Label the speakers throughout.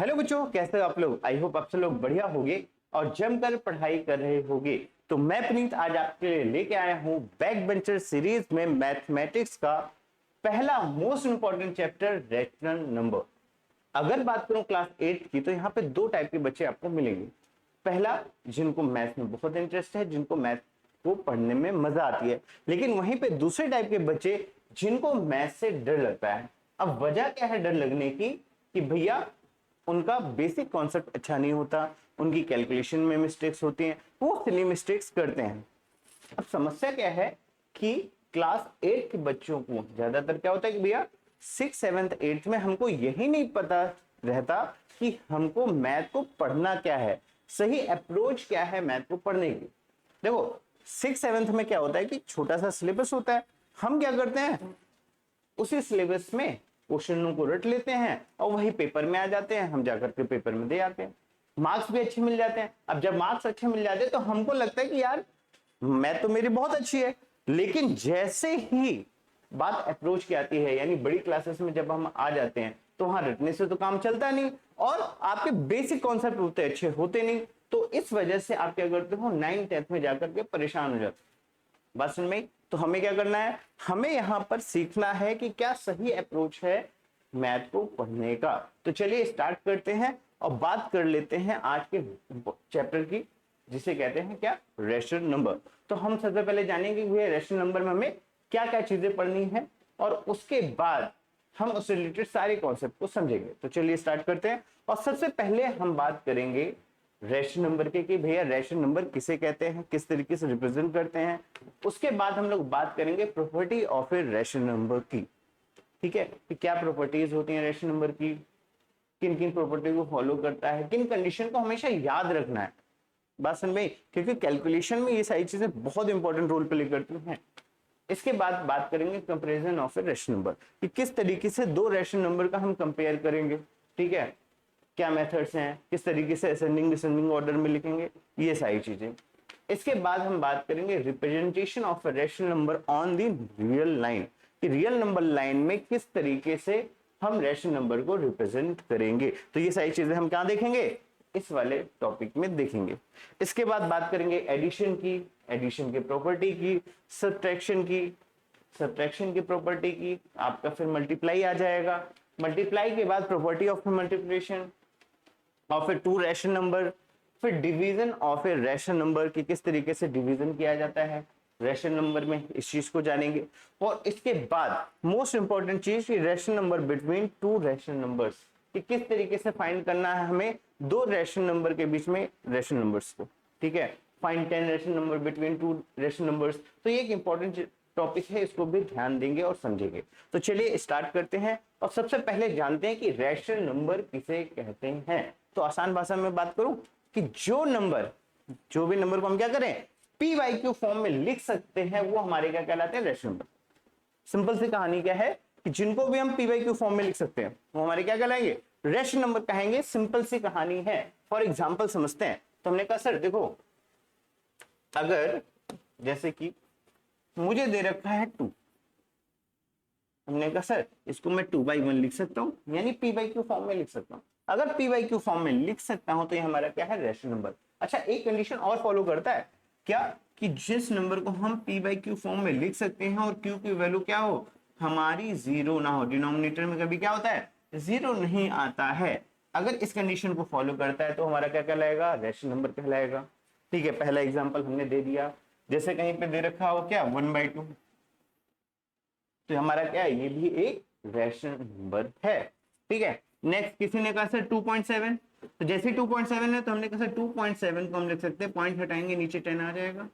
Speaker 1: Hello बच्चों, कैसे हो आप लोग। आई होप आप सब लोग बढ़िया होंगे और जमकर पढ़ाई कर रहे होंगे। तो मैं पुनीत आज आपके लिए लेके आया हूं बैक बेंचर सीरीज में मैथमेटिक्स का पहला most important chapter rational number. अगर बात करूं क्लास 8 की तो यहाँ पे दो टाइप के बच्चे आपको मिलेंगे। पहला, जिनको मैथ में बहुत इंटरेस्ट है, जिनको मैथ को पढ़ने में मजा आती है। लेकिन वहीं पे दूसरे टाइप के बच्चे जिनको मैथ से डर लगता है। अब वजह क्या है डर लगने की कि भैया उनका बेसिक कॉन्सेप्ट अच्छा नहीं होता, उनकी कैलकुलेशन में मिस्टेक्स होती हैं, वो सिली मिस्टेक्स करते हैं। अब समस्या क्या है कि क्लास 8 के बच्चों को ज्यादातर क्या होता है कि भैया 6, 7, 8 में हमको यही नहीं पता रहता कि हमको मैथ को पढ़ना क्या है, सही अप्रोच क्या है मैथ को पढ़ने की। देखो 6, 7 में क्या होता है कि छोटा सा सिलेबस होता है। हम क्या करते हैं, उसी सिलेबस में क्वेश्चनों को रट लेते हैं और वही पेपर में आ जाते हैं, हम जाकर के पेपर में दे आते हैं। मार्क्स भी अच्छे मिल जाते हैं। अब जब मार्क्स अच्छे मिल जाते हैं तो हमको लगता है कि यार मैथ तो मेरी बहुत अच्छी है। लेकिन जैसे ही बात अप्रोच की आती है, यानी बड़ी क्लासेस में जब हम आ जाते हैं, तो वहां रटने से तो काम चलता नहीं और आपके बेसिक कॉन्सेप्ट उतने अच्छे होते नहीं। तो इस वजह से आप क्या करते हो, 9th 10th में जाकर के परेशान हो जाते हो। बात समझ में? तो हमें क्या करना है, हमें यहां पर सीखना है कि क्या सही अप्रोच है मैथ को पढ़ने का। तो चलिए स्टार्ट करते हैं और बात कर लेते हैं आज के चैप्टर की, जिसे कहते हैं क्या, रैशनल नंबर। तो हम सबसे पहले जानेंगे कि रैशनल नंबर में हमें क्या क्या चीजें पढ़नी है और उसके बाद हम उससे रिलेटेड सारे कॉन्सेप्ट को समझेंगे। तो चलिए स्टार्ट करते हैं और सबसे पहले हम बात करेंगे रैशनल नंबर के कि भैया रैशनल नंबर किसे कहते हैं, किस तरीके से रिप्रेजेंट करते हैं। उसके बाद हम लोग बात करेंगे property of a rational number की। ठीक है, कि क्या प्रॉपर्टीज होती हैं रैशनल नंबर की, किन किन प्रॉपर्टी को फॉलो करता है, किन कंडीशन को हमेशा याद रखना है। बात समझ में? क्योंकि कैलकुलेशन में ये सारी चीजें बहुत इंपॉर्टेंट रोल प्ले करती हैं। इसके बाद बात करेंगे comparison of a rational number, कि किस तरीके से दो रैशनल नंबर का हम कंपेयर करेंगे। ठीक है, क्या मेथड्स हैं, किस तरीके से असेंडिंग डिसेंडिंग ऑर्डर में लिखेंगे, ये सारी चीजें। इसके बाद हम बात करेंगे representation of a rational number on the real line, कि रियल नंबर लाइन में किस तरीके से हम रैशनल नंबर को रिप्रेजेंट करेंगे। तो ये सारी चीजें हम क्या देखेंगे, इस वाले टॉपिक में देखेंगे। इसके बाद बात करेंगे एडिशन की, एडिशन की प्रॉपर्टी की, सब्ट्रैक्शन की, सब्ट्रैक्शन की प्रॉपर्टी की, आपका फिर मल्टीप्लाई आ जाएगा। मल्टीप्लाई के बाद property of multiplication of a two rational number, फिर division of a rational number की किस तरीके से डिवीजन किया जाता है रैशनल नंबर में, इस चीज को जानेंगे। और इसके बाद मोस्ट इंपॉर्टेंट चीज कि rational number between two rational numbers, कि किस तरीके से फाइंड करना है हमें दो रैशनल नंबर के बीच में रैशनल नंबर्स को। ठीक है, find 10 rational number between two rational numbers. तो ये एक इंपॉर्टेंट टॉपिक है, इसको भी ध्यान देंगे और समझेंगे। तो चलिए स्टार्ट करते हैं और सबसे पहले जानते हैं कि रैशनल नंबर किसे कहते हैं। तो आसान भाषा में बात करूं कि जो भी नंबर को हम क्या करें, पी वाई क्यू फॉर्म में लिख सकते हैं, वो हमारे क्या कहलाते हैं, रैशनल नंबर। सिंपल सी कहानी क्या है कि जिनको भी हम पी वाई क्यू फॉर्म में लिख सकते हैं वो हमारे क्या कहलाएंगे, रैशनल नंबर कहेंगे। सिंपल सी कहानी है। फॉर एग्जाम्पल समझते हैं। तो हमने कहा सर देखो, अगर जैसे कि मुझे दे रखा है 2, हमने कहा सर इसको मैं 2/1 लिख सकता हूं, यानी पी बाई क्यू फॉर्म में लिख सकता हूं। अगर पी बाई क्यू फॉर्म में लिख सकता हूं तो ये हमारा क्या है, रैशनल नंबर। अच्छा, एक कंडीशन और फॉलो करता है क्या, कि जिस नंबर को हम पी बाई क्यू फॉर्म में लिख सकते हैं और क्यू की वैल्यू क्या हो, हमारी जीरो ना हो। डिनोमिनेटर में कभी क्या होता है, जीरो नहीं आता है। अगर इस कंडीशन को फॉलो करता है तो हमारा क्या कहलाएगा, रैशनल नंबर कहलाएगा। ठीक है, पहला एग्जाम्पल हमने दे दिया। जैसे कहीं पे दे रखा हो क्या, 1/2, तो हमारा क्या है, ये भी एक रैशनल नंबर है। ठीक है, नेक्स्ट किसी ने कहा सर 2.7, तो जैसे 2.7 है तो हमने कहा सर 2.7 को हम लिख सकते हैं, पॉइंट हटाएंगे नीचे 10 आ जाएगा।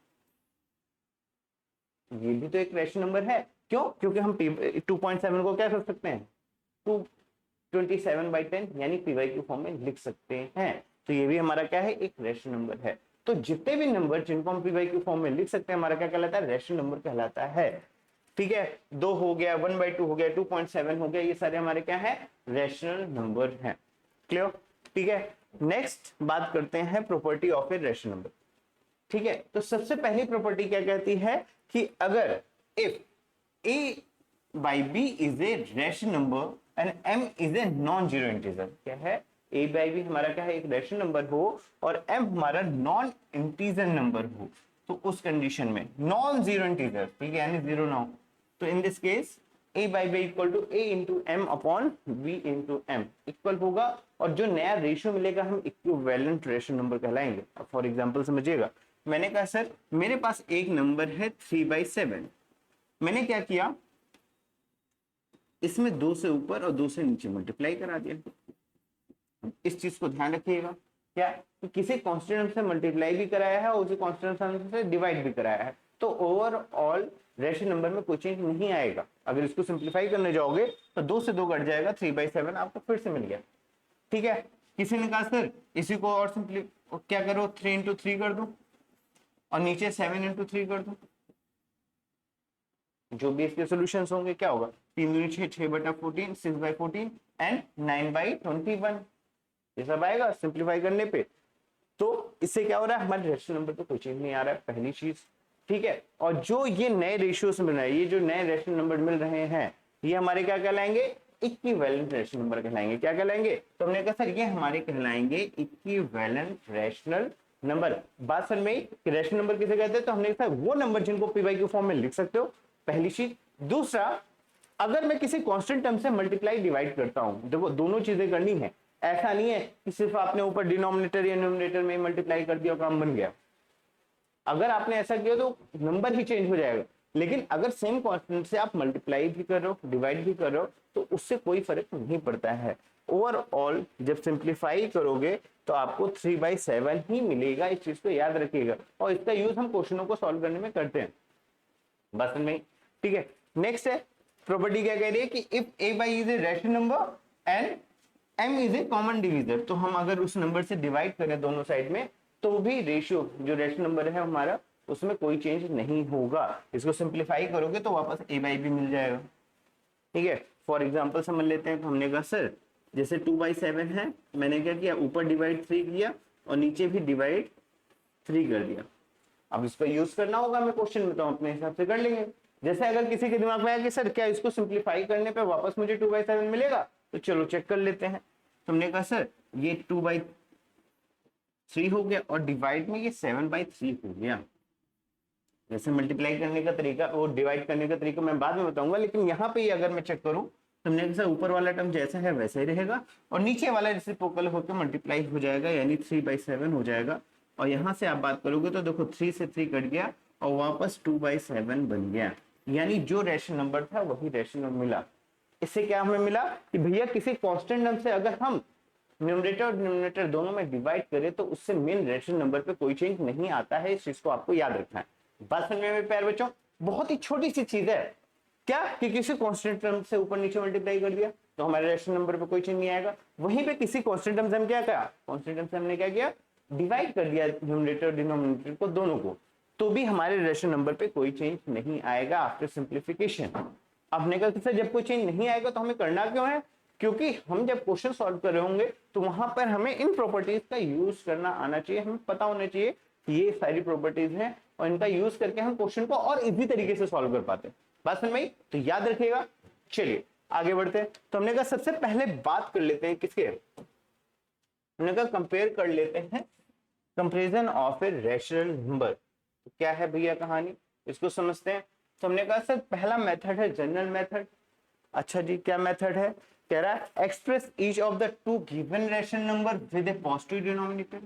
Speaker 1: ये भी तो एक रैशनल नंबर है। क्यों? क्योंकि हम 2.7 को क्या कर सकते हैं, 227/10 यानी पी वाई क्यू फॉर्म में लिख सकते हैं। तो ये भी हमारा क्या है, एक रैशनल नंबर है। तो जितने भी नंबर जिनको हम पी वाई क्यू फॉर्म में लिख सकते हैं, हमारा क्या कहलाता है, रैशनल नंबर कहलाता है। ठीक है, 2 हो गया, 1/2 हो गया, 2.7 हो गया, ये सारे हमारे क्या है, रैशनल नंबर हैं। क्लियर? ठीक है, नेक्स्ट बात करते हैं property of a rational number. ठीक है, तो सबसे पहली प्रॉपर्टी क्या कहती है कि अगर if a by b is a rational number and m is a non zero integer, क्या है, ए बाई बी हमारा क्या है, एक रैशनल नंबर हो और m हमारा नॉन इंटीजर नंबर हो, तो उस कंडीशन में नॉन जीरो इंटीजर, ठीक है, यानी जीरो ना हो, तो in this case a by b equal to a into m upon v into m equal होगा, और जो नया रेशियो मिलेगा हम इक्विवेलेंट रेशियो नंबर कहलाएंगे। अब फॉर एग्जांपल समझिएगा, मैंने कहा सर मेरे पास एक नंबर है 3/7, मैंने क्या किया, इसमें 2 से ऊपर और 2 से नीचे मल्टीप्लाई करा दिया। इस चीज को ध्यान रखिएगा, क्या तो किसी कांस्टेंट से मल्टीप्लाई भी कराया है और उसी कांस्टेंट से डिवाइड भी कराया है, तो ओवरऑल रेशनल नंबर में कोई चेंज नहीं आएगा। अगर इसको सिंप्लीफाई करने जाओगे तो 2 से 2 कट जाएगा, 3/7 आपको फिर से मिल गया। ठीक है, किसी ने कहा सर इसी को और सिंपली क्या करो, 3 इंटू 3 कर दो और नीचे 7 इंटू 3 कर दो, जो भी इसके सॉल्यूशंस होंगे क्या होगा, 3 दूनी 6, 6/14, 6/14 एंड 9/21, ये सब आएगा सिंप्लीफाई करने पे। तो इससे क्या हो रहा है, हमारे रेशनल नंबर पे कोई चेंज नहीं आ रहा है, पहली चीज। ठीक है, और जो ये नए रेशियोस मिल रहे हैं, ये जो नए रेशनल नंबर मिल रहे हैं, ये हमारे क्या कहलाएंगे, इक्विवेलेंट रेशनल नंबर कहलाएंगे। क्या कहलाएंगे, तो हमने कहा सर ये हमारे कहलाएंगे इक्विवेलेंट रेशनल नंबर। बात समझ में, रेशनल नंबर किसे कहते हैं, तो हमने कहा वो नंबर जिनको पी वाई क्यू फॉर्म में लिख सकते हो, पहली चीज। दूसरा, अगर मैं किसी कांस्टेंट टर्म से मल्टीप्लाई डिवाइड करता हूं, देखो दोनों चीजें करनी है, ऐसा नहीं है कि सिर्फ आपने ऊपर डिनोमिनेटर या न्यूमरेटर में मल्टीप्लाई कर दिया, काम बन गया। अगर आपने ऐसा किया तो नंबर ही चेंज हो जाएगा, लेकिन अगर सेम कांस्टेंट से आप मल्टीप्लाई भी कर रहे हो, डिवाइड भी कर रहे हो, तो उससे कोई फर्क नहीं पड़ता है। ओवरऑल जब सिंप्लीफाई करोगे तो आपको 3/7 ही मिलेगा, इस चीज को याद रखिएगा, और इसका यूज हम क्वेश्चनों को सॉल्व करने में करते हैं, बस में। ठीक है, नेक्स्ट है प्रॉपर्टी, क्या कह रही है कि if a by is a rational number and m is a common divisor, तो हम अगर उस नंबर से डिवाइड करें दोनों साइड में, तो भी रेशियो जो रैशनल नंबर है हमारा, उसमें कोई चेंज नहीं होगा। इसको सिंप्लीफाई करोगे तो वापस a बाई बी मिल जाएगा। ठीक है, फॉर एग्जांपल समझ लेते हैं, तो हमने कहा सर जैसे 2/7 है, मैंने क्या किया, ऊपर डिवाइड 3 किया और नीचे भी डिवाइड 3 कर दिया। अब इसका यूज करना होगा हमें क्वेश्चन में, तो हम अपने हिसाब से कर लेंगे। जैसे अगर किसी के दिमाग में आया कि सर क्या इसको सिंप्लीफाई करने पे वापस मुझे 2/7 मिलेगा, तो चलो चेक कर लेते हैं। तुमने कहा सर ये 2/3 हो गया और डिवाइड में ये 7/3 हो गया। जैसे मल्टीप्लाई करने का तरीका और डिवाइड करने का तरीका मैं बाद में बताऊंगा, लेकिन यहाँ पे अगर मैं चेक करूं, तुमने कहा ऊपर वाला टर्म जैसा है वैसा ही रहेगा और नीचे वाला रेसिप्रोकल होकर मल्टीप्लाई हो जाएगा, यानी 3/7 हो जाएगा। और यहाँ से आप बात करोगे तो देखो 3 से 3 कट गया और वापस 2/7 बन गया, यानी जो रेशनल नंबर था वही रेशनल नंबर मिला। इससे क्या हमें मिला कि भैया किसी कांस्टेंट नंबर से अगर हम न्यूमरेटर और डिनोमिनेटर दोनों में डिवाइड करें तो उससे मेन रेशनल नंबर पे कोई चेंज नहीं आता है। इस चीज को आपको याद रखना है। बात समझ में मेरे प्यारे बच्चों, बहुत ही छोटी सी चीज है, क्या कि किसी कांस्टेंट टर्म से ऊपर नीचे मल्टीप्लाई कर दिया तो हमारे रेशनल नंबर पे कोई चेंज नहीं आएगा। वहीं पे किसी कांस्टेंट टर्म से हम क्या किया, कांस्टेंट टर्म से हमने क्या किया, डिवाइड कर दिया न्यूमरेटर और डिनोमिनेटर को दोनों को, तो भी हमारे रेशनल नंबर पे कोई चेंज नहीं आएगा आफ्टर सिंप्लीफिकेशन। अब हमने कहा कि सर जब कोई चेंज नहीं आएगा तो हमें करना क्यों है, क्योंकि हम जब क्वेश्चन सॉल्व कर रहे होंगे तो वहां पर हमें इन प्रॉपर्टीज का यूज करना आना चाहिए, हमें पता होना चाहिए कि ये सारी प्रॉपर्टीज हैं और इनका यूज करके हम क्वेश्चन को और इजी तरीके से सॉल्व कर पाते हैं। बात समझ में आई? तो याद रखिएगा। चलिए आगे बढ़ते हैं। तो हमने कहा सबसे पहले बात कर लेते हैं किसके, हमने कहा कंपेयर कर लेते हैं comparison of a rational number. तो क्या है भैया कहानी, इसको समझते हैं। तो हमने कहा सर पहला मेथड है जनरल मेथड। अच्छा जी, क्या मेथड है, कह रहा है express each of the to given rational number with A positive denominator.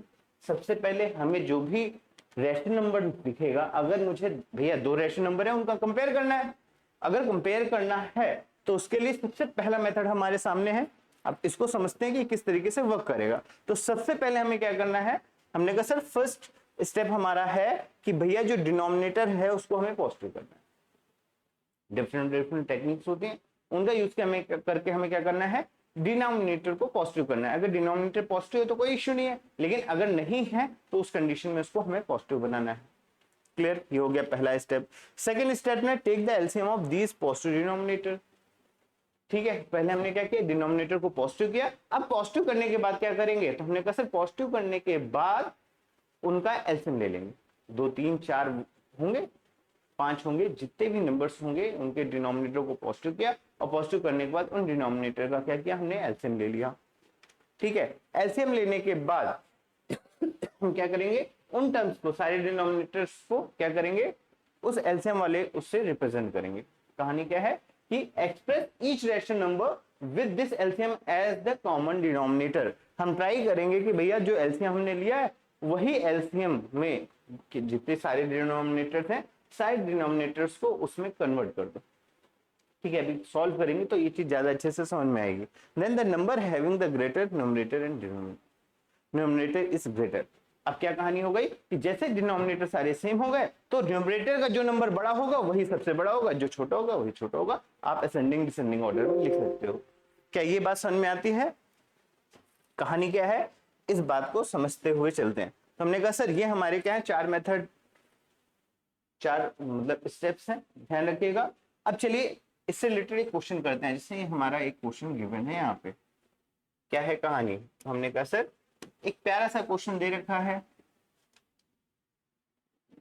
Speaker 1: सबसे पहले हमें जो भी रैशनल नंबर दिखेगा, अगर मुझे भैया दो रैशनल नंबर है उनका कंपेयर करना है, अगर कंपेयर करना है तो उसके लिए सबसे पहला मेथड हमारे सामने है। अब इसको समझते हैं कि किस तरीके से वर्क करेगा। तो सबसे पहले हमें क्या करना है, हमने कहा सर फर्स्ट स्टेप हमारा है कि भैया जो डिनोमिनेटर है उसको हमें पॉजिटिव करना है। डिफरेंट डिफरेंट टेक्निक्स होती हैं, उनका यूज करके हमें क्या करना है, डिनोमिनेटर को पॉजिटिव करना है। अगर डिनोमिनेटर पॉजिटिव है तो कोई इश्यू नहीं है, लेकिन अगर नहीं है तो उस कंडीशन में उसको हमें पॉजिटिव बनाना है। क्लियर, ये हो गया पहला स्टेप। सेकेंड स्टेप में take the LCM of these positive denominator. ठीक है, पहले हमने क्या किया, डिनोमिनेटर को पॉजिटिव किया। अब पॉजिटिव करने के बाद क्या करेंगे, तो हमने कहा सर पॉजिटिव करने के बाद उनका एलसीएम ले लेंगे। 2 3 4 होंगे, 5 होंगे, जितने भी नंबर्स होंगे उनके डिनोमिनेटर को पॉजिटिव किया और पॉजिटिव करने के बाद उन डिनोमिनेटर का क्या किया, हमने एलसीएम ले लिया। ठीक है, एलसीएम लेने के बाद हम क्या करेंगे, उन टर्म्स को, सारे डिनोमिनेटर्स को क्या करेंगे, उस एलसीएम वाले उससे रिप्रेजेंट करेंगे। कहानी क्या है कि express each rational number with this LCM as the common denominator. हम ट्राई करेंगे कि भैया जो एलसीएम हमने लिया है वही एलसीएम में जितने सारे डिनोमिनेटर्स हैं सारे डिनोमिनेटर्स को उसमें कन्वर्ट कर दो। ठीक है, अभी सॉल्व करेंगे तो ये चीज ज्यादा अच्छे से समझ में आएगी। Then the number having the greater numerator and denominator is greater. अब क्या कहानी हो गई कि जैसे डिनोमिनेटर सारे सेम हो गए तो न्यूमरेटर का जो नंबर बड़ा होगा वही सबसे बड़ा होगा, जो छोटा होगा वही छोटा होगा। आप असेंडिंग डिसेंडिंग ऑर्डर में लिख सकते हो। क्या ये बात समझ में आती है? कहानी क्या है, इस बात को समझते हुए चलते हैं। तो हमने कहा सर ये हमारे क्या है, चार मेथड, चार मतलब स्टेप्स हैं, ध्यान रखिएगा। अब चलिए इससे रिलेटेड एक क्वेश्चन करते हैं। जैसे हमारा एक क्वेश्चन गिवन है यहाँ पे, क्या है कहानी, हमने कहा सर एक प्यारा सा क्वेश्चन दे रखा है,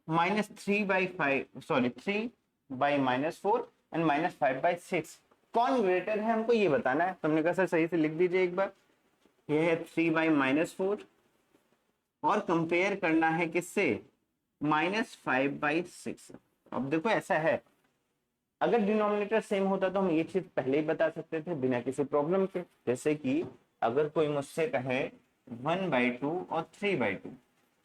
Speaker 1: -3/4 एंड -5/6 कौन ग्रेटर है, हमको ये बताना है। तो हमने कहा सर सही से लिख दीजिए एक बार, ये है 3/-4 और कंपेयर करना है किससे, -5/6। अब देखो ऐसा है, अगर डिनोमिनेटर सेम होता तो हम ये चीज पहले ही बता सकते थे बिना किसी प्रॉब्लम के। जैसे कि अगर कोई मुझसे कहे 1/2 और 3/2,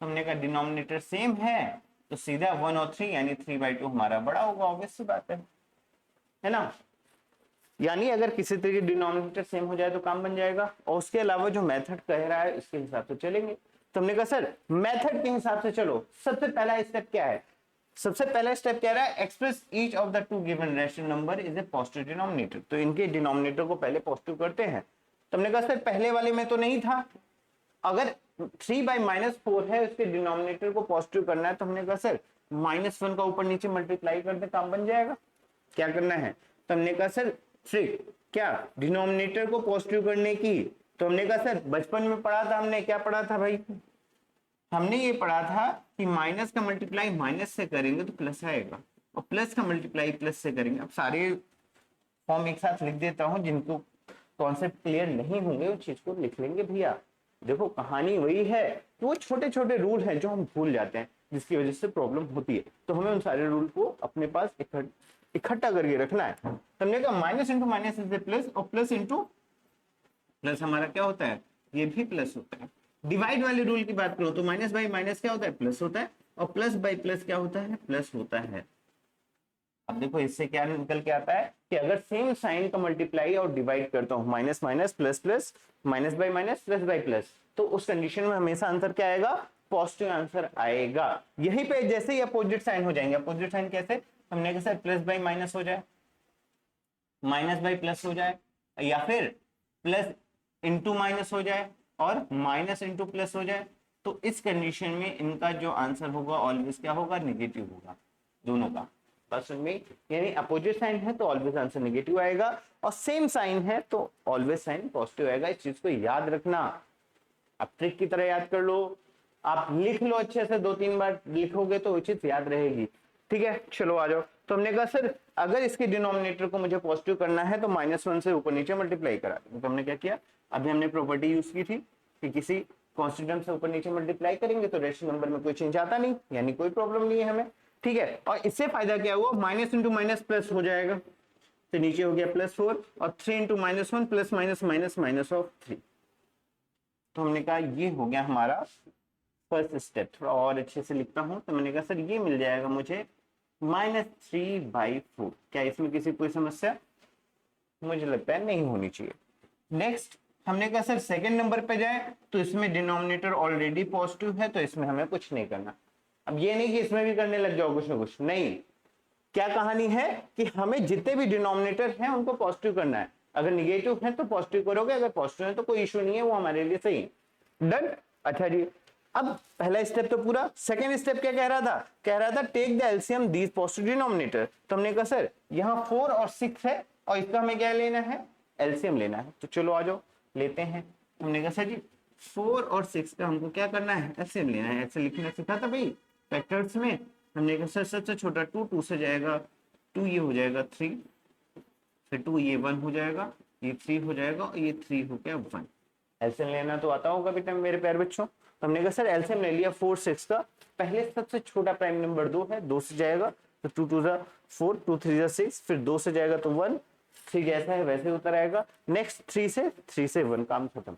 Speaker 1: तो हमने कहा डिनोमिनेटर सेम है तो सीधा 1 और 3 यानी 3/2 हमारा बड़ा होगा, ऑब्वियस सी बात है ना। यानी अगर किसी तरीके डिनोमिनेटर सेम हो जाए तो काम बन जाएगा। और उसके अलावा जो मेथड कह रहा है इसके हिसाब से चलेंगे। तो हमने कहा सर मेथड के हिसाब से चलो। सबसे पहला स्टेप क्या है, सबसे पहला स्टेप क्या रहा है, express each of the to given rational number is a positive denominator. तो इनके डिनोमिनेटर को पहले पॉजिटिव करते हैं। तो हमने कहा सर पहले वाले में तो नहीं था, अगर 3/-4 है उसके डिनोमिनेटर को पॉजिटिव करना है तो हमने कहा सर -1 का ऊपर नीचे मल्टीप्लाई कर दे, काम बन जाएगा। क्या करना है, तो हमने कहा सर ट्रिक क्या, डिनोमिनेटर को पॉजिटिव करने की। तो हमने कहा सर बचपन में पढ़ा था हमने, क्या पढ़ा था भाई, हमने ये पढ़ा था कि माइनस का मल्टीप्लाई माइनस से करेंगे तो प्लस आएगा, और प्लस का मल्टीप्लाई प्लस से करेंगे। अब सारे फॉर्म एक साथ लिख देता हूं, जिनको कॉन्सेप्ट क्लियर नहीं होंगे उस चीज को लिख लेंगे भैया। देखो कहानी वही है कि वो छोटे छोटे रूल हैं जो हम भूल जाते हैं, जिसकी वजह से प्रॉब्लम होती है। तो हमें उन सारे रूल को अपने पास इकट्ठा करके रखना है। हमने कहा minus into minus is plus, और प्लस इंटू प्लस हमारा क्या होता है, ये भी प्लस होता है। डिवाइड वाले रूल की बात करो तो माइनस बाई माइनस क्या होता है, प्लस होता है, और प्लस बाई प्लस क्या होता है, प्लस होता है। अब देखो इससे क्या निकल के आता है कि अगर सेम साइन का मल्टीप्लाई और डिवाइड करता हूं, minus minus plus plus, minus by minus plus by plus, तो उस कंडीशन में हमेशा आंसर क्या आएगा, पॉजिटिव आंसर आएगा। यहीं पे जैसे ही अपोजिट साइन हो जाएंगे, अपोजिट साइन कैसे, हमने कहा सर प्लस बाई माइनस हो जाए, माइनस बाई प्लस हो जाए, या फिर प्लस इंटू माइनस हो जाए और माइनस इंटू प्लस हो जाए, तो इस कंडीशन में इनका जो आंसर होगा ऑलवेज क्या होगा, नेगेटिव होगा दोनों का। पर्सन में यानी अपोजिट साइन है तो ऑलवेज आंसर नेगेटिव आएगा, और सेम साइन है तो ऑलवेज साइन पॉजिटिव आएगा। इस चीज को याद रखना, आप ट्रिक की तरह याद कर लो, आप लिख लो अच्छे से, 2-3 बार लिखोगे तो वो चीज याद रहेगी। ठीक है, चलो आ जाओ। तो हमने कहा सर अगर इसके डिनोमिनेटर को मुझे पॉजिटिव करना है तो -1 से ऊपर नीचे मल्टीप्लाई करा। तो हमने क्या किया, अभी हमने प्रॉपर्टी यूज की थी कि किसी कॉन्स्टेंट से ऊपर नीचे मल्टीप्लाई करेंगे तो रेशनल नंबर में कोई चेंज आता नहीं, यानी कोई प्रॉब्लम नहीं है हमें। ठीक है, और इससे फायदा क्या हुआ, माइनस इंटू माइनस प्लस हो जाएगा, तो नीचे हो गया +4, और 3 into -1 plus minus minus minus of 3। तो हमने कहा ये हो गया हमारा फर्स्ट स्टेप। थोड़ा और अच्छे से लिखता हूं, तो मैंने कहा सर ये मिल जाएगा मुझे -3/4। क्या इसमें किसी कोई समस्या, मुझे लगता है नहीं होनी चाहिए। नेक्स्ट हमने कहा सर सेकंड नंबर पे जाए तो इसमें डिनोमिनेटर ऑलरेडी पॉजिटिव है तो इसमें हमें कुछ नहीं करना। अब ये नहीं कि इसमें भी करने लग जाओ कुछ ना कुछ, नहीं। क्या कहानी है कि हमें जितने भी डिनोमिनेटर हैं उनको पॉजिटिव करना है। अगर निगेटिव है तो पॉजिटिव करोगे, अगर पॉजिटिव है तो कोई इश्यू नहीं है, वो हमारे लिए सही है। डन। अच्छा जी, अब पहला स्टेप तो पूरा। सेकेंड स्टेप क्या कह रहा था, कह रहा था take the LCM these positive denominator. तो हमने कहा सर यहाँ 4 और 6 है और इसका हमें क्या लेना है, एलसीएम लेना है। तो चलो आ जाओ लेते हैं। हमने कहा सर जी 4 और 6 का हमको क्या करना है, एलसीएम लेना है। ऐसे लिखना सीखा था भाई फैक्टर्स में। हमने कहा सर सबसे छोटा 2 से जाएगा, 2 ये हो जाएगा 3, फिर 2 ये 1 हो जाएगा, ये 3 हो जाएगा, और ये 3 हो गया 1। एलसीएम लेना तो आता होगा बेटा मेरे प्यारे बच्चों। तो हमने कहा सर एलसीएम ले लिया 4 6 का, पहले सबसे छोटा प्राइम नंबर 2 है, 2 से जाएगा तो 2 2 जा 4, 2 3 जा 6, फिर 2 से जाएगा तो 1, 3 जैसा है वैसे उतर आएगा। नेक्स्ट 3 से 1, काम खत्म।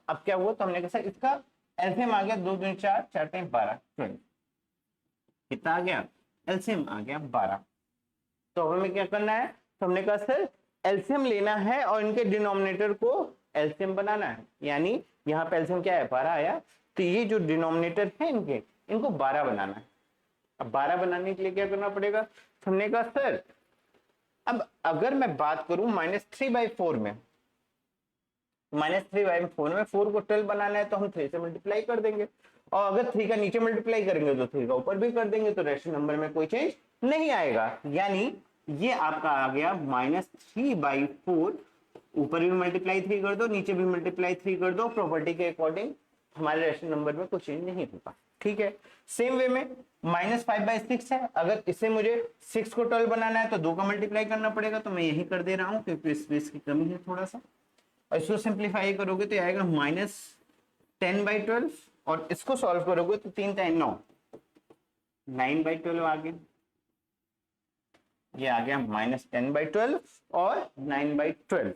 Speaker 1: अब क्या हुआ, तो हमने कहा सर इसका एलसीएम आ गया 2 2 4 4 3 12 12, कितना आ गया, एलसीएम आ गया 12। तो अब हमें क्या करना है, तो हमने कहा सर एलसीएम लेना है और इनके डिनोमिनेटर को एलसीएम बनाना है, यानी यहाँ पे एलसीएम क्या है 12 आया, तो ये जो डिनोमिनेटर है इनके, इनको 12 बनाना है। अब 12 बनाने के लिए क्या करना पड़ेगा, तो हमने कहा सर अब अगर मैं बात करूं -3/4 में, -3/4 में 4 को 12 बनाना है तो हम 3 से मल्टीप्लाई कर देंगे, और अगर 3 का नीचे मल्टीप्लाई करेंगे तो 3 का ऊपर भी कर देंगे, तो रेशनल नंबर में कोई चेंज नहीं आएगा। यानी ये आपका आ गया -3/4, ऊपर भी मल्टीप्लाई 3 कर दो, नीचे भी मल्टीप्लाई 3 कर दो, प्रॉपर्टी के अकॉर्डिंग हमारे रेशनल नंबर में कोई चेंज नहीं होगा। ठीक है, सेम वे में -5/6 है, अगर इसे मुझे 6 को 12 बनाना है तो 2 का मल्टीप्लाई करना पड़ेगा, तो मैं यही कर दे रहा हूं क्योंकि स्पेस की कमी है थोड़ा सा। और इसको सिंप्लीफाई करोगे तो आएगा -10/12, और इसको सॉल्व करोगे तो 3 3 9, 9/12 आ गया, ये आ गया -10/12 और 9/12।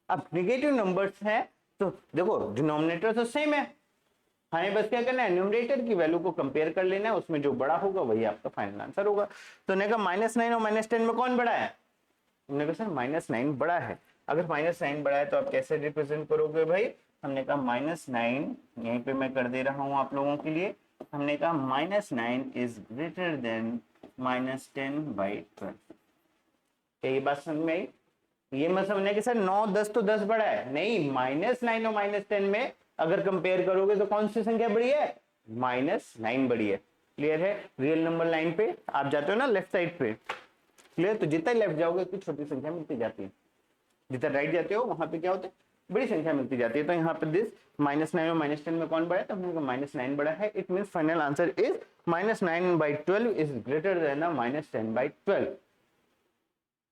Speaker 1: अब निगेटिव नंबर्स है तो देखो डिनोमिनेटर तो सेम है, हमें बस क्या करना है, न्यूमरेटर की वैल्यू को कंपेयर कर लेना है, उसमें जो बड़ा होगा वही आपका फाइनल आंसर होगा। तो ने कहा -9 और -10 में कौन बड़ा है, हमने कहा सर -9 बड़ा है। अगर -9 बड़ा है तो आप कैसे रिप्रेजेंट करोगे भाई, हमने कहा -9 यहीं पे मैं कर दे रहा हूं आप लोगों के लिए, हमने कहा -9 इज ग्रेटर देन -10/12। क्या ये बात समझ में आई? ये मत समझना कि सर 9 10 तो 10 बड़ा है, नहीं, -9 और -10 में अगर कंपेयर करोगे तो कौन सी संख्या बड़ी है, -9 बड़ी है। क्लियर है? रियल नंबर लाइन पे आप जाते हो ना लेफ्ट साइड पे, क्लियर, तो जितना लेफ्ट जाओगे उतनी छोटी संख्या मिलती जाती है, जितना राइट जाते हो वहां पे क्या होता है, बड़ी संख्या मिलती जाती है। तो यहाँ पे दिस -9 और -10 में कौन बड़ा है, तो हमने कहा -9 बड़ा है, it means final answer is -9/12 is greater then -10/12।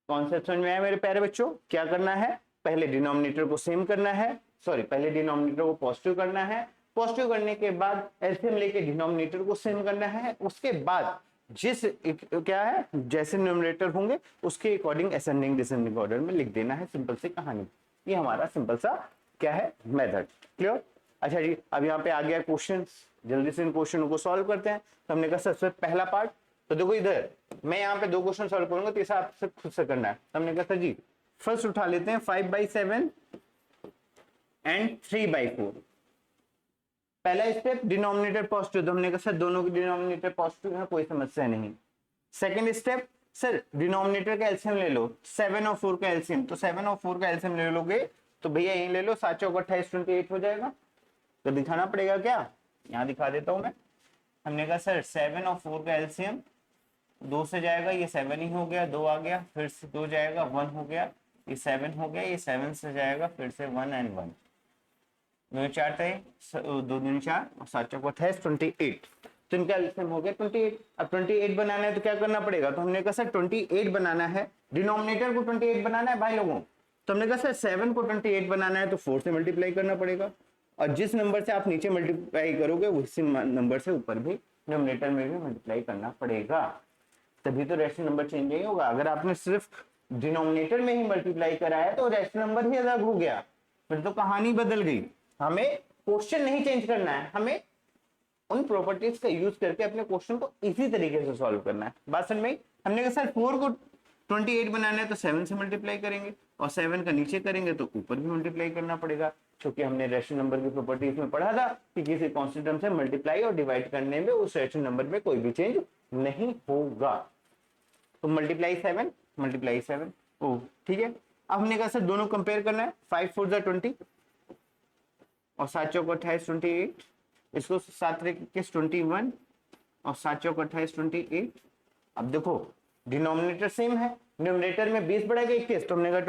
Speaker 1: Concept समझ में आया मेरे प्यारे बच्चों? क्या करना है, पहले डिनोमिनेटर को सेम करना है, सॉरी पहले डिनोमिनेटर को पॉजिटिव करना है, पॉजिटिव करने के बाद एलसीएम लेके डिनोमिनेटर को सेम करना है, उसके बाद जिस क्या है जैसे न्यूमरेटर होंगे उसके अकॉर्डिंग असेंडिंग डिसेंडिंग ऑर्डर में लिख देना है, सिंपल सी कहानी। ये हमारा सिंपल सा क्या है मेथड। क्लियर? अच्छा जी, अब यहाँ पे आ गया क्वेश्चन, जल्दी से इन क्वेश्चनों को सॉल्व करते हैं। तो हमने कहा सबसे पहला पार्ट, तो देखो इधर मैं यहाँ पे 2 क्वेश्चन सॉल्व करूंगा, तीसरा आपसे खुद से करना है। तो हमने कहा सर जी फर्स्ट उठा लेते हैं 5/7 एंड 3/4। पहला स्टेप डिनोमिनेटर पॉजिटिव, तो हमने कहा सर दोनों के डिनोमिनेटर पॉजिटिव है, कोई समस्या नहीं। सेकंड स्टेप, सर डिनोमिनेटर का एलसीएम ले लो, 7 और 4 का एलसीएम, तो 7 और 4 का एलसीएम ले लोगे तो भैया यही ले लो, 7 चौक 28 28 हो जाएगा। तो दिखाना पड़ेगा क्या, यहाँ दिखा देता हूं मैं। हमने कहा सर 7 और 4 का एलसीएम 2 से जाएगा, ये 7 ही हो गया, 2 आ गया, फिर से 2 जाएगा, 1 हो गया, ये 7 हो गया, ये 7 से जाएगा, फिर से 1 एंड 1, 2 4 थे, 2 2 4 और 7 चौक 28 28, तो इनका एलसीएम हो गया 28। अब 28 बनाना है तो क्या करना पड़ेगा, तो हमने कहा सर 28 बनाना है, डिनोमिनेटर को 28 बनाना है भाई लोगों। तो हमने कहा सर 7 को 28 बनाना है तो 4 से मल्टीप्लाई करना पड़ेगा, और जिस नंबर से आप नीचे मल्टीप्लाई करोगे उसी नंबर से ऊपर भी डिनोमिनेटर में भी मल्टीप्लाई करना पड़ेगा, तभी तो रेशनल नंबर चेंज नहीं होगा। अगर आपने सिर्फ डिनोमिनेटर में ही मल्टीप्लाई कराया तो रेशनल नंबर ही अलग हो गया, फिर तो कहानी बदल गई। हमें क्वेश्चन नहीं चेंज करना है, हमें उन प्रॉपर्टीज का यूज करके अपने क्वेश्चन को इसी तरीके से सॉल्व करना है। बात समझ में? हमने कहा सर 4 को 28 बनाना है तो 7 से मल्टीप्लाई करेंगे, और 7 का नीचे करेंगे तो ऊपर भी मल्टीप्लाई करना पड़ेगा, क्योंकि हमने रेशनल नंबर की प्रॉपर्टीज में पढ़ा था कि किसी कांस्टेंट टर्म से मल्टीप्लाई और डिवाइड करने में उस रेशनल नंबर में कोई भी चेंज नहीं होगा। तो मल्टीप्लाई 7 ओ ठीक है। अब हमने कहा सर दोनों कंपेयर करना है, 5 4 जा 20 और 7 चौक 28 28, इसको 7 21 21 और 7 चौक 28 28। अब देखो डिनोमिनेटर सेम है, न्यूमरेटर में 20 बढ़ा गया 21, तो हमने कहा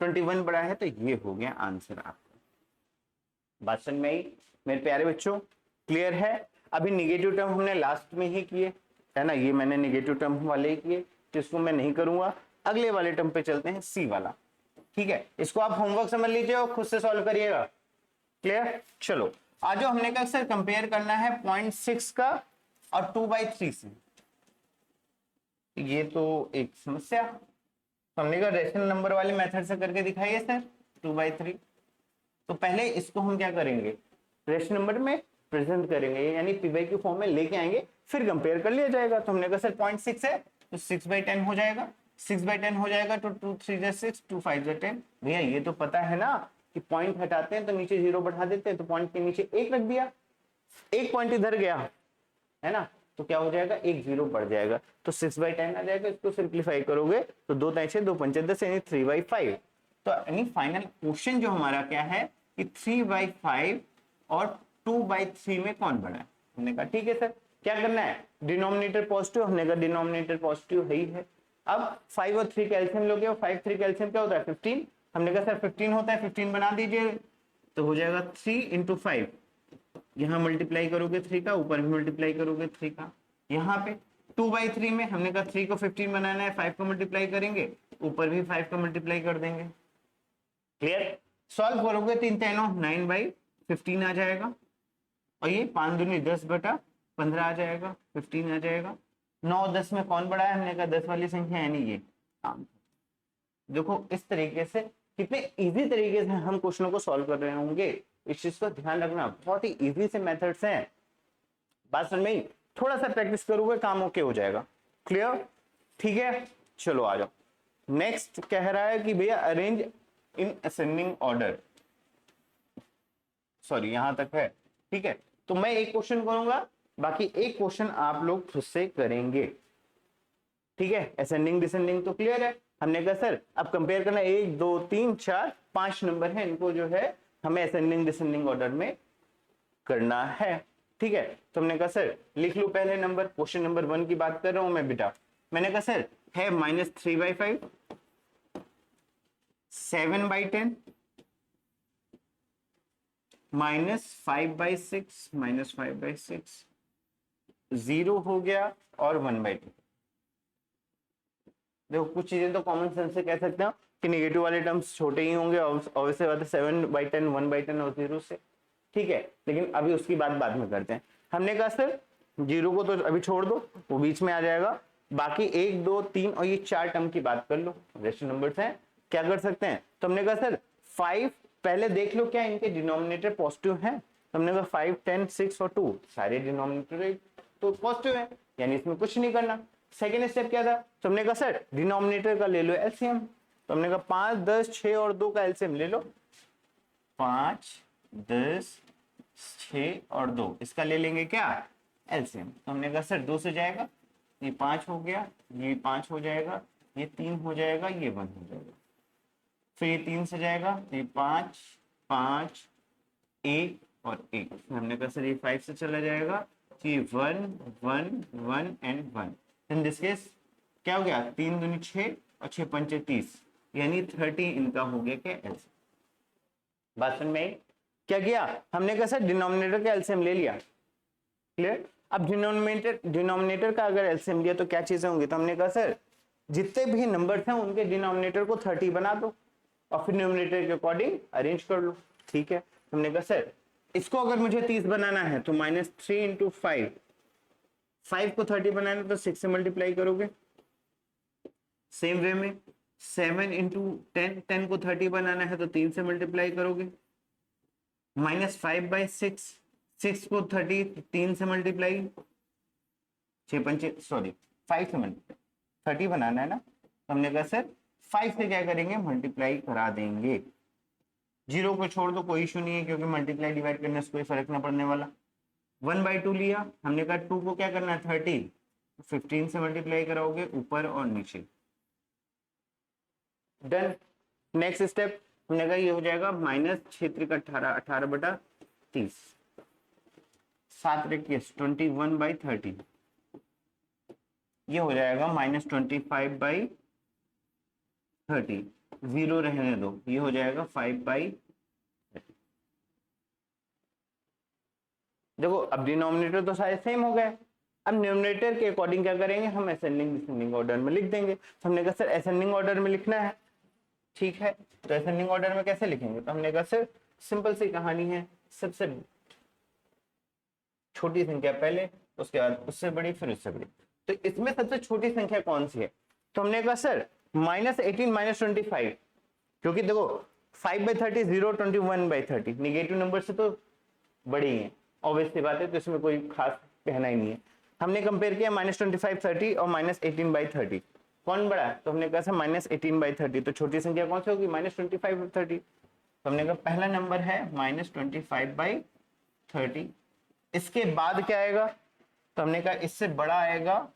Speaker 1: 21 बड़ा है, तो ये हो गया आंसर आपका। बात समझ में आई मेरे प्यारे बच्चों? क्लियर है? अभी निगेटिव टर्म हमने लास्ट में ही किए है ना, ये मैंने निगेटिव टर्म वाले ही किए, तो इसको मैं नहीं करूंगा। अगले वाले टर्म पे चलते हैं, सी वाला। ठीक है, इसको आप होमवर्क समझ लीजिए और खुद से सॉल्व करिएगा। क्लियर? चलो आज जो हमने कहा सर कंपेयर करना है 0.6 का और 2/3 से। ये तो एक समस्या, तो हमने कहा रेशनल नंबर वाले मेथड से करके दिखाइए सर 2/3। तो पहले इसको हम क्या करेंगे, रेशनल नंबर में प्रेजेंट करेंगे, यानी पी की फॉर्म में लेके आएंगे, फिर कंपेयर कर लिया जाएगा। तो हमने कहा सर 0.6 है तो 6/10 हो जाएगा, 6/10 हो जाएगा तो 2 3 6 2 5 10। भैया ये तो पता है ना कि पॉइंट हटाते हैं तो नीचे 0 बढ़ा देते हैं, तो पॉइंट के नीचे 1 रख दिया, एक पॉइंट इधर गया है ना, तो क्या हो जाएगा, 1 0 बढ़ जाएगा, तो 6/10 आ जाएगा। इसको सिंप्लीफाई करोगे तो 2 3 6 2 5 10 यानी 3/5। तो यानी फाइनल क्वेश्चन जो हमारा क्या है कि 3/5 और 2/3 में कौन बड़ा है। हमने कहा ठीक है सर, क्या करना है, डिनोमिनेटर पॉजिटिव, हमने कहा डिनोमिनेटर पॉजिटिव है ही है। अब 5 और 3 कैल्शियम लोगे, और 5 3 कैल्शियम क्या होता है 15, हमने कहा सर 15 होता है, 15 बना दीजिए, तो हो जाएगा 3 × 5, यहाँ मल्टीप्लाई करोगे 3 का, ऊपर भी मल्टीप्लाई करोगे 3 का, यहाँ पे 2/3 में हमने कहा 3 को 15 बनाना है, 5 को मल्टीप्लाई करेंगे, ऊपर भी 5 को मल्टीप्लाई कर देंगे। क्लियर? सॉल्व करोगे 3 10 9/15 आ जाएगा, और ये 5 दूनी 10/15 आ जाएगा, 15 आ जाएगा। 9 10 में कौन बड़ा है, हमने कहा 10 वाली संख्या यानी ये। देखो इस तरीके से कितने इजी तरीके से हम क्वेश्चनों को सॉल्व कर रहे होंगे, इस चीज का ध्यान रखना, बहुत ही इजी से मेथड्स हैं। बात समझ में, थोड़ा सा प्रैक्टिस करोगे काम ओके हो जाएगा। क्लियर? ठीक है, चलो आ जाओ। नेक्स्ट कह रहा है कि भैया arrange in ascending order, sorry यहां तक है, ठीक है। तो मैं एक क्वेश्चन करूंगा, बाकी एक क्वेश्चन आप लोग खुद से करेंगे, ठीक है। असेंडिंग डिसेंडिंग तो क्लियर है, हमने कहा सर अब कंपेयर करना 1 2 3 4 5 नंबर है, इनको जो है हमें असेंडिंग डिसेंडिंग ऑर्डर में करना है, ठीक है। तो हमने कहा सर लिख लो पहले नंबर, क्वेश्चन नंबर 1 की बात कर रहा हूं मैं बेटा। मैंने कहा सर है -3/5, 7/10, -5/6, -5/6, 0 हो गया और 1/2। देखो कुछ चीजें तो कॉमन सेंस से कह सकते हो कि नेगेटिव वाले टर्म्स छोटे ही होंगे, ऑब्वियसली बात है 7/10, 1/10 और 0 से, ठीक है। लेकिन अभी उसकी बात बाद में करते हैं। हमने कहा सर 0 को तो अभी छोड़ दो, वो बीच में आ जाएगा, बाकी 1 2 3 और ये 4 टर्म की बात कर लो, रेशनल नंबर्स हैं, क्या कर सकते हैं। तो हमने कहा सर 5 पहले देख लो क्या इनके डिनोमिनेटर पॉजिटिव हैं, तो हमने कहा 5 10 6 और 2 सारे डिनोमिनेटर तो पॉजिटिव है, यानी इसमें कुछ नहीं करना। सेकेंड स्टेप क्या था, तो हमने कहा सर डिनोमिनेटर का ले लो एलसीएम, तो हमने कहा 5 10 6 और 2 का एलसीएम ले लो, 5 10 6 और 2 इसका ले लेंगे क्या एलसीएम। तो हमने कहा सर 2 से जाएगा, ये 5 हो गया, ये 5 हो जाएगा, ये 3 हो जाएगा, ये 1 हो जाएगा, फिर ये 3 से जाएगा, ये 5 5 1 और 1, हमने कहा सर ये 5 से चला जाएगा, ये 1 1 1 एंड 1। इन दिस केस क्या हो गया, 3 दूनी 6 और 6 पंचे 30, यानी 30 इनका हो गया क्या एलसीएम। बात समझ में क्या किया हमने, कहा सर डिनोमिनेटर का एलसीएम ले लिया, क्लियर। अब डिनोमिनेटर का अगर एलसीएम लिया तो क्या चीजें होंगी, तो हमने कहा सर जितने भी नंबर थे उनके डिनोमिनेटर को 30 बना दो और फिर न्यूमरेटर के अकॉर्डिंग अरेंज कर लो, ठीक है। हमने कहा सर इसको अगर मुझे 30 बनाना है तो -3 × 5, 5 को 30 बनाना तो 6 से मल्टीप्लाई करोगे। सेम वे में 7 × 10, 10 को 30 बनाना है तो 3 से मल्टीप्लाई करोगे। -5/6, 6 को 30 3 से मल्टीप्लाई, 6 पंचे सॉरी 5 से मल्टीप्लाई, 30 बनाना है ना, तो हमने कहा सर 5 से क्या करेंगे मल्टीप्लाई करा देंगे। 0 को छोड़ दो, कोई इशू नहीं है क्योंकि मल्टीप्लाई डिवाइड करने से कोई फर्क ना पड़ने वाला। 1/2 लिया, हमने कहा 2 को क्या करना है 30, 15 से मल्टीप्लाई कराओगे ऊपर और नीचे, डन। नेक्स्ट स्टेप हमने कहा ये हो जाएगा -6 × 18, 18/30, 7 21 21/30, ये हो जाएगा -25/30, 0 रहने दो, ये हो जाएगा 5/30। देखो अब डिनोमिनेटर तो सारे सेम हो गए, अब न्यूमरेटर के अकॉर्डिंग क्या करेंगे हम असेंडिंग डिसेंडिंग ऑर्डर में लिख देंगे। तो हमने कहा सर असेंडिंग ऑर्डर में लिखना है, ठीक है, तो असेंडिंग ऑर्डर में कैसे लिखेंगे? तो हमने कहा सर सिंपल सी कहानी है, सबसे छोटी संख्या पहले, उसके बाद उससे बड़ी, फिर उससे बड़ी। तो इसमें सबसे छोटी संख्या कौन सी है? तो हमने कहा सर -18 -25, क्योंकि देखो 5/30 0, 21/30 निगेटिव नंबर से तो बड़ी है, ऑब्वियस सी बात है, तो इसमें कोई खास कहना ही नहीं है। हमने कंपेयर किया -25 30 और -18/30, कौन बड़ा है? तो हमने कहा सर -18/30, तो छोटी संख्या कौन सी होगी? -25 30। तो हमने कहा पहला नंबर है -25/30। इसके बाद क्या आएगा? तो हमने कहा इससे बड़ा आएगा,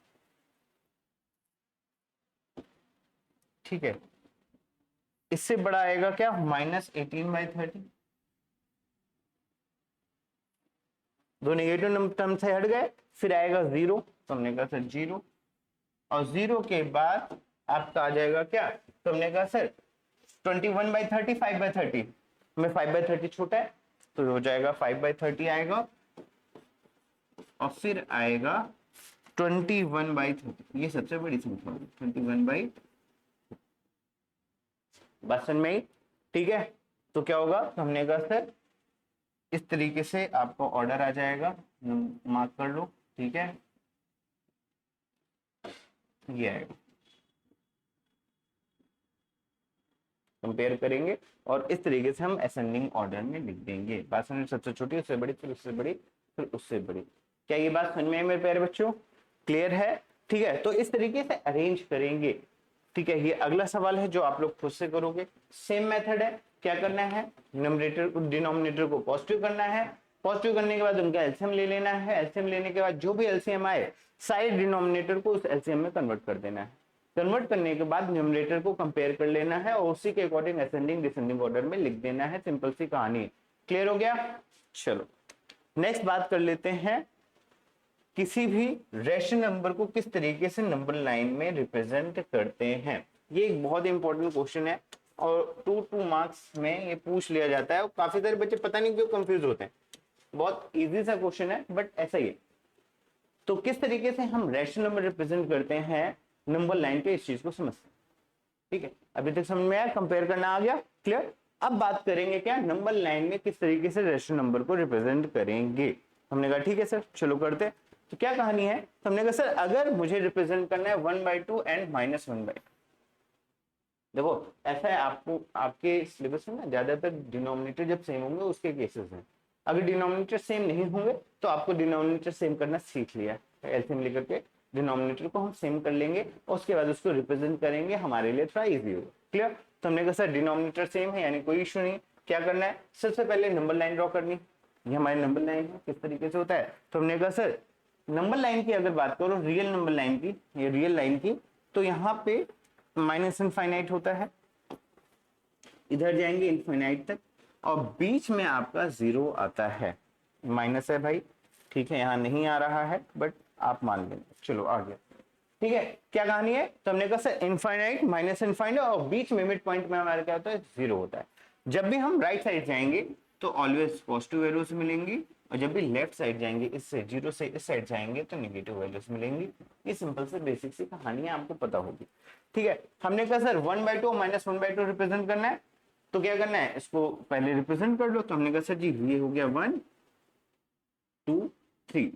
Speaker 1: ठीक है, इससे बड़ा आएगा क्या? -18/30। दो नेगेटिव नंबर टर्म से हट गए, फिर आएगा 0, तो हमने कहा सर 0, और 0 के बाद आपका आ जाएगा क्या? तो हमने कहा सर 21/30 5/30 में 5/30 छोटा है, तो हो जाएगा 5/30 आएगा, और फिर आएगा 21/30, ये सबसे बड़ी संख्या होगी 21/, बात समझ में आई? ठीक है, तो क्या होगा? तो हमने कहा सर इस तरीके से आपको ऑर्डर आ जाएगा, मार्क कर लो, ठीक है, ये आएगा, कंपेयर करेंगे और इस तरीके से हम असेंडिंग ऑर्डर में लिख देंगे। बात समझ, सबसे छोटी उससे बड़ी, फिर उससे बड़ी, फिर उससे बड़ी। क्या ये बात समझ में है मेरे प्यारे बच्चों? क्लियर है? ठीक है, तो इस तरीके से अरेंज करेंगे। ठीक है, ये अगला सवाल है जो आप लोग खुद से करोगे। सेम मेथड है, क्या करना है? न्यूमरेटर को डिनोमिनेटर को पॉजिटिव करना है, पॉजिटिव करने के बाद उनका एलसीएम ले लेना है, एलसीएम लेने के बाद जो भी एलसीएम आए सारे डिनोमिनेटर को उस एलसीएम में कन्वर्ट कर देना है। कन्वर्ट करने के बाद न्यूमरेटर को कंपेयर कर लेना है और उसी के अकॉर्डिंग असेंडिंग डिसेंडिंग ऑर्डर में लिख देना है। सिंपल सी कहानी है। क्लियर हो गया? चलो नेक्स्ट बात कर लेते हैं, किसी भी रेशनल नंबर को किस तरीके से नंबर लाइन में रिप्रेजेंट करते हैं। ये एक बहुत इंपॉर्टेंट क्वेश्चन है और 2 मार्क्स में ये पूछ लिया जाता है और काफी सारे बच्चे पता नहीं क्यों कंफ्यूज होते हैं। बहुत इजी सा क्वेश्चन है बट ऐसा ही है। तो किस तरीके से हम रेशनल नंबर रिप्रेजेंट करते हैं नंबर लाइन पे, इस चीज को समझते हैं। ठीक है, अभी तक समझ में आया? कंपेयर करना आ गया? क्लियर? अब बात करेंगे क्या नंबर लाइन में किस तरीके से रेशनल नंबर को रिप्रेजेंट करेंगे। हमने कहा ठीक है सर, चलो करते हैं। तो क्या कहानी है? तो हमने कहा सर अगर मुझे रिप्रेजेंट करना है 1/2 एंड -1/2, देखो ऐसा है, आपको आपके सिलेबस में ना ज्यादातर डिनोमिनेटर जब सेम होंगे उसके केसेस हैं। अगर डिनोमिनेटर सेम नहीं होंगे तो आपको डिनोमिनेटर सेम करना सीख लिया, एलसीएम लेकर के डिनोमिनेटर को हम सेम कर लेंगे और उसके बाद उसको रिप्रेजेंट करेंगे, हमारे लिए थोड़ा इजी होगा। क्लियर? तो हमने कहा सर डिनोमिनेटर सेम है यानी कोई इशू नहीं। क्या करना है? सबसे पहले नंबर लाइन ड्रॉ करनी। ये हमारी नंबर लाइन है, किस तरीके से होता है। तो हमने कहा सर नंबर लाइन की अगर बात करो, रियल नंबर लाइन की, ये रियल लाइन की, तो यहाँ पे माइनस इनफाइनाइट होता है, इधर जाएंगे इनफाइनाइट तक और बीच में आपका 0 आता है। माइनस है भाई, ठीक है, यहाँ नहीं आ रहा है बट आप मान लेंगे। चलो आ गया। ठीक है, क्या कहानी है? तो हमने कहा सर इनफाइनाइट माइनस इनफाइनाइट और बीच में मिड पॉइंट में हमारा क्या होता है? 0 होता है। जब भी हम राइट साइड जाएंगे तो ऑलवेज पॉजिटिव वैल्यूज मिलेंगी और जब भी लेफ्ट साइड जाएंगे, इससे 0 से इस साइड जाएंगे तो नेगेटिव वैल्यूज मिलेंगी। ये सिंपल से बेसिक सी कहानी है, आपको पता होगी। ठीक है, हमने कहा सर 1/2 -1/2 रिप्रेजेंट करना है, तो क्या करना है? इसको पहले रिप्रेजेंट कर लो। तो हमने कहा सर जी ये हो गया 1 2 3।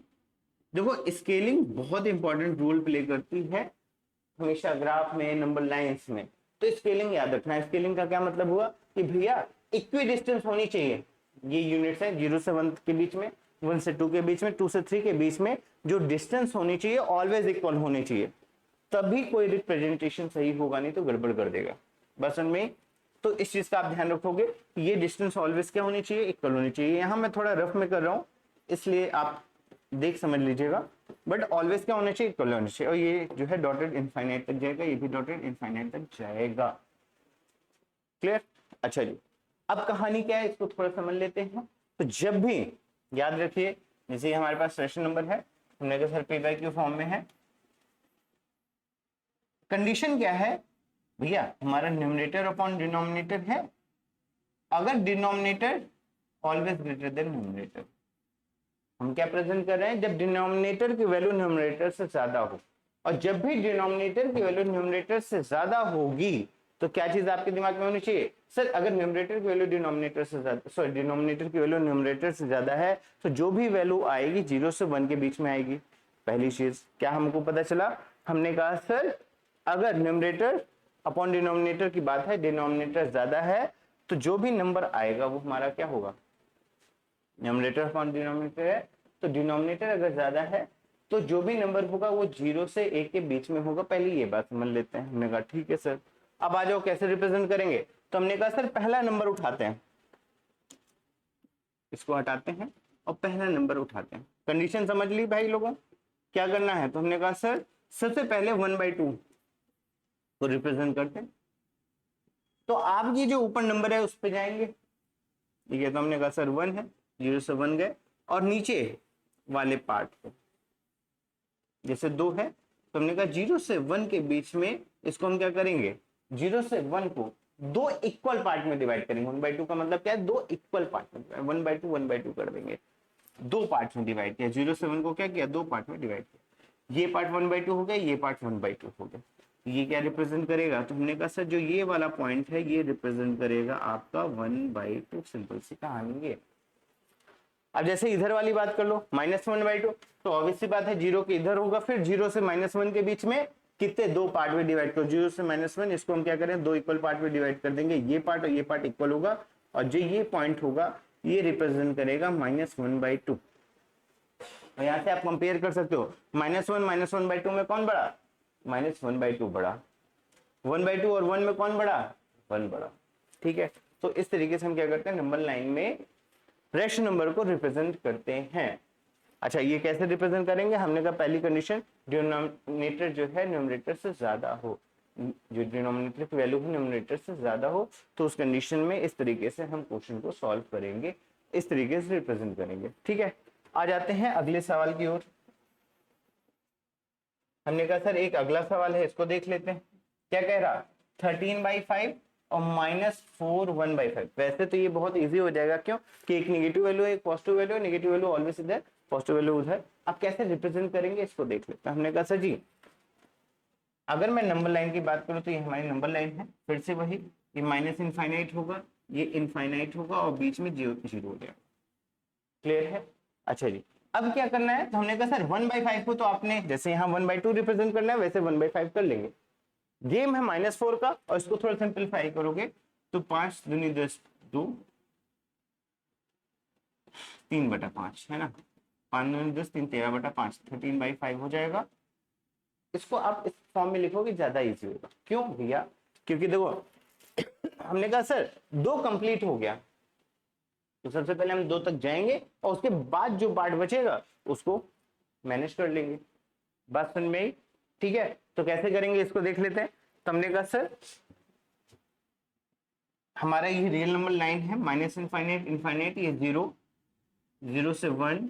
Speaker 1: देखो स्केलिंग बहुत इंपॉर्टेंट रोल प्ले करती है हमेशा ग्राफ में, नंबर लाइंस में। तो स्केलिंग याद रखना है। स्केलिंग का क्या मतलब हुआ कि भैया इक्वी डिस्टेंस होनी चाहिए। ये यूनिट्स है 0 से 1 के बीच में, 1 से 2 के बीच में, 2 से 3 के बीच में जो डिस्टेंस होनी चाहिए ऑलवेज इक्वल होनी चाहिए, तभी कोई रिप्रेजेंटेशन सही होगा, नहीं तो गड़बड़ कर देगा। बस में तो इस चीज का आप ध्यान रखोगे कि ये डिस्टेंस ऑलवेज क्या होनी चाहिए? इक्वल होनी चाहिए। यहाँ मैं थोड़ा रफ में कर रहा हूँ इसलिए आप देख समझ लीजिएगा, बट ऑलवेज क्या होना चाहिए? इक्वल होना चाहिए। और ये जो है डॉटेड इनफाइनाइट तक जाएगा, ये भी डॉटेड इनफाइनाइट तक जाएगा। क्लियर? अच्छा जी, अब कहानी क्या है इसको थोड़ा समझ लेते हैं। तो जब भी याद रखिए, जैसे हमारे पास रेशनल नंबर है, हमने कहा सर p/q फॉर्म में है। कंडीशन क्या है भैया? हमारा न्यूमरेटर अपॉन डिनोमिनेटर है, अगर denominator always greater than numerator. हम क्या प्रेजेंट कर रहे हैं? जब डिनोमिनेटर की वैल्यू न्यूमरेटर से ज्यादा हो, और जब भी डिनोमिनेटर की वैल्यू न्यूमरेटर से ज्यादा होगी तो क्या चीज आपके दिमाग में होनी चाहिए सर, अगर न्यूमरेटर की वैल्यू डिनोमिनेटर से ज्यादा, सॉरी डिनोमिनेटर की वैल्यू न्यूमरेटर से ज्यादा है तो जो भी वैल्यू आएगी 0 से 1 के बीच में आएगी। पहली चीज क्या हमको पता चला, हमने कहा सर अगर न्यूमरेटर अपॉन डिनोमिनेटर की बात है, डिनोमिनेटर ज्यादा है तो जो भी नंबर आएगा वो हमारा क्या होगा, न्यूमरेटर अपॉन डिनोमिनेटर है तो डिनोमिनेटर अगर ज्यादा है तो जो भी नंबर होगा वो 0 से 1 के बीच में होगा। पहले ये बात समझ लेते हैं। हमने कहा ठीक है सर, अब आ जाओ कैसे रिप्रेजेंट करेंगे। तो हमने कहा सर पहला नंबर उठाते हैं, इसको हटाते हैं और पहला नंबर उठाते हैं। कंडीशन समझ ली भाई लोगों, क्या करना है। तो हमने कहा सर सबसे पहले 1/2 को रिप्रेजेंट करते हैं, तो आप ये जो ऊपर नंबर है उस पर जाएंगे, ठीक है। तो हमने कहा सर 1 है, 0 से 1 गए, और नीचे वाले पार्ट को जैसे 2 है तो हमने कहा 0 से 1 के बीच में इसको हम क्या करेंगे, 0 से 1 को 2 इक्वल पार्ट में डिवाइड करेंगे। 1/2 का मतलब क्या है, 2 इक्वल पार्ट में, 1/2 कर देंगे, 2 पार्ट में डिवाइड किया। 0 से 1 को क्या किया, 2 पार्ट में डिवाइड किया। ये पार्ट 1/2 हो गया, ये पार्ट 1/2 हो गया। ये क्या रिप्रेजेंट करेगा, तो हमने कहा सर जो ये वाला पॉइंट है ये रिप्रेजेंट करेगा आपका 1/2। सिंपल सी कहानी है। अब जैसे इधर वाली बात कर लो -1/2, तो ऑब्वियस सी बात है 0 के इधर होगा, फिर 0 से -1 के बीच में कितने, 2 पार्ट में डिवाइड करो। 0 से -1 इसको हम क्या करें, 2 इक्वल पार्ट में डिवाइड कर देंगे। ये पार्ट और ये पार्ट इक्वल होगा, और जो ये पॉइंट होगा ये रिप्रेजेंट करेगा -1/2। और यहाँ से आप कंपेयर कर सकते हो, -1/2 में कौन बड़ा, -1/2 बड़ा, 1/2 और 1 में कौन बड़ा, 1 बड़ा। ठीक है, तो इस तरीके से हम क्या करते हैं, नंबर लाइन में रेशनल नंबर को रिप्रेजेंट करते हैं। अच्छा ये कैसे रिप्रेजेंट करेंगे, हमने कहा पहली कंडीशन डिनोमिनेटर जो है न्यूमरेटर से ज्यादा हो, जो डिनोमिनेटर की वैल्यू न्यूमरेटर से ज्यादा हो, तो उस कंडीशन में इस तरीके से हम क्वेश्चन को सॉल्व करेंगे, इस तरीके से रिप्रेजेंट करेंगे। ठीक है, आ जाते हैं अगले सवाल की ओर। हमने कहा सर एक अगला सवाल है, इसको देख लेते हैं। क्या कह रहा, 13/5 और -4 1/5। वैसे तो ये बहुत इजी हो जाएगा, क्यों कि एक नेगेटिव वैल्यू है, एक पॉजिटिव वैल्यू है, नेगेटिव वैल्यू ऑलवेज इधर, पॉजिटिव वैल्यू उधर। अब कैसे रिप्रेजेंट करेंगे इसको देख लेते हैं। हमने कहा सर जी अगर मैं नंबर लाइन की बात करूं तो ये हमारी नंबर लाइन है, फिर से वही, ये माइनस इनफाइनाइट होगा, ये इनफाइनाइट होगा, और बीच में 0 हो जाएगा। क्लियर है। अच्छा जी अब क्या करना है, तो हमने कहा सर 1/5 को तो आपने जैसे यहाँ 1/2 रिप्रेजेंट करना है वैसे 1/5 कर लेंगे। गेम है -4 का, और इसको थोड़ा सिंपलीफाई करोगे तो 5 दूनी 10 2 3/5 है ना, 5 दूनी 10 3 13/5 13/5 हो जाएगा। इसको आप इस फॉर्म में लिखोगे ज्यादा इजी होगा। क्यों भैया, क्योंकि देखो हमने कहा सर 2 कंप्लीट हो गया, तो सबसे पहले हम 2 तक जाएंगे और उसके बाद जो पार्ट बचेगा उसको मैनेज कर लेंगे। बात समझ में आई। ठीक है, तो कैसे करेंगे इसको देख लेते हैं। तो हमने कहा सर हमारा ये रियल नंबर लाइन है, माइनस इनफाइनाइट इनफाइनाइट, ये 0 0 से 1,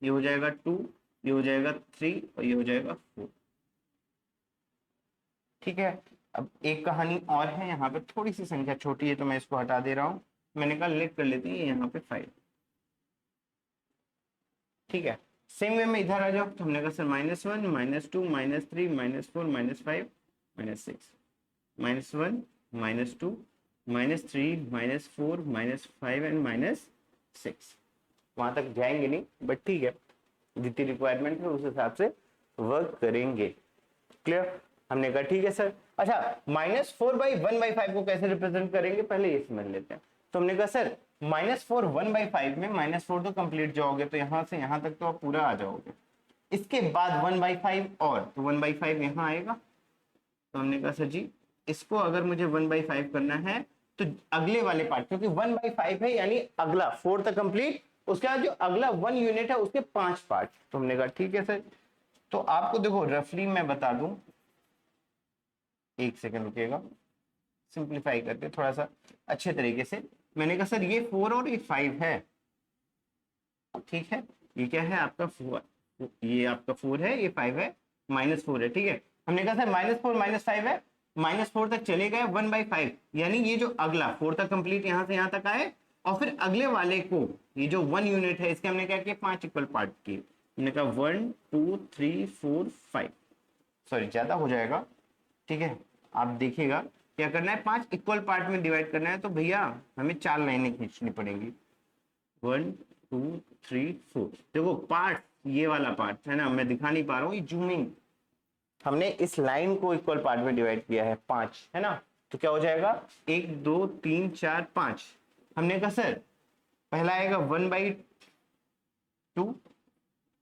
Speaker 1: ये हो जाएगा 2, ये हो जाएगा 3 और ये हो जाएगा 4। ठीक है, अब एक कहानी और है, यहाँ पे थोड़ी सी संख्या छोटी है तो मैं इसको हटा दे रहा हूं। मैंने कहा लेट कर लेते हैं यहाँ पे 5। ठीक है, सेम वे में इधर आ जाओ। तो हमने कहा सर -1 -2 -3 -4 -5 -6 -1 -2 -3 -4 -5 एंड -6। वहां तक जाएंगे नहीं, बट ठीक है जितनी रिक्वायरमेंट है उस हिसाब से वर्क करेंगे। क्लियर, हमने कहा ठीक है सर। अच्छा -4/1/5 को कैसे रिप्रेजेंट करेंगे पहले ये समझ लेते हैं। तो हमने कहा सर -4 1/5 में -4 तो कंप्लीट जाओगे, तो यहां से यहां तक तो आप पूरा आ जाओगे। इसके बाद 1/5 और, तो 1/5 यहाँ आएगा। तो हमने कहा सर जी इसको अगर मुझे 1/5 करना है तो अगले वाले पार्ट, क्योंकि 1/5 है यानी अगला 4 तक कंप्लीट, उसके बाद जो अगला 1 यूनिट है उसके 5 पार्ट। तो हमने कहा ठीक है सर। तो आपको देखो रफली मैं बता दूं, एक सेकंड रुकिएगा, सिंप्लीफाई करके थोड़ा सा अच्छे तरीके से। मैंने कहा सर ये 4 और ये 5 है, ठीक है, ये क्या है आपका 4, ये आपका 4 है, ये 5 है, -4 है। ठीक है, हमने कहा सर -4 -5 है, -4 तक चले गए 1/5, यानी ये जो अगला 4 तक कंप्लीट यहां से यहां तक आए, और फिर अगले वाले को ये जो 1 यूनिट है इसके हमने क्या किया 5 इक्वल पार्ट किए। हमने कहा 1 2 3 4 5, सॉरी ज्यादा हो जाएगा। ठीक है, आप देखिएगा क्या करना है, 5 इक्वल पार्ट में डिवाइड करना है। तो भैया हमें 4 लाइनें खींचनी पड़ेंगी, 1 2 3 4। देखो पार्ट, ये वाला पार्ट है ना, मैं दिखा नहीं पा रहा हूँ, ये जूमिंग, हमने इस लाइन को इक्वल पार्ट में डिवाइड किया है 5, है ना। तो क्या हो जाएगा, 1 2 3 4 5। हमने कहा सर पहला आएगा 1/2,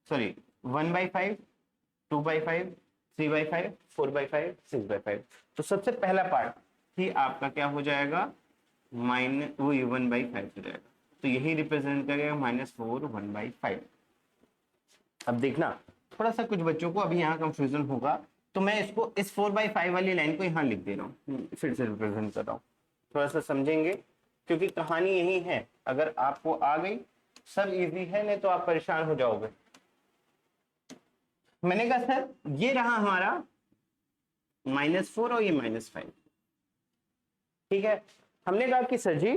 Speaker 1: सॉरी 1/5, 2/5, 3/5, 4/5, 6/5। तो सबसे पहला पार्ट ही आपका क्या हो जाएगा, माइनस वही 1/5 हो जाएगा। तो यही रिप्रेजेंट करेगा -4 1/5। अब देखना थोड़ा सा कुछ बच्चों को अभी यहाँ कंफ्यूजन होगा, तो मैं इसको इस 4/5 वाली लाइन को यहाँ लिख दे रहा हूँ, फिर से रिप्रेजेंट कर रहा हूँ, थोड़ा सा समझेंगे, क्योंकि कहानी यही है। अगर आपको आ गई सब इजी है, नहीं तो आप परेशान हो जाओगे। मैंने कहा सर ये रहा हमारा -4 और ये -5, ठीक है। हमने कहा कि सर जी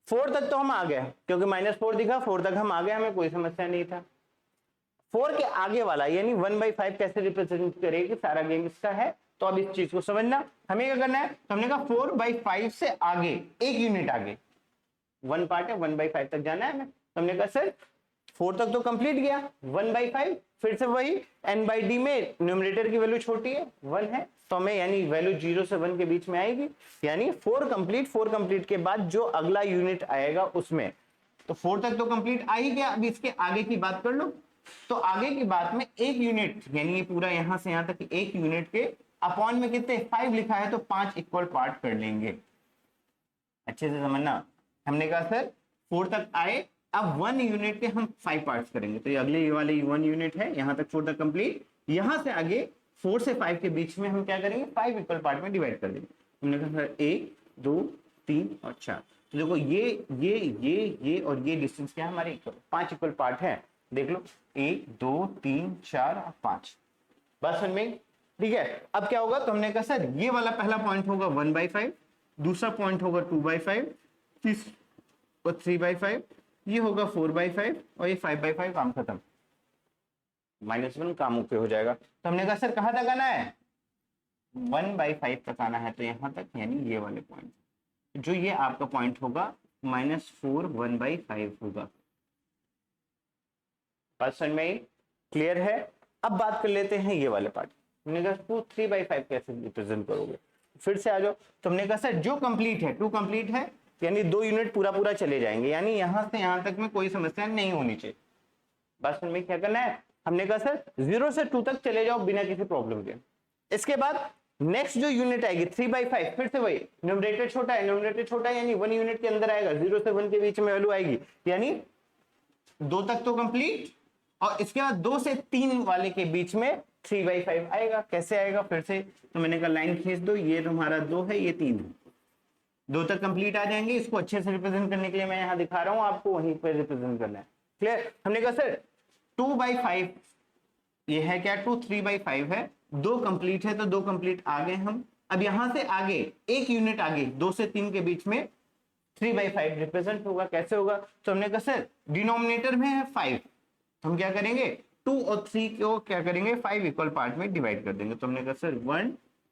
Speaker 1: 4 तक तो हम आ गए, क्योंकि -4 दिखा, 4 तक हम आ गए, हमें कोई समस्या नहीं था। 4 के आगे वाला यानी 1/5 कैसे रिप्रेजेंट करेगी, सारा गेम इसका है। तो अब इस चीज को समझना, हमें क्या करना है, तो हमने कहा 4/5 से आगे एक यूनिट आगे 1 पार्ट है, 1/5 तक जाना है हमें। तो हमने कहा सर 4 तक तो कंप्लीट गया, 1/5 फिर से वही n/d में न्यूमरेटर की वैल्यू छोटी है 1 है, तो हमें यानी वैल्यू 0 से 1 के बीच में आएगी, यानी 4 कंप्लीट के बाद जो अगला यूनिट आएगा उसमें, तो 4 तक तो कंप्लीट आ ही गया। अब इसके आगे की बात कर लो, तो आगे की बात में एक यूनिट, यानी ये पूरा यहां से यहां तक एक यूनिट के अपॉन में कितने 5 लिखा है, तो 5 इक्वल पार्ट कर लेंगे। अच्छे से समझना, हमने कहा सर 4 तक आए, अब 1 यूनिट के हम 5 पार्ट्स करेंगे। तो ये अगले ये वाले 1 यूनिट है, यहां तक 4 तक कंप्लीट, यहां से आगे 4 से 5 के बीच में हम क्या करेंगे, 5 इक्वल पार्ट में डिवाइड कर देंगे। हमने कहा सर 1 2 3 और 4। तो देखो ये और ये डिस्टेंस क्या है हमारे इक्वल, 5 इक्वल पार्ट है। देख लो 1 2 3 4 और 5, बस समझ में, ठीक है। अब क्या होगा, तो हमने कहा सर ये वाला पहला पॉइंट होगा 1/5, दूसरा पॉइंट होगा 2/5, और 3/5, ये होगा 4/5 और ये 5/5, काम खत्म, -1 काम ओके हो जाएगा। तो हमने कहा सर कहां तक आना है, 1/5 तक आना है, तो यहां तक, यानी ये वाले पॉइंट, जो ये आपका पॉइंट होगा -4 1/5 होगा। बात समझ में क्लियर है। अब बात कर लेते हैं ये वाले पार्ट। हमने कहा 2 3/5 कैसे रिप्रेजेंट करोगे, फिर से आ जाओ। तो हमने कहा सर जो कंप्लीट है 2 कंप्लीट है, यानी 2 यूनिट पूरा पूरा चले जाएंगे, यानी यहां से यहां तक में कोई समस्या नहीं होनी चाहिए। बस में क्या करना है, हमने कहा सर 0 से 2 तक चले जाओ बिना किसी प्रॉब्लम के। इसके बाद नेक्स्ट जो यूनिट आएगी 3/5, फिर से वही न्यूमरेटर छोटा है, न्यूमरेटर छोटा है यानी 1 यूनिट के अंदर आएगा, 0 से 1 के बीच में वैल्यू आएगी, यानी 2 तक तो कंप्लीट, और इसके बाद 2 से 3 वाले के बीच में 3/5 आएगा। कैसे आएगा, फिर से तो मैंने कहा लाइन खींच दो, ये तुम्हारा 2 है, ये 3 है, 2 तक कंप्लीट आ जाएंगे। इसको अच्छे से रिप्रेजेंट करने के लिए मैं यहां दिखा रहा हूं, आपको वहीं पर रिप्रेजेंट करना है। क्लियर, हमने कहा सर 2/5 ये है क्या, 2 3/5 है, 2 कंप्लीट है, तो 2 कंप्लीट आ गए हम। अब यहां से आगे एक यूनिट आगे 2 से 3 के बीच में 3/5 रिप्रेजेंट होगा। कैसे होगा, तो हमने कहा सर डिनोमिनेटर में है 5, हम क्या करेंगे 2 और 3 को क्या करेंगे 5 इक्वल पार्ट में डिवाइड कर देंगे। तो हमने कहा सर 1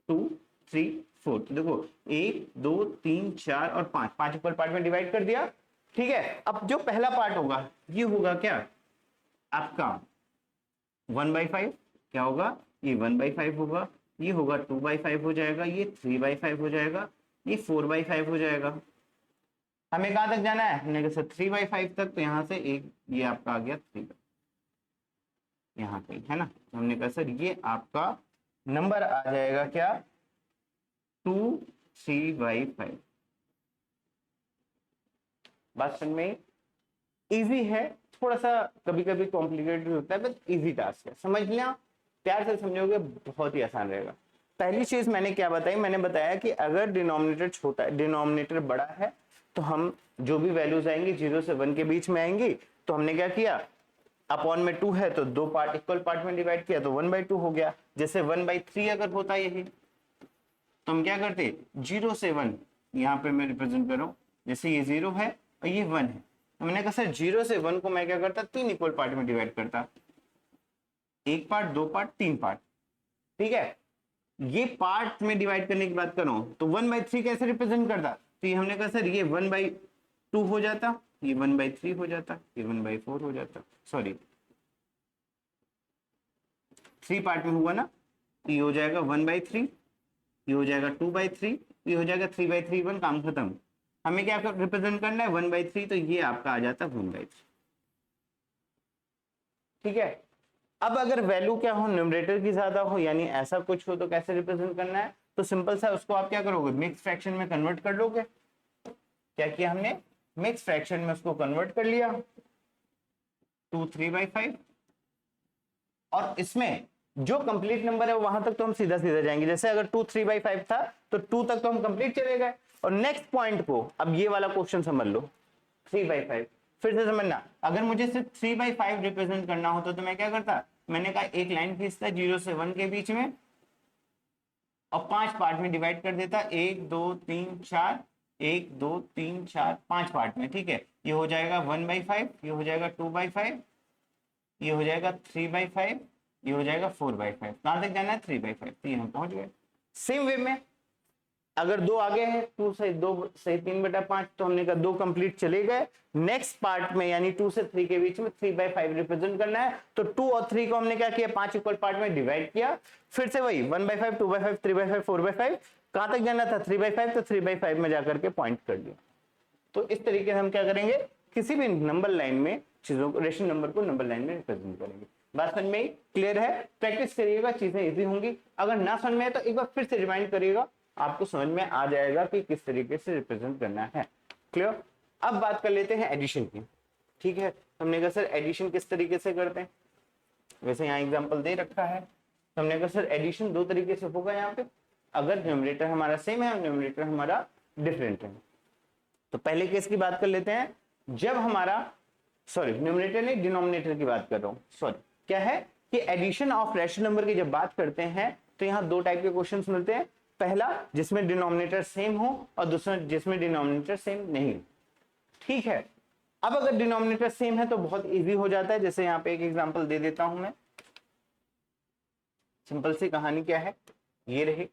Speaker 1: 2 3 4, तो देखो 1 2 3 4 और 5, 5 इक्वल पार्ट में डिवाइड कर दिया, ठीक है। अब जो पहला पार्ट होगा ये होगा क्या आपका 1/5, क्या होगा ये 1/5 होगा, ये होगा 2/5 हो जाएगा, ये 3/5 हो जाएगा, ये 4/5 हो जाएगा। हमें कहां तक जाना है, हमने कहा सर 3/5 तक, तो यहां से एक ये आपका आ गया 3, यहाँ पे है ना। तो हमने कहा सर ये आपका नंबर आ जाएगा क्या 2 3/5। बात समझ में इजी है, थोड़ा सा कभी कभी कॉम्प्लिकेटेड होता है, बट इजी टास्क है, समझ लेना, प्यार से समझोगे बहुत ही आसान रहेगा। पहली चीज मैंने क्या बताई, मैंने बताया कि अगर डिनोमिनेटर छोटा है, डिनोमिनेटर बड़ा है, तो हम जो भी वैल्यूज आएंगी 0 से 1 के बीच में आएंगी। तो हमने क्या किया, अपॉन में 2 है तो 2 पार्ट इक्वल पार्ट में डिवाइड किया, तो 1/2 हो गया। जैसे 1/3 अगर होता यही, तो हम क्या करते 0 से 1, यहाँ पे मैं रिप्रेजेंट कर रहा हूँ, जैसे ये 0 है और ये 1 है, तो मैंने कहा सर 0 से 1 को मैं क्या करता 3 इक्वल पार्ट में डिवाइड करता, 1 पार्ट 2 पार्ट 3 पार्ट, ठीक है। ये पार्ट में डिवाइड करने की बात कर रहा हूं, तो 1/3 कैसे रिप्रेजेंट करता, तो ये हमने कहा सर ये 1/2 हो जाता, ये 1/3 हो जाता, ये 1/4 हो जाता, सॉरी 3 पार्ट में हुआ ना, ये हो जाएगा 1/3, ये हो जाएगा 2/3, ये हो जाएगा 3/3, 1 काम खत्म। हमें क्या रिप्रेजेंट करना है 1/3, तो ये आपका आ जाता 1/3। ठीक है, अब अगर वैल्यू क्या हो, न्यूमरेटर की ज्यादा हो, यानी ऐसा कुछ हो, तो कैसे रिप्रेजेंट करना है, तो सिंपल सा उसको आप क्या करोगे, मिक्स फ्रैक्शन में कन्वर्ट कर लोगे। क्या किया हमने, मिक्स फ्रैक्शन में उसको कन्वर्ट कर लिया, 2 3/5, और इसमें जो कंप्लीट नंबर है वहां तक तो हम सीधा सीधा जाएंगे, जैसे अगर 2 3/5 था तो 2 तक तो हम कंप्लीट चले गए, और नेक्स्ट पॉइंट को अब ये वाला क्वेश्चन समझ लो, 3/5 फिर से समझना, अगर मुझे सिर्फ 3/5 रिप्रेजेंट करना होता तो मैं क्या करता, मैंने कहा एक लाइन खींचता 0 से 1 के बीच में और 5 पार्ट में डिवाइड कर देता, 1 2 3 4, 1 2 3 4 5 पार्ट में। ठीक है, ये हो जाएगा 1/5, ये हो जाएगा 2/5, ये हो जाएगा 3/5, ये हो जाएगा 4/5। कहां तक जाना है, 3/5, तो हम पहुंच गए। सेम वे में अगर 2 आगे है, 2 से 2 से 3/5, तो हमने कहा 2 कंप्लीट चले गए, नेक्स्ट पार्ट में यानी 2 से 3 के बीच में 3/5 रिप्रेजेंट करना है, तो 2 और 3 को हमने क्या किया, 5 इक्वल पार्ट में डिवाइड किया, फिर से वही 1/5 2/5 3/5 4/5, कहां तक जाना था 3/5, तो 3/5 में जाकर के पॉइंट कर दिया। तो इस तरीके से हम क्या करेंगे, किसी भी नंबर लाइन में चीजों को, रेशनल नंबर को नंबर लाइन में रिप्रेजेंट करेंगे। बात समझ में क्लियर है, प्रैक्टिस करिएगा, चीजें इजी होंगी। अगर ना समझ में है तो एक बार फिर से रिमाइंड करिएगा, आपको समझ में आ जाएगा कि किस तरीके से रिप्रेजेंट करना है। क्लियर, अब बात कर लेते हैं एडिशन की। ठीक है, हमने कहा सर एडिशन किस तरीके से करते हैं, वैसे यहाँ एग्जांपल दे रखा है, तो हमने कहा सर एडिशन 2 तरीके से होगा यहाँ पे, अगर न्यूमरेटर हमारा सेम है और न्यूमरेटर हमारा डिफरेंट है। तो पहले केस की बात कर लेते हैं, जब हमारा, सॉरी न्यूमरेटर नहीं डिनोमिनेटर की बात कर रहा हूं, सॉरी, क्या है कि एडिशन ऑफ रैशनल नंबर की जब बात करते हैं तो यहाँ 2 टाइप के क्वेश्चंस मिलते हैं, पहला जिसमें डिनोमिनेटर सेम हो और दूसरा जिसमें डिनोमिनेटर सेम नहीं। ठीक है, अब अगर डिनोमिनेटर सेम है तो बहुत इजी हो जाता है, जैसे यहाँ पे एक एग्जांपल दे देता हूं मैं, सिंपल सी कहानी क्या है, ये रही,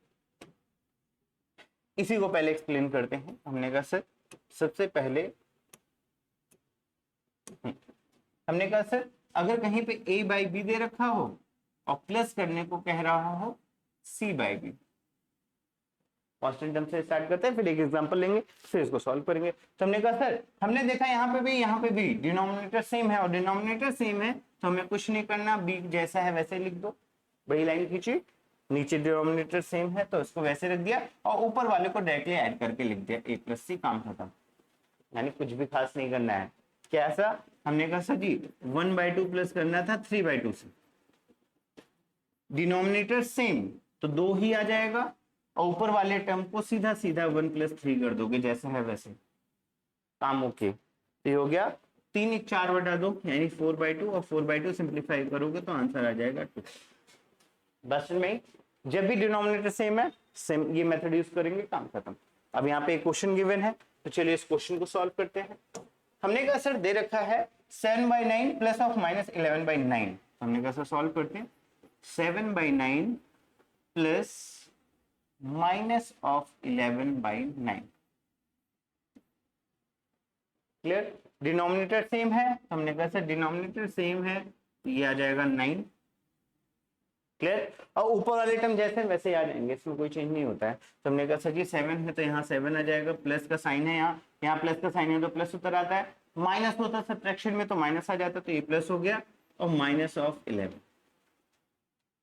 Speaker 1: इसी को पहले एक्सप्लेन करते हैं। हमने कहा सर सबसे पहले हमने कहा सर अगर कहीं पे a/b दे रखा हो और प्लस करने को कह रहा हो c/b, कांस्टेंट टर्म से स्टार्ट करते हैं, फिर एक एग्जांपल लेंगे, फिर इसको सॉल्व करेंगे। तो हमने कहा सर हमने देखा यहाँ पे भी डिनोमिनेटर सेम है और डिनोमिनेटर सेम है, तो हमें कुछ नहीं करना, b जैसा है वैसे लिख दो, बड़ी लाइन खींची, नीचे डिनोमिनेटर सेम है तो इसको वैसे रख दिया और ऊपर वाले को डायरेक्टली ऐड करके लिख दिया, a + c, काम खत्म। यानी कुछ भी खास नहीं करना है। कैसा, हमने कहा सर जी 1/2 प्लस करना था 3/2 से, डिनोमिनेटर सेम तो 2 ही आ जाएगा और ऊपर वाले टर्म को सीधा सीधा 1 + 3 कर दोगे, जैसा है वैसे, काम ओके। तो ये हो गया 3 × 4/2 यानी 4/2 और 4/2 सिंप्लीफाई करोगे तो आंसर आ जाएगा 2। बस में जब भी डिनोमिनेटर सेम है, सेम ये मेथड यूज करेंगे, काम खत्म। अब यहाँ पे एक क्वेश्चन गिवन है, तो चलिए इस क्वेश्चन को सॉल्व करते हैं। हमने कहा सर दे रखा है 7/9 प्लस ऑफ माइनस 11/9, हमने कहा सर सॉल्व करते हैं, 7/9 plus minus of 11/9। Clear, denominator same है, हमने कहा सर डिनोमिनेटर सेम है, ये आ जाएगा 9। क्लियर, और ऊपर वाले टर्म जैसे वैसे आ जाएंगे, इसमें कोई चेंज नहीं होता है। तो हमने कहा सर जी 7 है तो यहाँ 7 आ जाएगा, प्लस का साइन है, यहाँ प्लस का साइन है तो प्लस उतर आता है, माइनस होता है सब्ट्रैक्शन में तो माइनस आ जाता है, तो ये प्लस हो गया और माइनस ऑफ 11।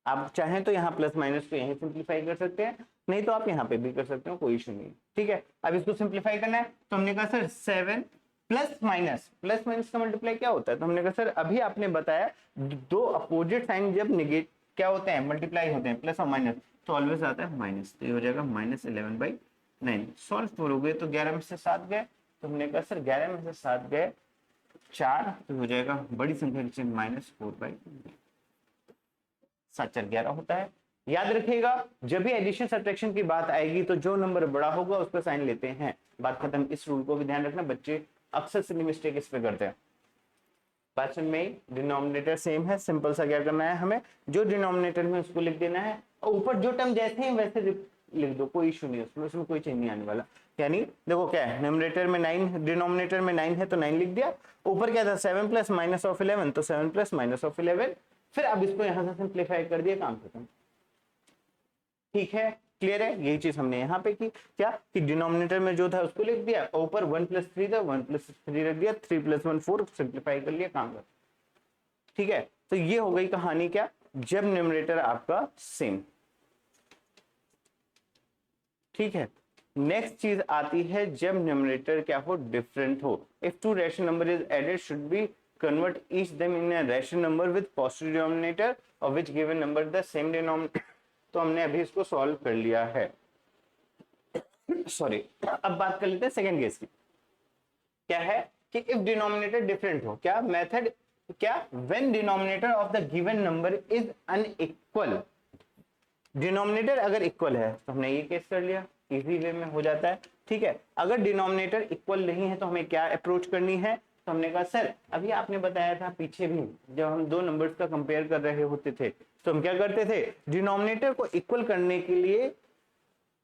Speaker 1: आप चाहें तो यहाँ प्लस माइनस को यहीं सिंप्लीफाई कर सकते हैं, नहीं तो आप यहाँ पे भी कर सकते हो, कोई इशू नहीं। ठीक है, अब इसको सिंप्लीफाई करना है, तो हमने कहा सर 7 प्लस माइनस का मल्टीप्लाई क्या होता है, तो हमने कहा सर अभी आपने बताया 2 अपोजिट साइन जब निगेट क्या होते हैं, मल्टीप्लाई होते हैं, प्लस और माइनस, तो ऑलवेज आता है माइनस, तो ये हो जाएगा -11/9। सॉल्व करोगे तो 11 में से 7 गए, तो हमने कहा सर 11 में से 7 गए 4, तो हो जाएगा बड़ी संख्या नीचे -4/9, 7 4 11 होता है। याद रखिएगा जब भी एडिशन सब्ट्रैक्शन की बात आएगी तो जो नंबर बड़ा होगा उस पर साइन लेते हैं, बात खत्म। इस रूल को भी ध्यान रखना, बच्चे अक्सर सिली मिस्टेक इस पे करते हैं। पाचन में डिनोमिनेटर सेम है, सिंपल सा क्या करना है हमें, जो डिनोमिनेटर में उसको लिख देना है और ऊपर जो टर्म जैसे हैं वैसे लिख दो, कोई इशू नहीं है उसमें, उसमें कोई चेंज नहीं आने वाला। यानी देखो क्या है, न्यूमरेटर में 9, डिनोमिनेटर में 9 है तो 9 लिख दिया, ऊपर क्या था 7 प्लस माइनस ऑफ 11 तो 7 प्लस माइनस ऑफ 11, फिर अब इसको यहां से सिंप्लीफाई कर दिया, काम खत्म। ठीक है, क्लियर है, यही चीज हमने यहाँ पे की, क्या कि डिनोमिनेटर में जो था उसको लिख दिया, ऊपर 1 प्लस 3 था 1 प्लस 3 रख दिया, 3 प्लस 1 4, सिंप्लीफाई कर लिया, काम खत्म। ठीक है, तो ये हो गई कहानी, क्या जब न्यूमरेटर आपका सेम। ठीक है, नेक्स्ट चीज आती है जब न्यूमरेटर क्या हो, डिफरेंट हो। If two rational number is added should be convert each them in a rational number with positive denominator और which given number the same denominator. तो हमने अभी इसको सॉल्व कर लिया है। सॉरी, अब बात कर लेते हैं सेकंड केस की। क्या है कि इफ डिनोमिनेटर डिफरेंट हो, क्या मेथड, क्या when denominator of the given number is unequal. Denominator अगर इक्वल है तो हमने ये केस कर लिया, इजी वे में हो जाता है। ठीक है, अगर डिनोमिनेटर इक्वल नहीं है तो हमें क्या अप्रोच करनी है, तो हमने कहा सर अभी आपने बताया था पीछे भी, जब हम दो नंबर्स का कंपेयर कर रहे होते थे तो हम क्या करते थे, डिनोमिनेटर को इक्वल करने के लिए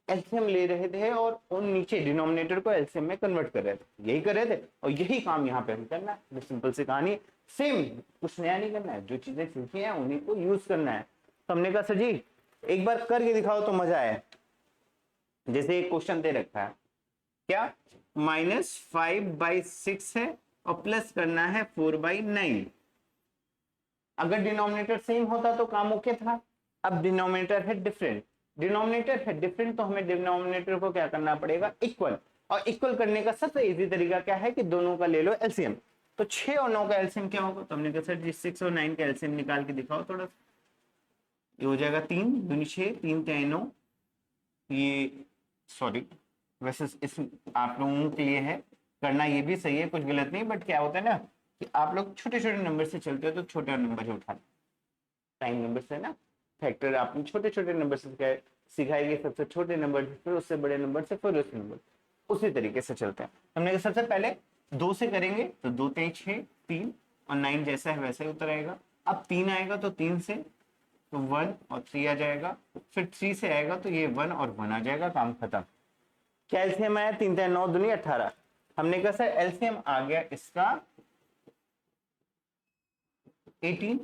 Speaker 1: एलसीएम ले रहे थे और उन नीचे डिनोमिनेटर को एलसीएम में कन्वर्ट कर रहे थे, यही कर रहे थे और यही काम यहाँ पे हम करना है। सिंपल सी कहानी, सेम, कुछ नया नहीं करना है, जो चीजें सीखी हैं उन्हीं को यूज करना है। तो हमने कहा सर जी एक बार करके दिखाओ तो मजा आए। जैसे एक क्वेश्चन दे रखा है, क्या -5/6 है और प्लस करना है 4/9। अगर डिनोमिनेटर सेम होता तो काम ओके था, अब डिनोमिनेटर है डिफरेंट, डिनोमिनेटर है डिफरेंट तो हमें डिनोमिनेटर को क्या करना पड़ेगा, इक्वल। और इक्वल करने का सबसे इजी तरीका क्या है कि दोनों का ले लो एलसीएम। तो 6 और 9 का एलसीएम क्या होगा, तो हमने कहा सर जी 6 और 9 का एलसीएम निकाल के दिखाओ थोड़ा सा। ये हो जाएगा 3 दूनी 6, 3 3 9, ये सॉरी वैसे इस आप लोगों के लिए है, करना ये भी सही है, कुछ गलत नहीं, बट क्या होता है ना कि आप लोग छोटे छोटे नंबर से चलते हो तो छोटे नंबर से उठा, टाइम नंबर से ना, फैक्टर आपने छोटे छोटे नंबर से सिखाएंगे, सबसे छोटे नंबर से फिर उससे बड़े नंबर से फिर उससे नंबर, उसी तरीके से चलते हैं। हमने सबसे पहले 2 से करेंगे तो 2 3 6 3 और 9 जैसा है वैसा ही उतर आएगा। अब 3 आएगा तो 3 से तो 1 और 3 आ जाएगा, फिर 3 से आएगा तो ये 1 और 1 आ जाएगा, काम खत्म। क्या एलसीएम आया, 3 3 9 दूनी 18। हमने कहा सर एलसीएम आ गया इसका 18,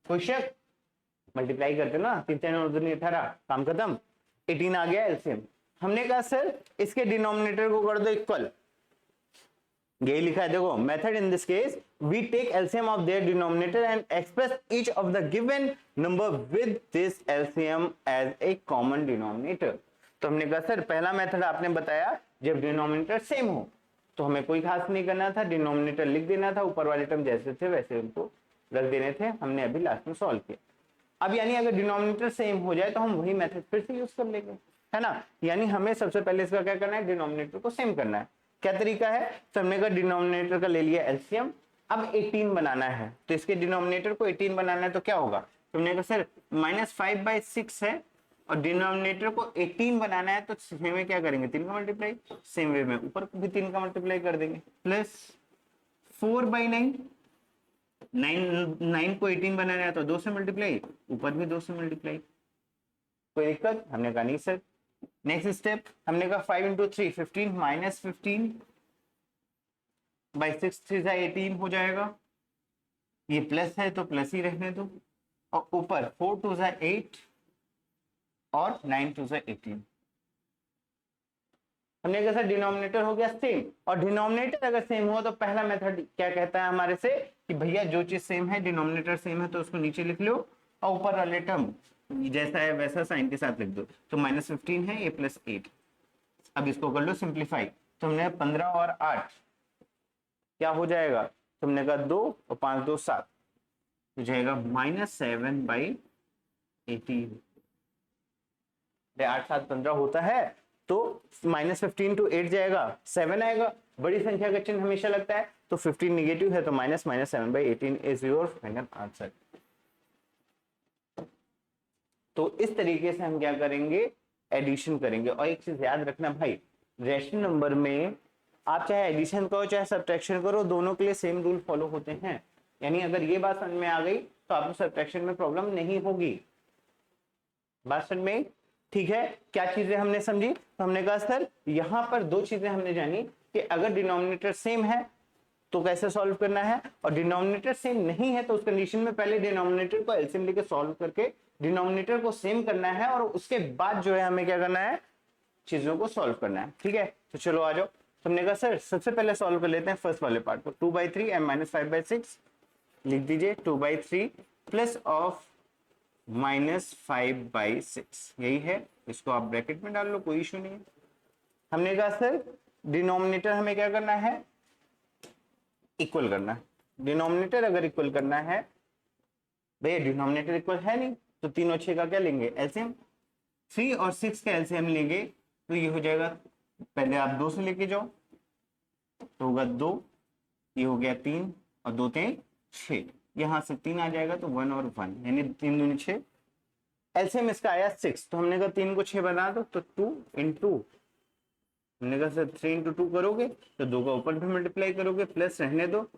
Speaker 1: कोई शक, मल्टीप्लाई करते ना, 3 3 9 दूनी 18, काम खत्म, 18 आ गया एलसीएम। हमने कहा सर इसके डिनोमिनेटर को कर दो इक्वल, यही लिखा है देखो, method in this case we take LCM of their denominator and express each of the given number with this LCM as a common denominator. तो हमने कहा सर पहला मेथड आपने बताया जब डिनोमिनेटर सेम हो, तो हमें कोई खास नहीं करना था, डिनोमिनेटर लिख देना था, ऊपर वाले टर्म जैसे थे वैसे उनको रख देने थे, हमने अभी लास्ट में सॉल्व किया। अब यानी अगर डिनोमिनेटर सेम हो जाए तो हम वही मेथड फिर से यूज कर लेंगे, है ना। यानी हमें सबसे पहले इसका क्या करना है, डिनोमिनेटर को सेम करना है। क्या तरीका है, तो हमने कहा डिनोमिनेटर का ले लिया एलसीएम, अब 18 बनाना है, तो इसके डिनोमिनेटर को 18 बनाना है तो क्या होगा, तो हमने कहा सर -5/6 है और डिनोमिनेटर को 18 बनाना है, तो सेम में क्या करेंगे, 3 का मल्टीप्लाई, सेम वे में ऊपर भी 3 का मल्टीप्लाई कर देंगे, प्लस 4/9, 9 को 18 बनाना है तो 2 से मल्टीप्लाई, ऊपर भी 2 से मल्टीप्लाई, कोई दिक्कत, हमने कहा नहीं सर। नेक्स्ट स्टेप हमने कहा 5 इंटू 3 15 -15/6 3 18 हो जाएगा, ये प्लस है तो प्लस ही रहने दो, और ऊपर 4 2 8 और 9 2 18। हमने कहा सर डिनोमिनेटर हो गया सेम, और डिनोमिनेटर अगर सेम हो तो पहला मेथड क्या कहता है हमारे से कि भैया जो चीज सेम है, डिनोमिनेटर सेम है तो उसको नीचे लिख लो और ऊपर वाले टर्म जैसा है वैसा साइन के साथ लिख दो। तो -15 है ये +8, अब इसको कर लो सिंप्लीफाई, तो हमने 15 और 8 क्या हो जाएगा, तुमने कहा 2 और 5 2 7 हो जाएगा -7/18। 8 7 15 होता है तो -15 to 8 जाएगा, 7 आएगा, बड़ी संख्या का चिन्ह हमेशा लगता है, तो 15 निगेटिव है तो -7/18 इज योर फाइनल आंसर। तो इस तरीके से हम क्या करेंगे, एडिशन करेंगे। और एक चीज याद रखना भाई, रैशनल नंबर में आप चाहे एडिशन करो चाहे सब्ट्रैक्शन करो, दोनों के लिए सेम रूल फॉलो होते हैं। यानी अगर ये बात समझ में आ गई तो आपको सब्ट्रैक्शन में प्रॉब्लम नहीं होगी। बात समझ में? ठीक है, क्या चीजें हमने समझी? तो हमने कहा सर यहां पर दो चीजें हमने जानी कि अगर डिनोमिनेटर सेम है तो कैसे सॉल्व करना है, और डिनोमिनेटर सेम नहीं है तो उस कंडीशन में पहले डिनोमिनेटर को एलसीएम लेके सॉल्व करके डिनोमिनेटर को सेम करना है, और उसके बाद जो है हमें क्या करना है, चीजों को सॉल्व करना है। ठीक है, तो चलो आ जाओ। हमने कहा सर सबसे पहले सॉल्व कर लेते हैं फर्स्ट वाले पार्ट को। 2/3 m - 5/6 लिख दीजिए, 2/3 प्लस ऑफ -5/6 यही है। इसको आप ब्रैकेट में डाल लो, कोई इशू नहीं है। हमने कहा सर डिनोमिनेटर हमें क्या करना है, इक्वल करना है। डिनोमिनेटर अगर इक्वल करना है, भैया डिनोमिनेटर इक्वल है नहीं तो 3 और 6 का क्या लेंगे, एलसीएम। 3 और 6 का एलसीएम लेंगे तो ये हो जाएगा, पहले आप 2 से लेके जाओ तो होगा 2, ये हो गया 3 और 2 3 6, यहां से 3 आ जाएगा तो 1 और 1 यानी 3 दूनी 6। एलसीएम इसका आया 6, तो हमने कहा 3 को 6 बना दो तो 2 इंटू, हमने कहा सर 3 इंटू 2 करोगे तो 2 का ऊपर भी मल्टीप्लाई करोगे, प्लस रहने दो,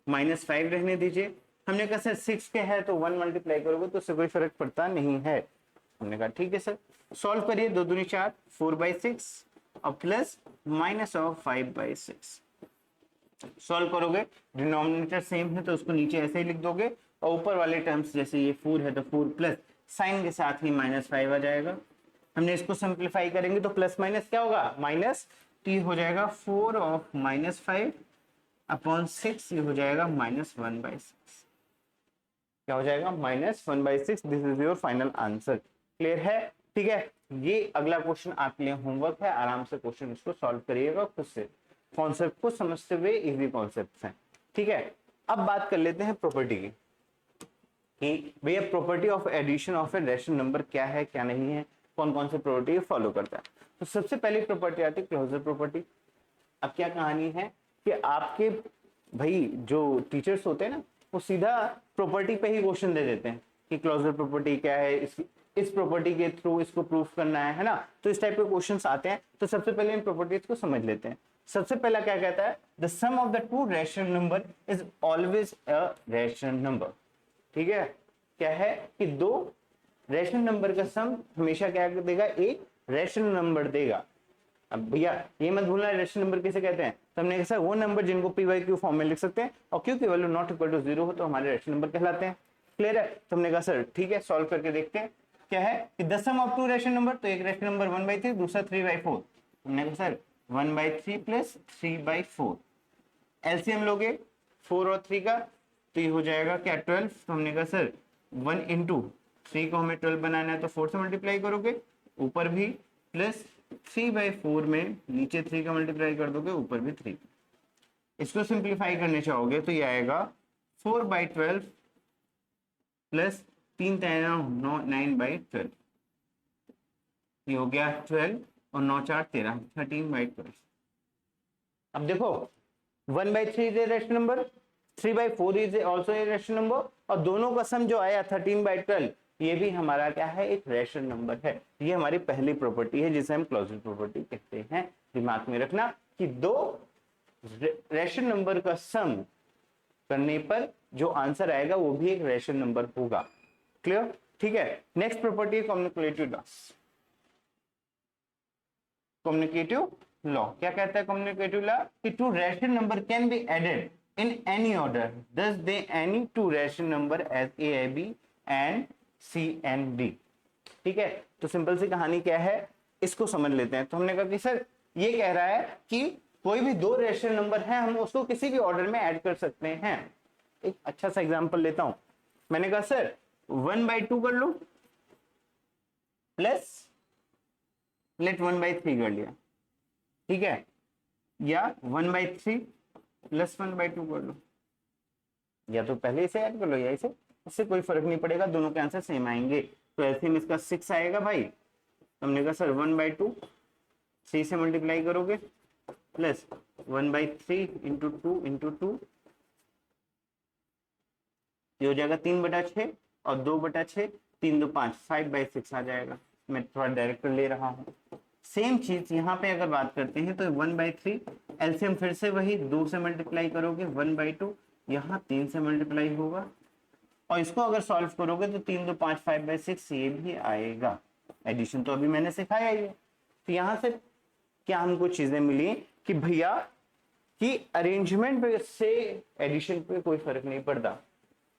Speaker 1: -5 रहने दीजिए। हमने कहा सर 6 के है तो 1 मल्टीप्लाई करोगे तो उससे कोई फर्क पड़ता नहीं है। हमने कहा ठीक है सर, सॉल्व करिए। 2 दूनी 4, 4/6 और प्लस माइनस ऑफ 5/6। सॉल्व करोगे, डिनोमिनेटर सेम है तो उसको नीचे ऐसे ही लिख दोगे, और ऊपर वाले टर्म्स जैसे ये 4 है तो 4 प्लस साइन के साथ ही -5 आ जाएगा। हमने इसको सिंप्लीफाई करेंगे तो प्लस माइनस क्या होगा, माइनस टी हो जाएगा 4 ऑफ -5 अपॉन 6, ये हो जाएगा -1/6। क्या हो जाएगा, -1/6। This is your final answer. Clear है? ठीक है, ये अगला क्वेश्चन आपके लिए होमवर्क है, आराम से क्वेश्चन इसको सॉल्व करिएगा खुद से, कॉन्सेप्ट को समझते हुए। इजी कॉन्सेप्ट हैं। ठीक है, अब बात कर लेते हैं प्रॉपर्टी की कि भैया property of addition of a rational number क्या है क्या नहीं है, कौन कौन से प्रॉपर्टी फॉलो करता है। तो सबसे पहली प्रॉपर्टी आती है क्लोजर प्रॉपर्टी। अब क्या कहानी है कि आपके भाई जो टीचर्स होते हैं ना, वो सीधा प्रॉपर्टी पे ही क्वेश्चन दे देते हैं कि क्लोजर प्रॉपर्टी क्या है, इस प्रॉपर्टी के थ्रू इसको प्रूफ करना है ना। तो इस टाइप के क्वेश्चंस आते हैं। तो सबसे पहले इन प्रॉपर्टीज को समझ लेते हैं। सबसे पहला क्या कहता है, the sum of the two rational number is always a rational number. ठीक है, क्या है कि दो रैशनल नंबर का सम हमेशा क्या देगा, एक रैशनल नंबर देगा। अब भैया ये मत भूलना रैशनल नंबर किसे कहते हैं, तो हमने कहा वो नंबर जिनको पी वाई क्यू फॉर्म में लिख सकते हैं और क्यू की वैल्यू नॉट इक्वल टू 0 हो तो हमारे रैशनल नंबर कहलाते हैं। क्लियर है? तो हमने कहा सर ठीक है, सॉल्व करके देखते हैं। क्या है कि the sum of two rational number, तो एक रैशनल नंबर 1/3 दूसरा 3/4। हमने कहा सर 1/3 प्लस 3/4, एलसीएम लोगे 4 और 3 का तो ये हो जाएगा क्या 12। तो हमने कहा सर 1 इंटू 3 को हमें 12 बनाना है तो 4 से मल्टीप्लाई करोगे ऊपर भी, प्लस 3/4 में नीचे 3 का मल्टीप्लाई कर दोगे ऊपर भी 3। इसको सिंप्लीफाई करने चाहोगे तो ये आएगा 4/12 प्लस 3 9 9/12, ये हो गया 12 और 9 4 13, 13/12। अब देखो 1/3 is a rational number, 3/4 is also a rational number, और दोनों का सम जो आया 13/12 ये भी हमारा क्या है, एक रैशनल नंबर है। ये हमारी पहली प्रॉपर्टी है जिसे हम क्लोजर प्रॉपर्टी कहते हैं। दिमाग में रखना कि दो रैशनल नंबर का सम करने पर जो आंसर आएगा वो भी एक रैशनल नंबर होगा। क्लियर? ठीक है, नेक्स्ट प्रॉपर्टी है कम्युनिकेटिव लॉ। कम्युनिकेटिव लॉ क्या कहता है? कम्युनिकेटिव लॉ कि two rational number can be added in any order, thus they any two rational number as a, b and c and d। ठीक है, तो सिंपल सी कहानी क्या है इसको समझ लेते हैं। तो हमने कहा कि सर ये कह रहा है कि कोई भी दो रैशनल नंबर है हम उसको किसी भी ऑर्डर में ऐड कर सकते हैं। एक अच्छा सा एग्जांपल लेता हूं। मैंने कहा सर 1/2 कर लो प्लस लेट 1/3 कर लिया, ठीक है, या 1/3 प्लस 1/2 कर लो, या तो पहले इसे ऐड कर लो या इसे, इससे कोई फर्क नहीं पड़ेगा, दोनों के आंसर सेम आएंगे। तो ऐसे में इसका 6 आएगा भाई। तो हमने कहा सर 1/2 3 से मल्टीप्लाई करोगे प्लस 1/3 इंटू 2 इंटू 2, ये हो जाएगा 3/6 और 2/6, 3 2 5, 5/6 आ जाएगा। मैं थोड़ा डायरेक्ट ले रहा हूँ। सेम चीज यहाँ पे अगर बात करते हैं तो 1/3 एलसीएम फिर से वही 2 से मल्टीप्लाई करोगे 1/2, यहाँ 3 से मल्टीप्लाई होगा और इसको अगर सॉल्व करोगे तो 3 2 5 5/6 ये भी आएगा। एडिशन तो अभी मैंने सिखाया ही है। तो यहाँ से क्या हमको चीजें मिली कि भैया कि अरेंजमेंट से एडिशन पे कोई फर्क नहीं पड़ता।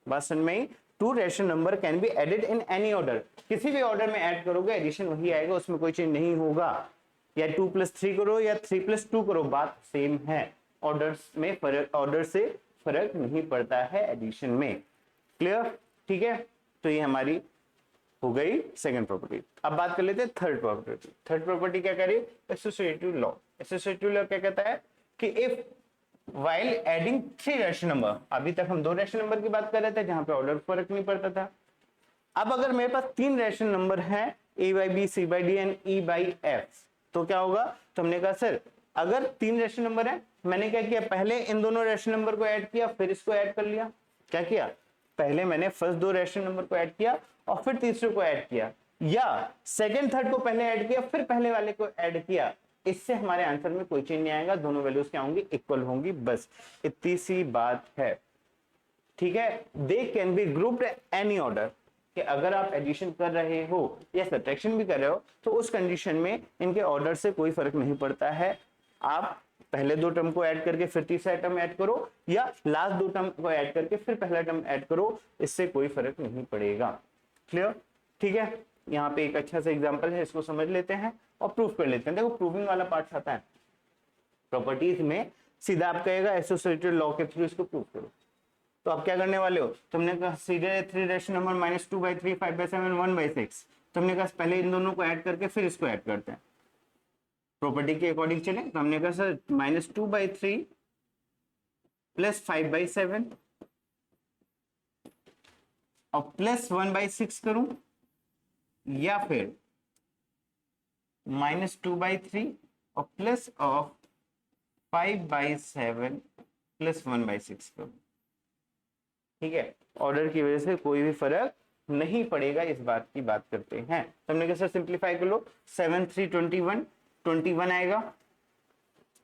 Speaker 1: बात समझ में आई? 2 rational number can be added in any order, किसी भी ऑर्डर में ऐड करोगे एडिशन वही आएगा, उसमें कोई चेंज नहीं होगा। या 2 + 3 करो या 3 + 2 करो, बात सेम है। ऑर्डर्स में फर्क, ऑर्डर से फर्क नहीं पड़ता है एडिशन में। क्लियर? ठीक है, तो ये हमारी हो गई सेकंड प्रॉपर्टी। अब बात कर लेते हैं थर्ड प्रॉपर्टी। थर्ड प्रॉपर्टी क्या कह रही है? Associative law. एसोसिएटिव लॉ क्या कहता है कि if while adding 3 rational number, अभी तक हम 2 रैशनल नंबर की बात कर रहे थे जहां पे ऑर्डर फर्क नहीं पड़ता था। अब अगर मेरे पास 3 रैशनल नंबर है a/b c/d एंड e/f, तो क्या होगा? तो हमने कहा सर अगर 3 रैशनल नंबर है, मैंने क्या किया, पहले इन दोनों रैशनल नंबर को ऐड किया फिर इसको ऐड कर लिया। क्या किया? पहले मैंने फर्स्ट 2 रैशनल नंबर को ऐड किया और फिर तीसरे को ऐड किया, या सेकंड थर्ड को पहले ऐड किया फिर पहले वाले को ऐड किया। इससे हमारे आंसर में कोई चेंज नहीं आएगा, दोनों वैल्यूज क्या होंगी? इक्वल होंगी, बस इतनी सी बात है। ठीक है, they can be grouped any order, कि अगर आप एडिशन कर रहे हो या सब्ट्रैक्शन भी कर रहे हो तो उस कंडीशन में इनके ऑर्डर से कोई फर्क नहीं पड़ता है। आप पहले 2 टर्म को ऐड करके फिर तीसरा टर्म ऐड करो, या लास्ट 2 टर्म को ऐड करके फिर पहला टर्म ऐड करो, इससे कोई फर्क नहीं पड़ेगा। क्लियर? ठीक है, यहाँ पे एक अच्छा सा एग्जांपल है, इसको समझ लेते हैं और प्रूफ कर लेते हैं। देखो प्रूविंग वाला पार्ट आता है प्रॉपर्टीज में, सीधा आप कहेगा एसोसिएटेड लॉ के थ्रू इसको प्रूफ करो। तो आप क्या करने वाले हो? तुमने कहा सीधे 3 रैशनल नंबर -2/3 5/7 1/6, तुमने कहा पहले इन दोनों को ऐड करके फिर इसको ऐड करते हैं, प्रॉपर्टी के अकॉर्डिंग चले। तो हमने कहा सर -2/3 + 5/7 और +1/6 करूं, या फिर -2/3 और प्लस ऑफ 5/7 + 1/6 करूं। ठीक है, ऑर्डर की वजह से कोई भी फर्क नहीं पड़ेगा, इस बात की बात करते हैं। तो हमने कहा सर सिंप्लीफाई कर लो, 7 3 21 21 आएगा।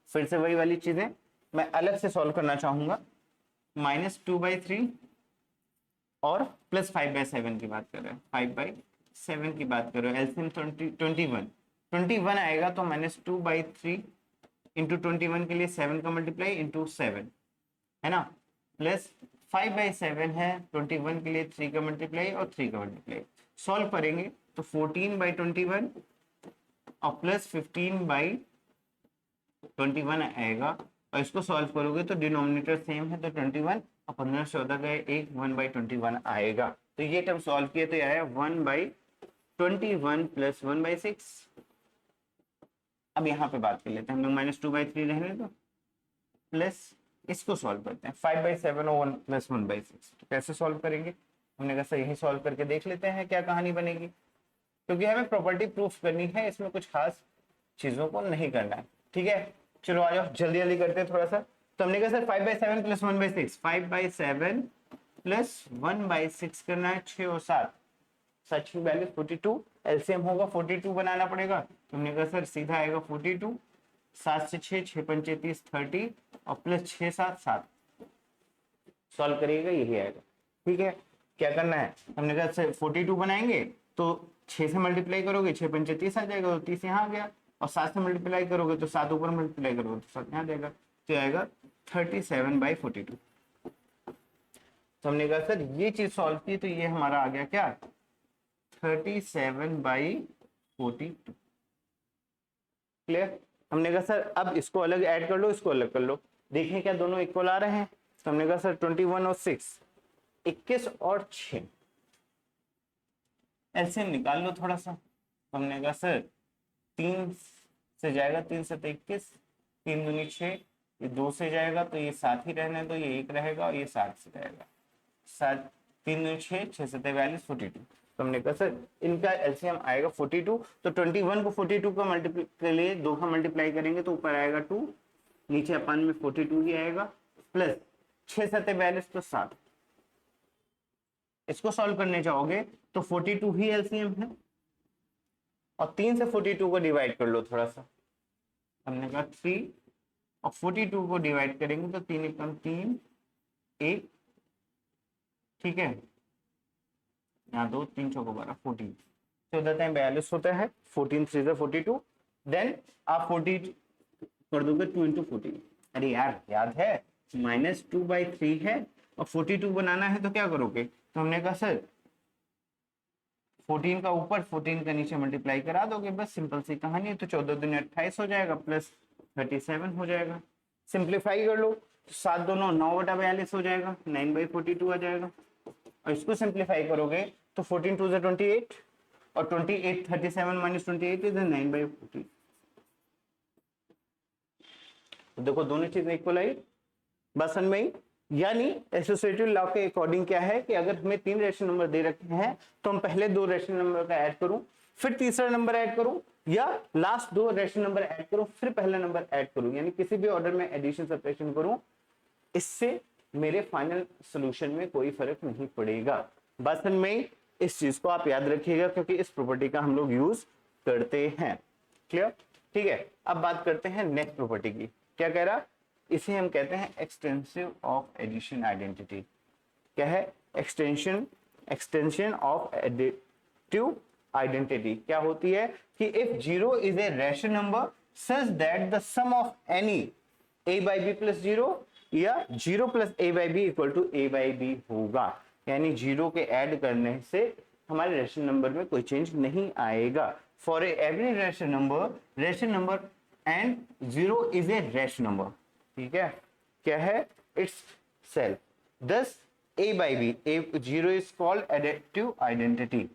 Speaker 1: फिर से वही वाली चीजें मैं अलग से सॉल्व करना चाहूंगा, -2/3 और +5/7 की बात कर रहे हैं, 5/7 की बात कर रहे हो, एलसीएम 21 आएगा। तो -2/3 इंटू 21 के लिए 7 का मल्टीप्लाई इंटू 7 है ना, प्लस 5/7 है 21 के लिए 3 का मल्टीप्लाई और 3 का मल्टीप्लाई। सॉल्व करेंगे तो 14/21 और प्लस 15/21 आएगा, और इसको सॉल्व करोगे तो डिनोमिनेटर सेम है तो 21 और 15 14 गए 1 1/21 आएगा। तो ये टर्म सॉल्व किए तो आया 1/21 + 1/6। अब यहाँ पे बात कर लेते हैं हम लोग, -2/3 रहने दो, प्लस इसको सॉल्व करते हैं 5/7 और 1 + 1/6। तो कैसे सॉल्व करेंगे? हमने कहा सर यही सॉल्व करके देख लेते हैं क्या कहानी बनेगी, क्योंकि हमें प्रॉपर्टी प्रूफ करनी है, इसमें कुछ खास चीजों को नहीं करना है। ठीक है, चलो आ जाओ जल्दी जल्दी करते हैं थोड़ा सा। तो हमने कहा सर 5/7 + 1/6, 5/7 + 1/6 करना है, 6 और 7, 7 की वैल्यू 42, एलसीएम होगा 42 बनाना पड़ेगा। तो हमने कहा सर सीधा आएगा 42, 7 से 6 6 पंचे 30 30 और प्लस 6 7 7, सॉल्व करिएगा यही आएगा। ठीक है, क्या करना है? हमने कहा सर 42 बनाएंगे तो 6 से मल्टीप्लाई करोगे 6 पंचे 30 आ जाएगा, तो 30 यहाँ आ गया, और 7 से मल्टीप्लाई करोगे तो 7 ऊपर मल्टीप्लाई करोगे तो 7 यहाँ जाएगा, तो आएगा 37/42। तो हमने कहा सर ये चीज सॉल्व की तो ये हमारा आ गया क्या, 37/42। क्लियर? हमने कहा सर अब इसको अलग ऐड कर लो, इसको अलग कर लो, देखें क्या दोनों इक्वल आ रहे हैं। तो हमने कहा सर 21 और 6, 21 और 6 एलसीएम निकाल लो थोड़ा सा। तो हमने कहा सर 3 से जाएगा, 3 से 21, 3 दूनी 6, ये 2 से जाएगा तो ये 7 ही रहने दो, ये 1 रहेगा और ये 7 से जाएगा, 7 3 दूनी 6, 6 7 42 42। तो हमने कहा सर इनका एलसीएम आएगा 42, तो 21 को 42 का मल्टीप्लाई के लिए 2 का मल्टीप्लाई करेंगे तो ऊपर आएगा 2, नीचे अपन में 42 ही आएगा, प्लस 6 7 42 तो 7। इसको सॉल्व करने जाओगे तो 42 ही एलसीएम है, और 3 से 42 को डिवाइड कर लो थोड़ा सा। हमने कहा 3 और 42 को डिवाइड करेंगे तो 3 एकम 3 1, ठीक है, यहाँ 2 3 चौको 12 14, 14 42 होता है, 14 3 42, देन आप 40 कर दोगे 2 इंटू 14। अरे यार याद है -2/3 है और 42 बनाना है तो क्या करोगे, तो हमने कहा सर 14 का ऊपर 14 का नीचे मल्टीप्लाई करा दोगे, बस सिंपल सी कहानी है। तो 14 दूनी 28 हो जाएगा प्लस 37 हो जाएगा, सिंप्लीफाई कर लो तो 7 दूनी 9/42 हो जाएगा, 9/42 आ जाएगा। और इसको सिंप्लीफाई करोगे तो 14 2 28 और 28 37 माइनस 28 इज 9/40। तो देखो दोनों चीजें इक्वल आई बस में ही। यानी एसोसिएटिव लॉ के अकॉर्डिंग क्या है कि अगर हमें 3 रेशनल नंबर दे रखे हैं तो हम पहले 2 रेशनल नंबर का ऐड करूं, फिर तीसरा नंबर ऐड करूं, या लास्ट 2 रेशनल नंबर ऐड करूं फिर पहला नंबर ऐड करूं, यानी किसी भी ऑर्डर में एडिशन सब्ट्रैक्शन करूं, इससे मेरे फाइनल सॉल्यूशन में कोई फर्क नहीं पड़ेगा। बस में इस चीज को आप याद रखिएगा क्योंकि इस प्रॉपर्टी का हम लोग यूज करते हैं। क्लियर, ठीक है। अब बात करते हैं नेक्स्ट प्रॉपर्टी की। क्या कह रहा, इसे हम कहते हैं एक्सटेंसिव ऑफ एडिशन आइडेंटिटी। क्या है, एक्सटेंशन ऑफ एडिटिव आइडेंटिटी। क्या होती है कि if 0 is a rational number such that the sum of any a by b plus 0 या 0 plus a by b equal to a by b होगा, यानी 0 के ऐड करने से हमारे रैशनल नंबर में कोई चेंज नहीं आएगा। For every rational number and 0 is a rational number, ठीक है। क्या है, इट्स सेल्फ, दस a by b, a 0 is called additive identity.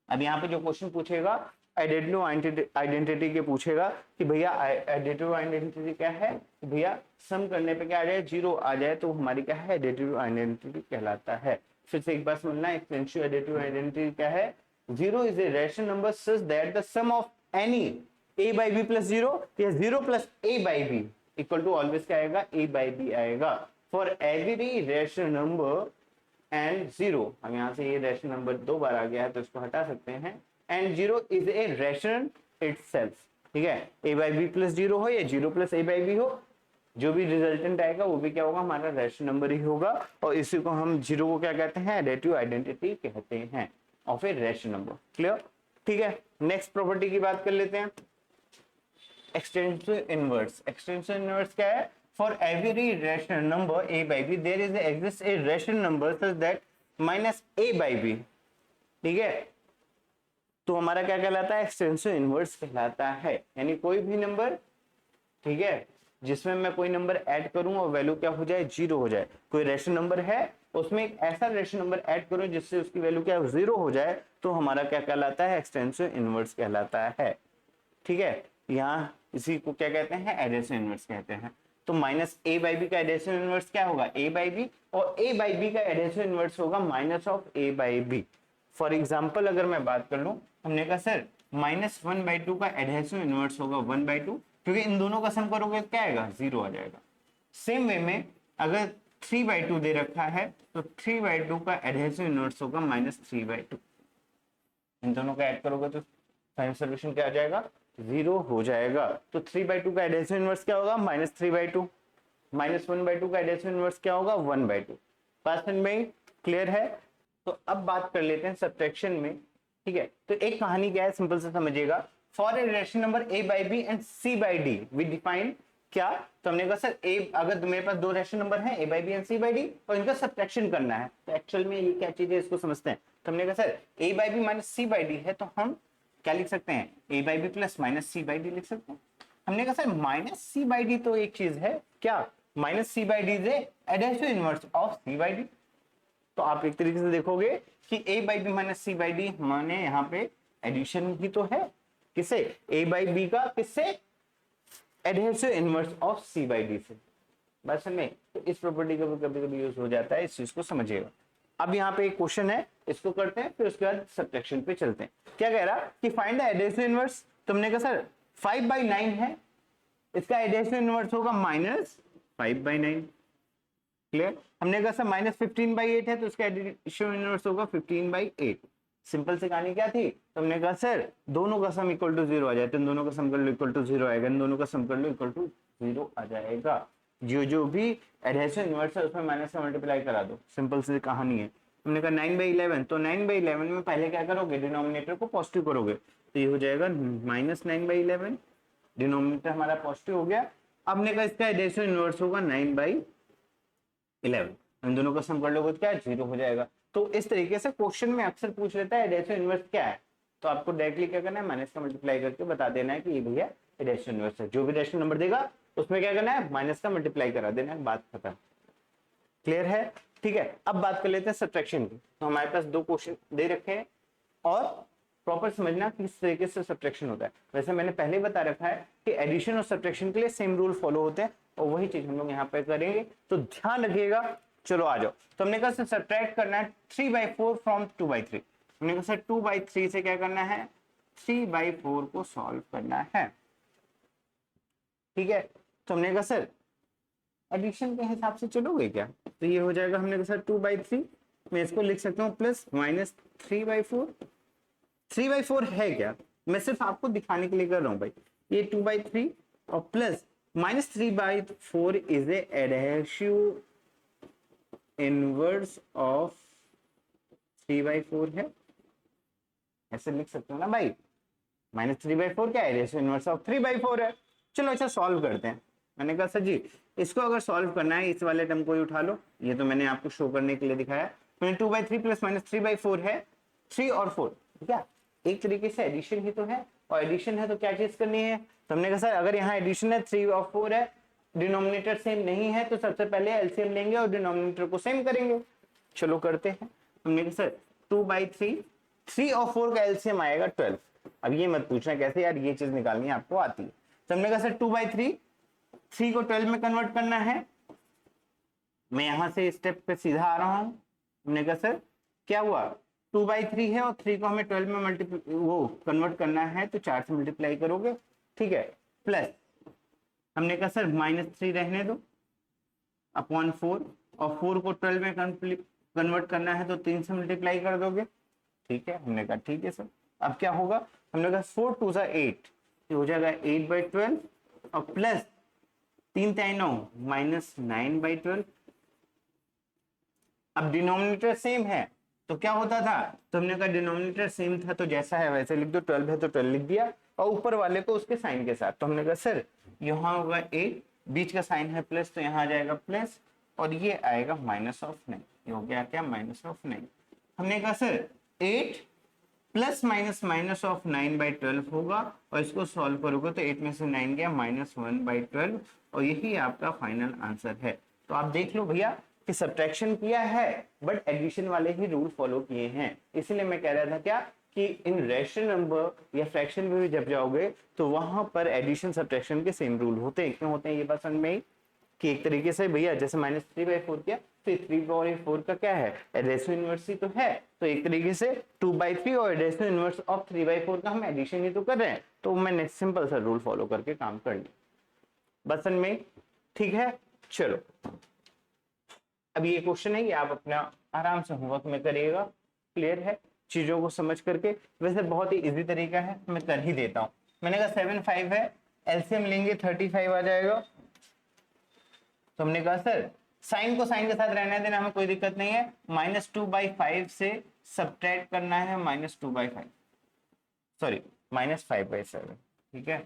Speaker 1: अब यहाँ पे जो क्वेश्चन पूछेगा एडिटिव आइडेंटिटी के पूछेगा कि भैया एडिटिव आइडेंटिटी क्या है, भैया सम करने पे क्या आ जाए, 0 आ जाए तो हमारी क्या है, एडिटिव आइडेंटिटी कहलाता है। फिर से एक बार समझना, एक्सटेंसिव एडिटिव आइडेंटिटी क्या है, 0 is a rational number such that the sum of any a by b plus 0 या 0 plus a by b equal to always क्या आएगा, a by b आएगा। For every rational number and 0, हम यहाँ से ये रैशनल नंबर 2 बार आ गया है तो इसको हटा सकते हैं, and 0 is a rational itself, ठीक है। a by b प्लस 0 हो या 0 प्लस a by b हो, जो भी रिजल्टेंट आएगा वो भी क्या होगा, हमारा रैशनल नंबर ही होगा। और इसी को हम 0 को क्या कहते हैं, एडिटिव आइडेंटिटी कहते हैं of a rational number. Clear, ठीक है। नेक्स्ट प्रॉपर्टी की बात कर लेते हैं, एक्सटेंसिव इनवर्स। एक्सटेंसिव इनवर्स क्या है, for every rational number a by b there is exist a rational number such that minus a by b, ठीक है। तो हमारा क्या कहलाता है, एक्सटेंसिव इनवर्स कहलाता है। यानी कोई भी नंबर, ठीक है, जिसमें मैं कोई नंबर ऐड करूं और वैल्यू क्या हो जाए, 0 हो जाए। कोई रैशनल नंबर है उसमें एक ऐसा रैशनल नंबर ऐड करो जिससे उसकी वैल्यू क्या 0 हो जाए, तो हमारा क्या कहलाता है, एक्सटेंसिव इनवर्स कहलाता है, ठीक है। यहाँ इसी को क्या कहते हैं, एडिशन इनवर्स कहते हैं। तो माइनस a by b का एडिशन इनवर्स क्या होगा, a by b, और a by b का एडिशन इनवर्स होगा minus of a by b। For example अगर मैं बात कर लूं, हमने कहा सर -1/2 का एडिशन इनवर्स होगा 1/2, क्योंकि इन दोनों का सम करोगे क्या आएगा, 0 आ जाएगा। सेम वे में अगर 3/2 दे रखा है तो 3/2 का एडिशन इनवर्स होगा -3/2। इन दोनों का ऐड करोगे तो फाइनल सॉल्यूशन क्या आ जाएगा, 0 हो जाएगा। तो 3/2 का एडिशन इनवर्स क्या होगा, -3/2, -1/2 का एडिशन इनवर्स क्या होगा, 1/2। पर्सन में क्लियर है। तो अब बात कर लेते हैं सब्ट्रैक्शन में, ठीक है। तो एक कहानी क्या है, सिंपल से समझिएगा। For a rational number a by b and c by d we define क्या, तो हमने कहा सर a, अगर मेरे पास 2 रैशनल नंबर हैं a by b and c by d और इनका सब्ट्रैक्शन करना है, तो एक्चुअल में ये क्या चीज है इसको समझते हैं। तो हमने कहा sir a by b minus c by d है, तो हम क्या लिख सकते हैं, a by b plus minus c by d लिख सकते हैं। हमने कहा sir minus c by d तो एक चीज है, क्या, minus c by d is additive inverse of c by d। तो आप एक तरीके से देखोगे कि a by b minus c by d हमारे यहाँ पे एडिशन ही तो है, किसे, a by b का, किससे, adhesive inverse of c by d से। बस में तो इस प्रॉपर्टी का कभी कभी यूज हो जाता है, इस चीज को समझिएगा। अब यहाँ पे एक क्वेश्चन है, इसको करते हैं फिर उसके बाद सब्ट्रैक्शन पे चलते हैं। क्या कह रहा कि फाइंड द एडहेसिव इनवर्स, तुमने कहा सर 5/9 है, इसका एडहेसिव इनवर्स होगा -5/9। क्लियर, हमने कहा सर -15/8 है तो इसका एडहेसिव इनवर्स होगा 15/8। सिंपल सी कहानी क्या थी, तो हमने कहा सर दोनों का सम इक्वल टू 0 आ जाए, तो इन दोनों का सम कर लो इक्वल टू 0 आएगा, इन दोनों का सम कर लो इक्वल टू 0 आ जाएगा। जो जो भी एडहेसिव इनवर्स है उसमें माइनस से मल्टीप्लाई करा दो, सिंपल सी कहानी है। हमने कहा 9/11, तो 9/11 में पहले क्या करोगे, डिनोमिनेटर को पॉजिटिव करोगे, तो ये हो जाएगा -9/11, डिनोमिनेटर हमारा पॉजिटिव हो गया। अब हमने कहा इसका एडहेसिव इनवर्स होगा 9/11, इन दोनों का सम कर लोगे तो क्या 0 हो जाएगा। तो इस तरीके से क्वेश्चन में अक्सर पूछ लेता है एडहेसिव इनवर्स क्या है, तो आपको डायरेक्टली क्या करना है, माइनस का मल्टीप्लाई करके बता देना है कि ये भैया एडहेसिव इनवर्स है। जो भी रेशनल नंबर देगा उसमें क्या करना है, माइनस का मल्टीप्लाई करा देना है, बात खत्म। क्लियर है? ठीक है, अब बात कर लेते हैं सब्ट्रैक्शन की। तो हमारे पास 2 क्वेश्चन दे रखे हैं और प्रॉपर समझना किस तरीके से सब्ट्रैक्शन होता है। वैसे मैंने पहले बता रखा है कि एडिशन और सब्ट्रैक्शन के लिए सेम रूल फॉलो होते हैं और वही चीज हम लोग यहाँ पे करेंगे, तो ध्यान रखिएगा। चलो आ जाओ, तो हमने कहा सर सब्ट्रैक्ट करना है 3/4 फ्रॉम 2/3। हमने कहा सर 2/3 से क्या करना है, 3/4 को सॉल्व करना है। ठीक है, तो हमने कहा सर एडिशन के हिसाब से चलोगे क्या, तो ये हो जाएगा, हमने कहा सर 2/3, मैं इसको लिख सकता हूँ प्लस माइनस 3/4। 3/4 है क्या, मैं सिर्फ आपको दिखाने के लिए कर रहा हूँ भाई, ये 2/3 और plus minus 3/4 is a adhesive inverse of 3/4 है, ऐसे लिख सकते हो ना भाई। -3/4 क्या है, एडहेसिव इनवर्स ऑफ 3/4 है। चलो अच्छा सॉल्व करते हैं। मैंने कहा सर जी इसको अगर सॉल्व करना है इस वाले टर्म को ही उठा लो, ये तो मैंने आपको शो करने के लिए दिखाया। तो 2/3 प्लस -3/4 है 3 और 4, क्या एक तरीके से एडिशन ही तो है, और एडिशन है तो क्या चीज करनी है, तो हमने कहा सर अगर यहाँ एडिशन है 3 और 4 है, डिनोमिनेटर सेम नहीं है, तो सबसे पहले एलसीएम लेंगे और डिनोमिनेटर को सेम करेंगे। चलो करते हैं। हमने कहा सर 2/3, 3 और 4 का एलसीएम आएगा 12। अब ये मत पूछना कैसे यार, ये चीज निकालनी आपको आती है। तो हमने कहा सर 2/3, 3 को 12 में कन्वर्ट करना है, मैं यहां से स्टेप पे सीधा आ रहा हूं। हमने कहा सर क्या हुआ, 2/3 है और 3 को हमें 12 में वो कन्वर्ट करना है, तो 4 से मल्टीप्लाई करोगे, ठीक है, प्लस हमने कहा सर -3 रहने दो अपॉन 4, और 4 को 12 में कन्वर्ट करना है तो 3 से मल्टीप्लाई कर दोगे, ठीक है। हमने कहा ठीक है सर। अब क्या होगा, हमने कहा 4 2 8, ये हो जाएगा 8/12 और प्लस 3 3 9 -9/12। अब डिनोमिनेटर सेम है तो क्या होता था, तो हमने कहा डिनोमिनेटर सेम था तो जैसा है वैसे लिख दो, 12 है तो 12 लिख दिया और ऊपर वाले को उसके साइन के साथ। तो हमने कहा सर यहाँ होगा 8, बीच का साइन है प्लस तो यहाँ आ जाएगा प्लस, और ये आएगा -9, ये हो गया क्या -9। हमने कहा सर 8 प्लस -9/12 होगा, और इसको सॉल्व करोगे तो 8 में से 9 गया -1/12, और यही आपका फाइनल आंसर है। तो आप देख लो भैया कि सब्ट्रैक्शन किया है बट एडिशन वाले ही रूल फॉलो किए हैं। इसीलिए मैं कह रहा था क्या कि इन रैशनल नंबर या फ्रैक्शन में भी जब जाओगे तो वहां पर एडिशन सब्ट्रैक्शन के सेम रूल होते हैं। क्यों होते हैं ये बात समझ में आई कि एक तरीके से भैया जैसे -3/4 किया, तो 3/4 का क्या है, एडिशन इनवर्स ही तो है, तो एक तरीके से 2/3 और एडिशन इनवर्स ऑफ 3/4 का हम एडिशन ही तो कर रहे हैं, तो मैंने सिंपल सा रूल फॉलो करके काम कर लिया, बस में ठीक है। चलो अब ये क्वेश्चन है कि आप अपना आराम से होमवर्क में करिएगा, क्लियर है चीजों को समझ करके। वैसे बहुत ही इजी तरीका है, मैं कर ही देता हूं। मैंने कहा 7 5 है, एलसीएम लेंगे 35 आ जाएगा। तो हमने कहा सर साइन को साइन के साथ रहने देना, हमें कोई दिक्कत नहीं है। -2/5 से सब्ट्रैक्ट करना है -2/5, सॉरी -5/7, ठीक है,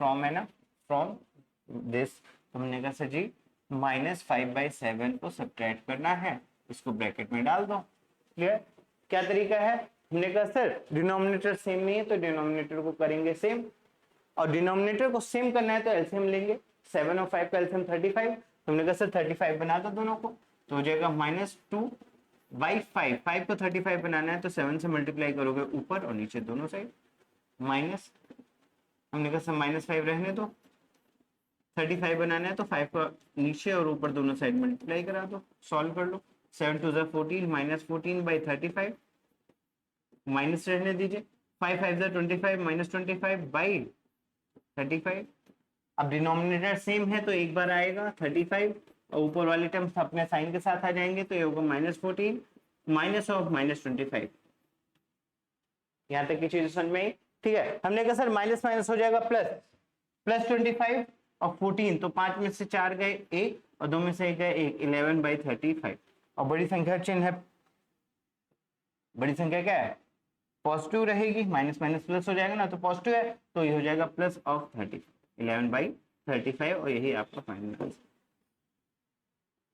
Speaker 1: फ्रॉम है ना, फ्रॉम दिस। तो हमने कहा सर जी -5/7 को सब्ट्रैक्ट करना है, इसको ब्रैकेट में डाल दो, क्लियर। क्या तरीका है, हमने कहा सर डिनोमिनेटर सेम नहीं है तो डिनोमिनेटर को करेंगे सेम, और डिनोमिनेटर को सेम करना है तो एलसीएम लेंगे। 7 और 5 का एलसीएम 35, तो हमने कहा सर 35 बना दो दोनों को, तो हो जाएगा -2/5। 5 को 35 बनाना है तो 7 से मल्टीप्लाई करोगे ऊपर और नीचे दोनों साइड, माइनस हमने कहा सर -5 रहने दो, 35 बनाना है तो 5 का नीचे और ऊपर दोनों साइड मल्टीप्लाई करा दो, सॉल्व कर लो। 7 2 14, -14/35, माइनस रहने दीजिए, 5 5 25, -25/35। अब डिनोमिनेटर सेम है तो एक बार आएगा 35 और ऊपर वाले टर्म्स अपने साइन के साथ आ जाएंगे, तो ये होगा -14 माइनस ऑफ -25, यहां तक की चीज समझ में आई? ठीक है, हमने कहा सर माइनस माइनस हो जाएगा प्लस, प्लस 25 और 14, तो 5 में से 4 गए 1 और 2 में से 1 गए 1, 11/35। और बड़ी संख्या चिन्ह है, बड़ी संख्या क्या है, पॉजिटिव रहेगी, माइनस माइनस प्लस हो जाएगा ना, तो पॉजिटिव है तो ये हो जाएगा प्लस ऑफ 30, 11/35, और यही आपका फाइनल आंसर।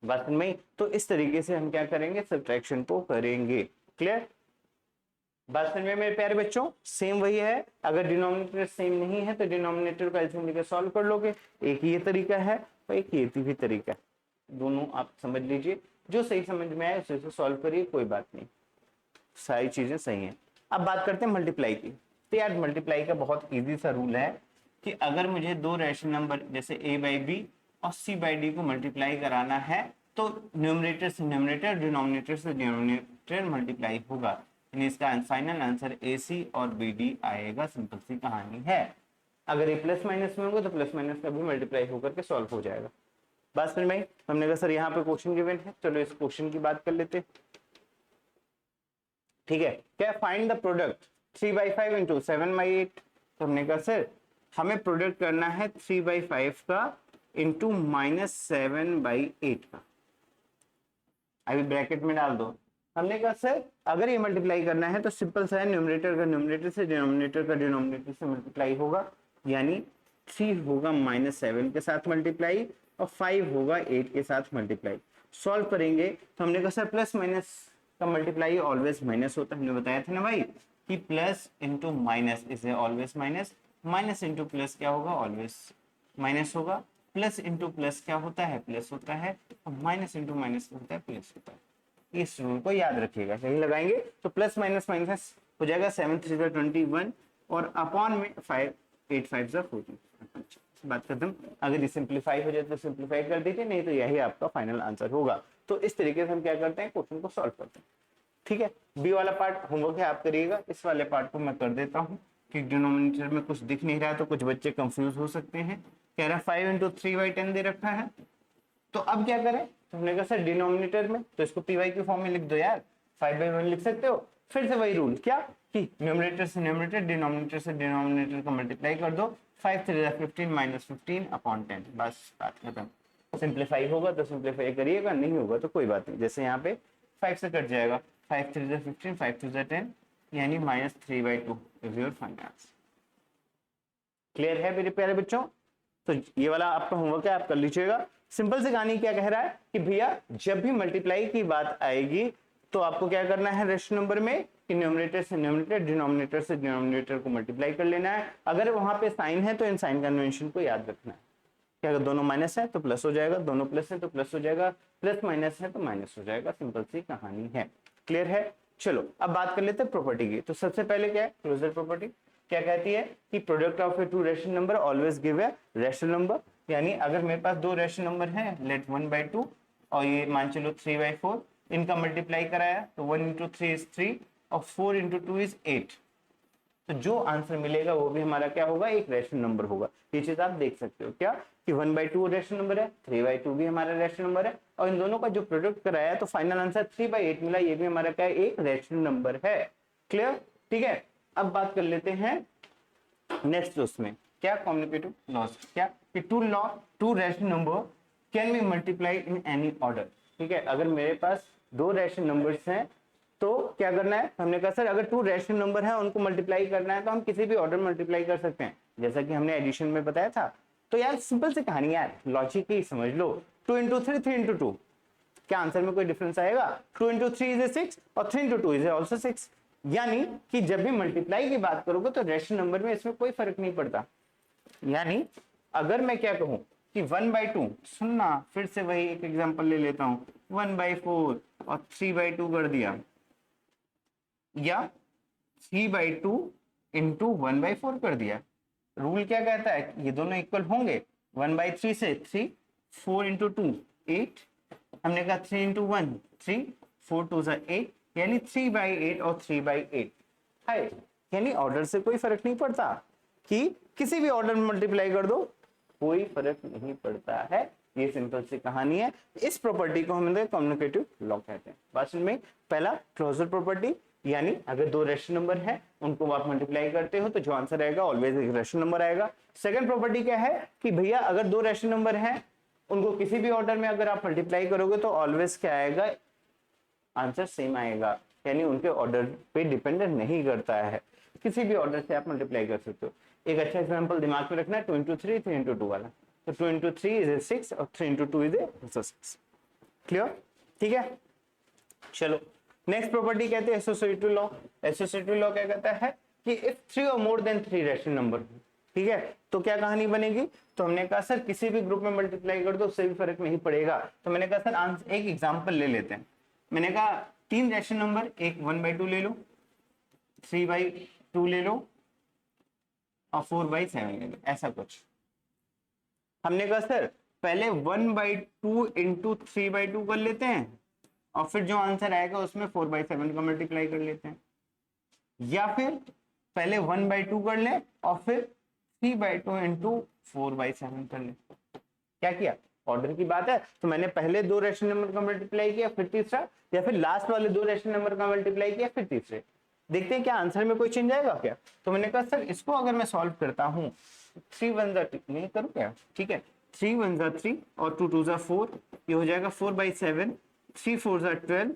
Speaker 1: बात में तो इस तरीके से हम क्या करेंगे, सब्ट्रैक्शन को करेंगे। क्लियर? बात समझ में मेरे प्यारे बच्चों? सेम वही है, अगर डिनोमिनेटर सेम नहीं है तो डिनोमिनेटर का एलसीएम लेकर सॉल्व कर लोगे। एक ये तरीका है और एक ये भी तरीका है, दोनों आप समझ लीजिए, जो सही समझ में आए उसे सॉल्व करिए, कोई बात नहीं, सारी चीजें सही हैं। अब बात करते हैं मल्टीप्लाई की। तो यार मल्टीप्लाई का बहुत इजी सा रूल है कि अगर मुझे दो रैशनल नंबर जैसे a/b और c/d को मल्टीप्लाई कराना है तो न्यूमरेटर से न्यूमरेटर, डिनोमिनेटर से डिनोमिनेटर मल्टीप्लाई होगा, यानी इसका फाइनल आंसर ac और bd आएगा। सिंपल सी कहानी है। अगर ये प्लस माइनस में होगा तो प्लस माइनस का भी मल्टीप्लाई होकर के सॉल्व हो जाएगा। बात समझ में? हमने कहा सर यहाँ पे क्वेश्चन गिवन है, चलो इस क्वेश्चन की बात कर लेते। ठीक है, क्या फाइंड द प्रोडक्ट 3/5 इंटू 7/8। तो हमने कहा सर हमें प्रोडक्ट करना है 3/5 का इंटू -7/8 का, अभी ब्रैकेट में डाल दो। हमने कहा सर अगर ये मल्टीप्लाई करना है तो सिंपल सा है, न्यूमरेटर का न्यूमरेटर से, डिनोमिनेटर का डिनोमिनेटर से मल्टीप्लाई होगा, यानी 3 होगा -7 के साथ मल्टीप्लाई और 5 होगा 8 के साथ मल्टीप्लाई। सॉल्व करेंगे तो हमने कहा सर प्लस माइनस का मल्टीप्लाई ऑलवेज माइनस होता है, हमने बताया था ना भाई कि plus into minus is always minus, minus into plus क्या होगा, ऑलवेज माइनस होगा, प्लस इंटू प्लस क्या होता है, प्लस होता है, और माइनस इंटू माइनस होता है, प्लस होता है। इस रूल को याद रखिएगा, कहीं लगाएंगे तो प्लस माइनस माइनस हो जाएगा, 7 3 21 और अपॉन में 5 8 5 14। बात खत्म। अगर ये सिंप्लीफाई हो जाए तो सिंप्लीफाई कर दीजिए, नहीं तो यही आपका फाइनल आंसर होगा। तो इस तरीके से हम क्या करते हैं, क्वेश्चन को सॉल्व करते हैं। ठीक है, बी वाला पार्ट होमवर्क है आप करिएगा, इस वाले पार्ट को मैं कर देता हूँ कि डिनोमिनेटर में कुछ दिख नहीं रहा है तो कुछ बच्चे कंफ्यूज हो सकते हैं। कह रहा है 5 इंटू 3/10 दे रखा है, तो अब क्या करें, तो हमने कहा सर डिनोमिनेटर में तो इसको पी के फॉर्म में लिख दो यार, 5/1 लिख सकते हो। फिर से वही रूल, क्या कि न्यूमरेटर से न्यूमरेटर, डिनोमिनेटर से डिनोमिनेटर को मल्टीप्लाई कर दो, 5 3 15 -15 अपॉन 10, बस बात खत्म। सिंप्लीफाई होगा तो सिंप्लीफाई करिएगा, नहीं होगा तो कोई बात नहीं, जैसे यहाँ पे 5 से कट जाएगा, 5 3 15 5 2 10, यानी -3/2 is your final answer. Clear है मेरे प्यारे बच्चों? तो ये वाला आपका होमवर्क है, आप कर लीजिएगा। सिंपल सी कहानी क्या कह रहा है कि भैया जब भी मल्टीप्लाई की बात आएगी तो आपको क्या करना है, रेशनल नंबर में कि न्यूमरेटर से न्यूमरेटर, डिनोमिनेटर से डिनोमिनेटर को मल्टीप्लाई कर लेना है। अगर वहां पे साइन है तो इन साइन कन्वेंशन को याद रखना है कि अगर दोनों माइनस है तो प्लस हो जाएगा, दोनों प्लस है तो प्लस हो जाएगा, प्लस माइनस है तो माइनस हो जाएगा। सिंपल सी कहानी है। क्लियर है? चलो अब बात कर लेते हैं प्रॉपर्टी की। तो सबसे पहले क्या है, क्लोजर प्रॉपर्टी क्या कहती है कि product of a two rational number always give a rational number, यानी अगर मेरे पास दो रेशनल नंबर है, लेट 1/2 और ये मान चलो 3/4, इनका मल्टीप्लाई कराया तो 1 इंटू 3 इज 3 और 4 इंटू 2 इज 8, तो जो आंसर मिलेगा वो भी हमारा क्या होगा, एक रेशनल नंबर होगा। ये चीज आप देख सकते हो क्या कि 1/2 रेशनल नंबर है, 3/2 भी हमारा रेशनल नंबर है, और इन दोनों का जो प्रोडक्ट कराया तो फाइनल आंसर 3/8 मिला, ये भी हमारा क्या एक रेशनल नंबर है। क्लियर? ठीक है, अब बात कर लेते हैं नेक्स्ट उसमें क्या, कॉम्युनिकेटिव लॉस, क्या कि two rational number can be multiply in any order. ठीक है, अगर मेरे पास दो रेशनल नंबर्स हैं तो क्या करना है, हमने कहा सर अगर टू रेशनल नंबर है उनको मल्टीप्लाई करना है तो हम किसी भी ऑर्डर मल्टीप्लाई कर सकते हैं, जैसा कि हमने एडिशन में बताया था। तो यार सिंपल सी कहानी यार, लॉजिक ही समझ लो, 2 इंटू 3 3 इंटू 2, क्या आंसर में कोई डिफरेंस आएगा? 2 इंटू 3 इज 6 और 3 इंटू 2 इज ऑल्सो 6, यानी कि जब भी मल्टीप्लाई की बात करोगे तो रेशनल नंबर में इसमें कोई फर्क नहीं पड़ता। यानी अगर मैं क्या कहूं कि 1/2, सुनना फिर से वही एक एग्जांपल ले लेता हूं, 1/4 और 3/2 कर दिया, या 3/2 इंटू 1/4 कर दिया। रूल क्या कहता है, ये दोनों इक्वल होंगे, 1/3 से 3, 4 इंटू 2 8, हमने कहा 3 इंटू 1 3, 4 2 8, यानी 3/8 और 3/8 है, यानी ऑर्डर से कोई फर्क नहीं पड़ता कि किसी भी ऑर्डर में मल्टीप्लाई कर दो, कोई फर्क नहीं पड़ता है। ये सिंपल सी कहानी है। इस प्रॉपर्टी को हम कम्युनिकेटिव लॉ कहते हैं। बात में पहला क्लोजर प्रॉपर्टी यानी अगर दो रेशनल नंबर है उनको आप मल्टीप्लाई करते हो तो जो आंसर आएगा ऑलवेज एक रेशनल नंबर आएगा। सेकंड प्रॉपर्टी क्या है कि भैया अगर दो रेशनल नंबर है उनको किसी भी ऑर्डर में अगर आप मल्टीप्लाई करोगे तो ऑलवेज क्या आएगा, आंसर सेम आएगा, यानी उनके ऑर्डर पे डिपेंडेंट नहीं करता है, किसी भी ऑर्डर से आप मल्टीप्लाई कर सकते हो। एक अच्छा एग्जांपल दिमाग में रखना है 2 into 3 3 into 2 वाला, तो 2 into 3 is a 6 और 3 into 2 is a 6। क्लियर, ठीक है। चलो नेक्स्ट प्रॉपर्टी कहते हैं एसोसिएटिव लॉ। एसोसिएटिव लॉ क्या कहता है कि इफ 3 और मोर देन 3 रेशनल नंबर, ठीक है, तो क्या कहानी बनेगी, तो हमने कहा सर किसी भी ग्रुप में मल्टीप्लाई कर दो उससे भी फर्क नहीं पड़ेगा। तो मैंने कहा सर एक एग्जांपल ले लेते हैं। मैंने कहा 3 रेशनल नंबर, एक 1/2 ले लो, 3/2 ले लो और 4/7 ले लो, ऐसा कुछ। हमने कहा सर पहले 1/2 इंटू 3/2 कर लेते हैं और फिर जो आंसर आएगा उसमें 4/7 का मल्टीप्लाई कर लेते हैं, या फिर पहले 1/2 कर ले और फिर 3/2 इंटू 4/7 कर ले। क्या किया, ऑर्डर की बात है, तो मैंने पहले दो रेशनल नंबर का मल्टीप्लाई किया फिर तीसरा, या फिर लास्ट वाले दो रेशनल नंबर का मल्टीप्लाई किया फिर तीसरे। देखते हैं क्या आंसर में कोई चेंज आएगा क्या। तो मैंने कहा सर इसको अगर मैं सॉल्व करता हूँ 3 1 नहीं करूँ क्या, ठीक है, 3 1 3 और 2 2 4, ये हो जाएगा 4/7, 3 4 12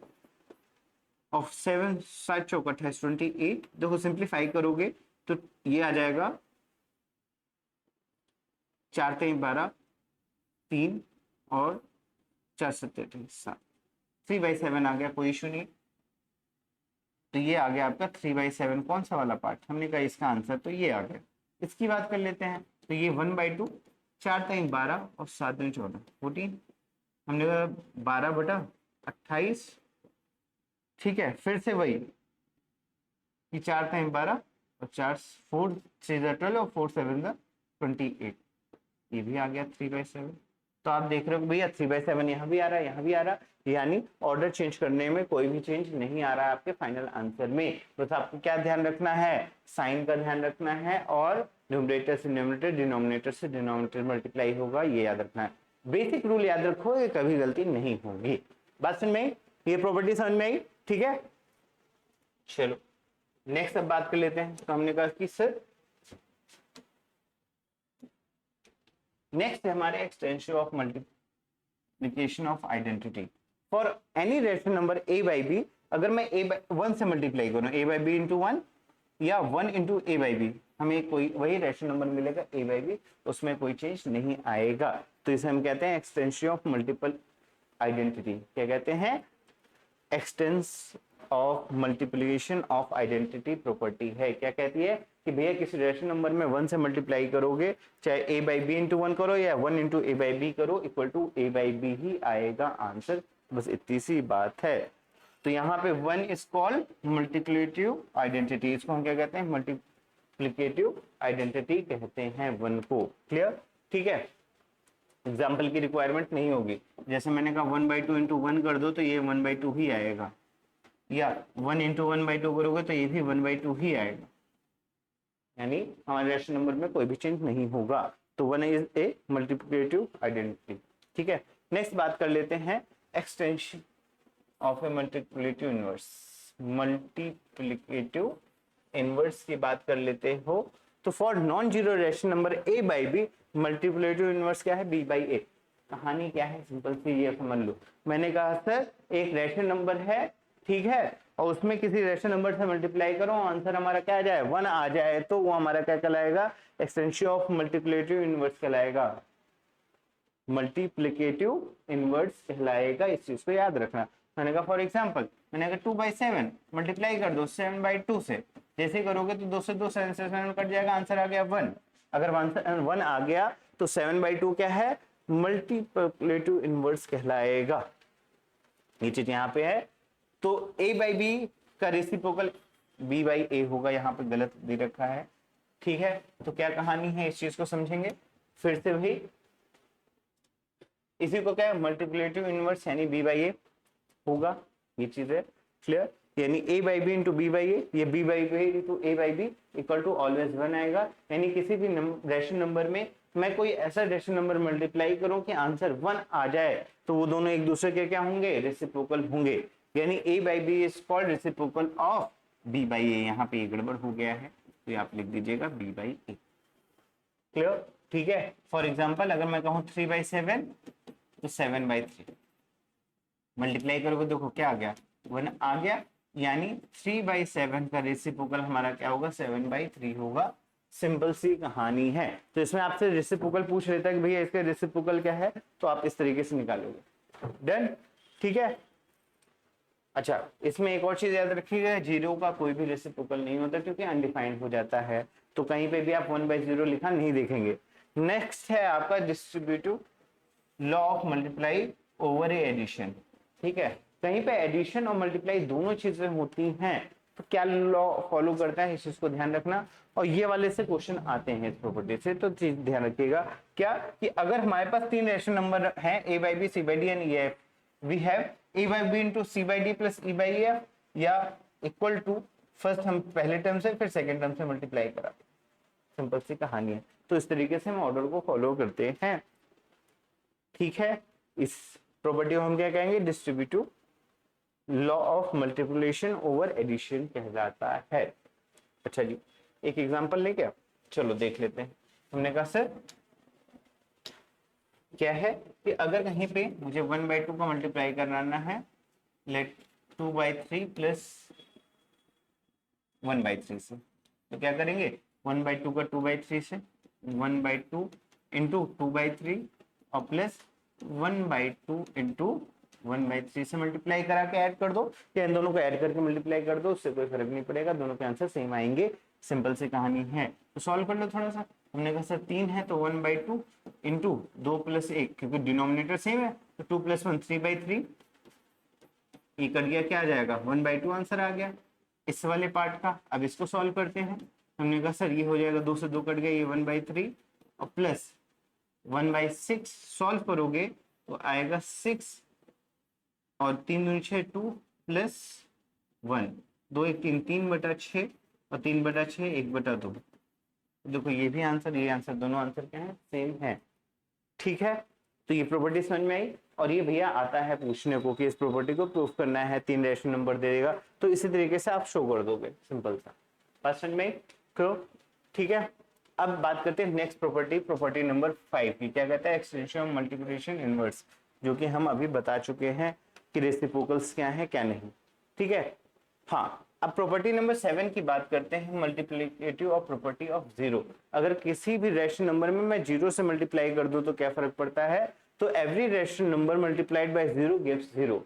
Speaker 1: और 7 7 चौक 28। देखो सिंप्लीफाई करोगे तो ये आ जाएगा 4 3 12 3 और 4 7 7, 3/7 आ गया, कोई इशू नहीं। तो ये आ गया आपका 3/7, कौन सा वाला पार्ट, हमने कहा इसका आंसर तो ये आ गया। इसकी बात कर लेते हैं, तो ये 1/2, 4 3 12 और 7 2 14 14, हमने कहा 12/28, ठीक है, फिर से वही कि 4 3 12 और 4 4 3 12 और 4 7 28, ये भी आ गया 3/7। तो आप देख रहे हो भैया 3/7 यहाँ भी आ रहा है, यहाँ भी आ रहा है, यानी ऑर्डर चेंज करने में कोई भी चेंज नहीं आ रहा है आपके फाइनल आंसर में। तो आपको क्या ध्यान रखना है, साइन का ध्यान रखना है, और न्यूमरेटर से न्यूमरेटर, डिनोमिनेटर से डिनोमिनेटर मल्टीप्लाई होगा, ये याद रखना है। बेसिक रूल याद रखोगे कभी गलती नहीं होगी। बात समझ में आई, ये प्रॉपर्टी समझ में आई, ठीक है। चलो नेक्स्ट अब बात कर लेते हैं। तो हमने कहा कि सर नेक्स्ट है हमारे extension of multiplication of identity for any rational number a/b। अगर मैं a/1 से मल्टीप्लाई करूं, a/b इंटू 1 या 1 इंटू a/b, हमें कोई वही रेशनल नंबर मिलेगा a/b, उसमें कोई चेंज नहीं आएगा। तो इसे हम कहते हैं एक्सटेंशन ऑफ मल्टीपल आइडेंटिटी। क्या कहते हैं, expanse of multiplication of identity property है। क्या कहती है कि भैया किसी रेशनल नंबर में 1 से मल्टीप्लाई करोगे, चाहे a/b इंटू 1 करो या 1 इंटू a/b करो, इक्वल टू a/b ही आएगा आंसर, बस इतनी सी बात है। तो यहाँ पे 1 इज कॉल्ड मल्टीप्लिकेटिव आइडेंटिटी, इसको हम क्या कहते हैं, मल्टीप्लिकेटिव आइडेंटिटी कहते हैं 1 को। क्लियर, ठीक है। एग्जाम्पल की रिक्वायरमेंट नहीं होगी, जैसे मैंने कहा 1/2 इंटू 1 कर दो तो ये 1/2 ही आएगा, या 1 इंटू 1/2 करोगे तो ये भी 1/2 ही आएगा, यानी हमारे रेशनल नंबर में कोई भी चेंज नहीं होगा। तो 1 इज ए मल्टीप्लिकेटिव आइडेंटिटी, ठीक है। नेक्स्ट बात कर लेते हैं extension of A multiplicative inverse. Multiplicative inverse की बात कर लेते हो, तो for non zero rational number a/b multiplicative inverse क्या है, b/a। कहानी क्या है, सिंपल सी ये समझ लो। मैंने कहा सर एक रेशनल नंबर है, ठीक है, और उसमें किसी रेशनल नंबर से मल्टीप्लाई करो, आंसर हमारा क्या आ जाए, 1 आ जाए, तो वो हमारा क्या कहलाएगा, एक्सटेंशन ऑफ मल्टीप्लिकेटिव इनवर्स कहलाएगा, मल्टीप्लिकेटिव इनवर्स कहलाएगा। इस चीज को याद रखना। मैंने कहा फॉर एग्जांपल, मैंने कहा 2/7 मल्टीप्लाई कर दो 7/2 से, जैसे करोगे तो 2 से 2 7 से 7 कट जाएगा, आंसर आ गया 1। अगर 1 आ गया तो 7/2 क्या है, मल्टीप्लिकेटिव इनवर्स कहलाएगा। ये चीज यहाँ पे है। तो a/b का रेसिप्रोकल b/a होगा, यहाँ पे गलत दे रखा है, ठीक है। तो क्या कहानी है, इस चीज को समझेंगे फिर से भाई। इसी को क्या है, मल्टीप्लिकेटिव इनवर्स यानी b/a होगा, ये चीज है क्लियर। यानी a/b इंटू b/a, ये b/a into a/b equal to always 1 आएगा। यानी किसी भी रेशनल नंबर में मैं कोई ऐसा रेशनल नंबर मल्टीप्लाई करूं कि आंसर 1 आ जाए, तो वो दोनों एक दूसरे के क्या होंगे, रेसिप्रोकल होंगे। यानी a by b is called reciprocal of b by a। यहाँ पे ये गड़बड़ हो गया है तो आप लिख दीजिएगा b बाई a। क्लियर? ठीक है। फॉर एग्जाम्पल अगर मैं कहूँ 3/7 तो 7/3 मल्टीप्लाई करोगे, देखो क्या आ गया, 1 आ गया, यानी 3/7 का रेसिप्रोकल हमारा क्या होगा, 7/3 होगा। सिंपल सी कहानी है। तो इसमें आपसे रेसिप्रोकल पूछ लेता है कि भैया इसका रेसिप्रोकल क्या है, तो आप इस तरीके से निकालोगे। डन? ठीक है। अच्छा, इसमें एक और चीज याद रखिएगा, 0 का कोई भी रेसिप्रोकल नहीं होता क्योंकि अनडिफाइंड हो जाता है, तो कहीं पे भी आप 1/0 लिखा नहीं देखेंगे। नेक्स्ट है आपका distributive law of multiply over addition. ठीक है, कहीं पे एडिशन और मल्टीप्लाई दोनों चीजें होती हैं तो क्या लॉ फॉलो करता है, इस चीज को ध्यान रखना। और ये वाले से क्वेश्चन आते हैं इस प्रॉपर्टी से, तो चीज ध्यान रखिएगा क्या कि अगर हमारे पास 3 रेशनल नंबर हैं a by b, c by d and e f, we have a by b into c by d plus e by f, या इक्वल टू, फर्स्ट हम पहले टर्म से फिर सेकेंड टर्म से मल्टीप्लाई करा, simple सी कहानी है। तो इस तरीके से हम ऑर्डर को फॉलो करते हैं। ठीक है, इस प्रॉपर्टी को हम क्या कहेंगे, distributive law of multiplication over addition कहलाता है। अच्छा जी, एक एग्जांपल लेके चलो देख लेते हैं। हमने कहा सर क्या है कि अगर कहीं पे मुझे 1/2 का मल्टीप्लाई कराना है, लेट 2/3 प्लस 1/3 से, तो क्या करेंगे, 1/2 का 2/3 से, 1/2 इंटू 2/3 और प्लस 1/2 इंटू 1/3 से मल्टीप्लाई करा के ऐड कर दो, या इन दोनों को ऐड करके मल्टीप्लाई कर दो, उससे कोई फर्क नहीं पड़ेगा, दोनों के आंसर सेम आएंगे। सिंपल सी कहानी है। तो सॉल्व कर लो थोड़ा सा। हमने कहा सर 3 है तो 1/2 इंटू 2 प्लस 1, क्योंकि डिनोमिनेटर सेम है तो 2 + 1 3/3, ये कट गया, क्या आ जाएगा 1/2 आंसर आ गया इस वाले पार्ट का। अब इसको सॉल्व करते हैं। हमने कहा सर ये हो जाएगा, 2 से 2 कट गया, ये 1/3 और प्लस 1/6 सॉल्व करोगे तो आएगा 6 और 3 दूनी 6, 2 प्लस 1, 2 1 3, 3/6 और 3/6 1/2। देखो ये भी आंसर, ये आंसर, दोनों आंसर क्या है, सेम है। ठीक है, तो ये प्रॉपर्टी समझ में आई। और ये भैया आता है पूछने को कि इस प्रॉपर्टी को प्रूफ करना है, 3 रेशनल नंबर दे देगा, तो इसी तरीके से आप शो कर दोगे, सिंपल सा। बात समझ में आई? करो। ठीक है, अब बात करते हैं नेक्स्ट प्रॉपर्टी, प्रॉपर्टी नंबर 5 की। क्या कहता है, एक्सटेंशन ऑफ मल्टीप्लिकेशन इनवर्स, जो कि हम अभी बता चुके हैं कि रेसिप्रोकल्स क्या है क्या नहीं। ठीक है, हाँ। अब प्रॉपर्टी नंबर 7 की बात करते हैं, मल्टीप्लिकेटिव ऑफ प्रॉपर्टी ऑफ 0। अगर किसी भी रेशनल नंबर में मैं 0 से मल्टीप्लाई कर दूं तो क्या फर्क पड़ता है, तो every rational number multiplied by 0 gives 0।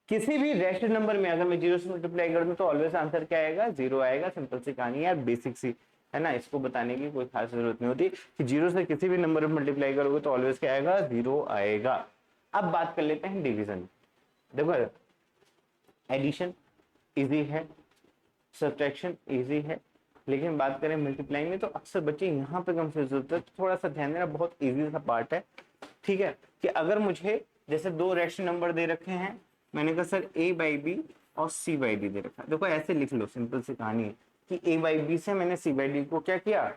Speaker 1: किसी भी रेशनल नंबर में अगर मैं 0 से मल्टीप्लाई कर दूं तो ऑलवेज आंसर क्या आएगा, 0 आएगा। सिंपल सी कहानी है, बेसिक सी है ना, इसको बताने की कोई खास जरूरत नहीं होती कि 0 से किसी भी नंबर में मल्टीप्लाई करोगे तो ऑलवेज क्या आएगा, 0 आएगा। अब बात कर लेते हैं डिवीजन। देखो एडिशन इजी है, सब्ट्रैक्शन इजी है, लेकिन बात करें मल्टीप्लाई में तो अक्सर बच्चे यहाँ पे कंफ्यूज होते हैं, तो थोड़ा सा ध्यान देना, बहुत इजी सा पार्ट है। ठीक है, कि अगर मुझे जैसे 2 रेशनल नंबर दे रखे हैं, मैंने कहा सर a बाई बी और c बाई डी दे रखा है, देखो ऐसे लिख लो, सिंपल सी कहानी है कि a बाई बी से मैंने c बाई डी को क्या किया,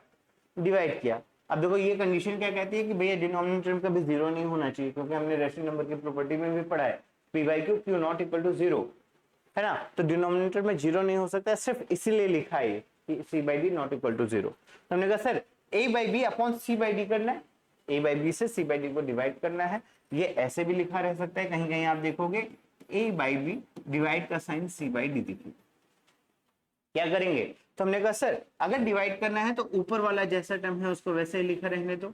Speaker 1: डिवाइड किया। अब देखो ये कंडीशन क्या कहती है कि भैया डिनोमिनेटर में कभी 0 नहीं होना चाहिए, क्योंकि हमने रेशनल नंबर की प्रॉपर्टी में भी पढ़ा है p by q, q not equal to 0, है ना। तो डिनोमिनेटर में 0 नहीं हो सकता, सिर्फ इसीलिए लिखा है कि c by d not equal to 0। तो हमने कहा sir a by b upon c by d करना है, a बाई बी से c बाई डी को डिवाइड करना है। ये ऐसे भी लिखा रह सकता है, कहीं कहीं आप देखोगे a बाई बी डिवाइड का साइन c बाई डी दिखी। क्या करेंगे, तो हमने कहा सर अगर डिवाइड करना है तो ऊपर वाला जैसा टर्म है उसको वैसे ही लिखा रहने दो,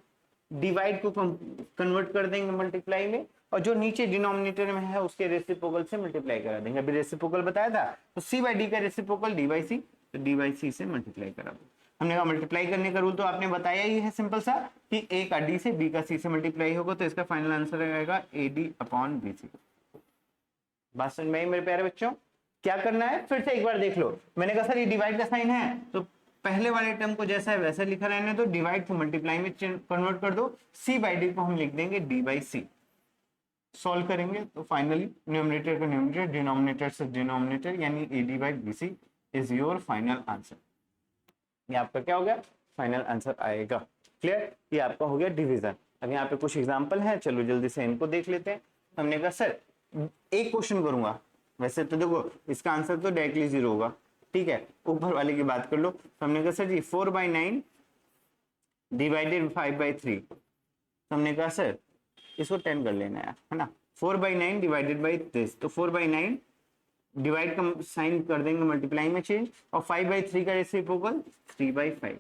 Speaker 1: डिवाइड को कन्वर्ट कर देंगे मल्टीप्लाई में, और जो नीचे डिनोमिनेटर में है उसके रेसिप्रोकल से मल्टीप्लाई करा देंगे। अभी रेसिप्रोकल बताया था, तो c बाई डी का रेसिप्रोकल d बाई सी, तो d बाई सी से मल्टीप्लाई करा दो। हमने कहा मल्टीप्लाई करने का रूल तो आपने बताया ही है, सिंपल सा कि a का d से, b का c से मल्टीप्लाई होगा, तो इसका फाइनल आंसर आएगा ad अपॉन bc। बात समझ में आई मेरे प्यारे बच्चों? क्या करना है फिर से एक बार देख लो। मैंने कहा सर ये डिवाइड का साइन है, तो पहले वाले टर्म को जैसा है वैसे लिखा रहने दो, डिवाइड को मल्टीप्लाई में कन्वर्ट कर दो, c बाई डी को हम लिख देंगे d बाई सी। सॉल्व करेंगे तो फाइनली न्यूमरेटर का न्यूमरेटर, डिनोमिनेटर से डिनोमिनेटर, यानी ad by bc is your final answer. ये आपका क्या हो गया, फाइनल आंसर आएगा। क्लियर, ये आपका हो गया डिवीजन। अब यहाँ पे कुछ एग्जांपल हैं, चलो जल्दी से इनको देख लेते हैं। हमने कहा सर एक क्वेश्चन करूंगा, वैसे तो देखो इसका आंसर तो डायरेक्टली 0 होगा, ठीक है। ऊपर वाले की बात कर लो, तो हमने कहा सर जी 4/9 डिवाइडेड 5/3, तो हमने कहा सर इसको 10 कर लेना है ना। 4/9 डिवाइडेड बाई दिस, तो 4/9 डिवाइड का साइन कर देंगे मल्टीप्लाई में चेंज, और 5/3 का रेसिप्रोकल 3/5।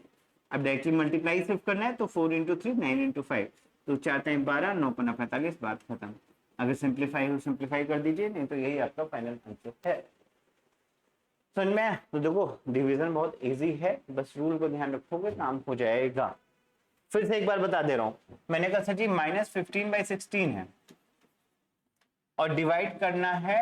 Speaker 1: अब डायरेक्टली मल्टीप्लाई सिर्फ करना है, तो 4 इंटू 3 9 इंटू 5, तो 4 टाइम 12 9 पन्ना 45, बात खत्म। अगर सिंप्लीफाई हो सिंप्लीफाई कर दीजिए, नहीं तो यही आपका फाइनल आंसर है। समझ में? तो देखो डिवीजन बहुत इजी है, बस रूल को ध्यान रखोगे काम हो जाएगा। फिर से एक बार बता दे रहा हूं, मैंने कहा सर जी -15/16 है और डिवाइड करना है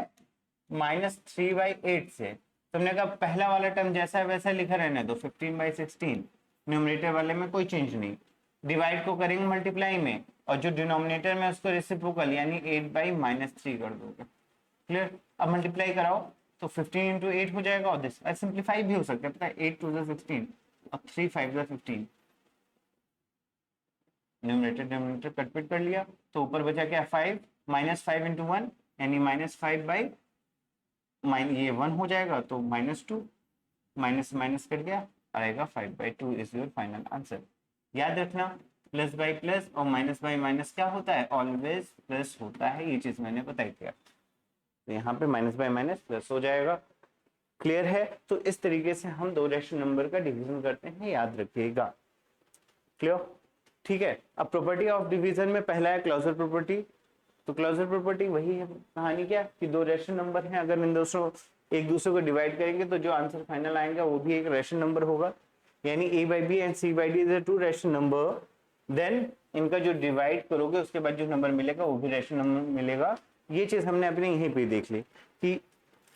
Speaker 1: -3/8 से, तो हमने कहा पहला वाला टर्म जैसा है वैसा लिखा रहना है, तो 15/16 न्यूमरेटर वाले में कोई चेंज नहीं, डिवाइड को करेंगे मल्टीप्लाई में, और जो डिनोमिनेटर में उसको रेसिप्रोकल यानी 8/-3 कर दोगे। क्लियर? अब मल्टीप्लाई कराओ तो 15 इंटू 8 हो जाएगा, और दिस सिंप्लीफाई भी हो सकता है, पता है 8 2 16 और 3 5 15, न्यूमरेटर डिनोमिनेटर कटपिट कर लिया, तो ऊपर बचा क्या 5, -5 इंटू 1 यानी -5 ये 1 हो जाएगा, तो -2 माइनस माइनस कट गया, आएगा 5/2 इज योर फाइनल आंसर। याद रखना प्लस बाय प्लस और माइनस बाय माइनस क्या होता है, ऑलवेज प्लस होता है, ये चीज मैंने बताई थी। तो यहाँ पे माइनस बाय माइनस प्लस हो जाएगा। क्लियर है? तो इस तरीके से हम दो रैशनल नंबर का डिवीजन करते हैं, याद रखिएगा। क्लियर? ठीक है। अब प्रॉपर्टी ऑफ डिवीजन में पहला है क्लोजर प्रॉपर्टी। तो क्लोजर प्रॉपर्टी वही है कहानी, क्या कि दो रैशनल नंबर हैं, अगर इन दोस्तों एक दूसरे को डिवाइड करेंगे तो जो आंसर फाइनल आएगा वो भी एक रैशनल नंबर होगा, यानी a/b and c/d is a two rational number, then इनका जो डिवाइड करोगे उसके बाद जो नंबर मिलेगा वो भी रैशनल नंबर मिलेगा। ये चीज हमने अपने यहीं पे देख ली कि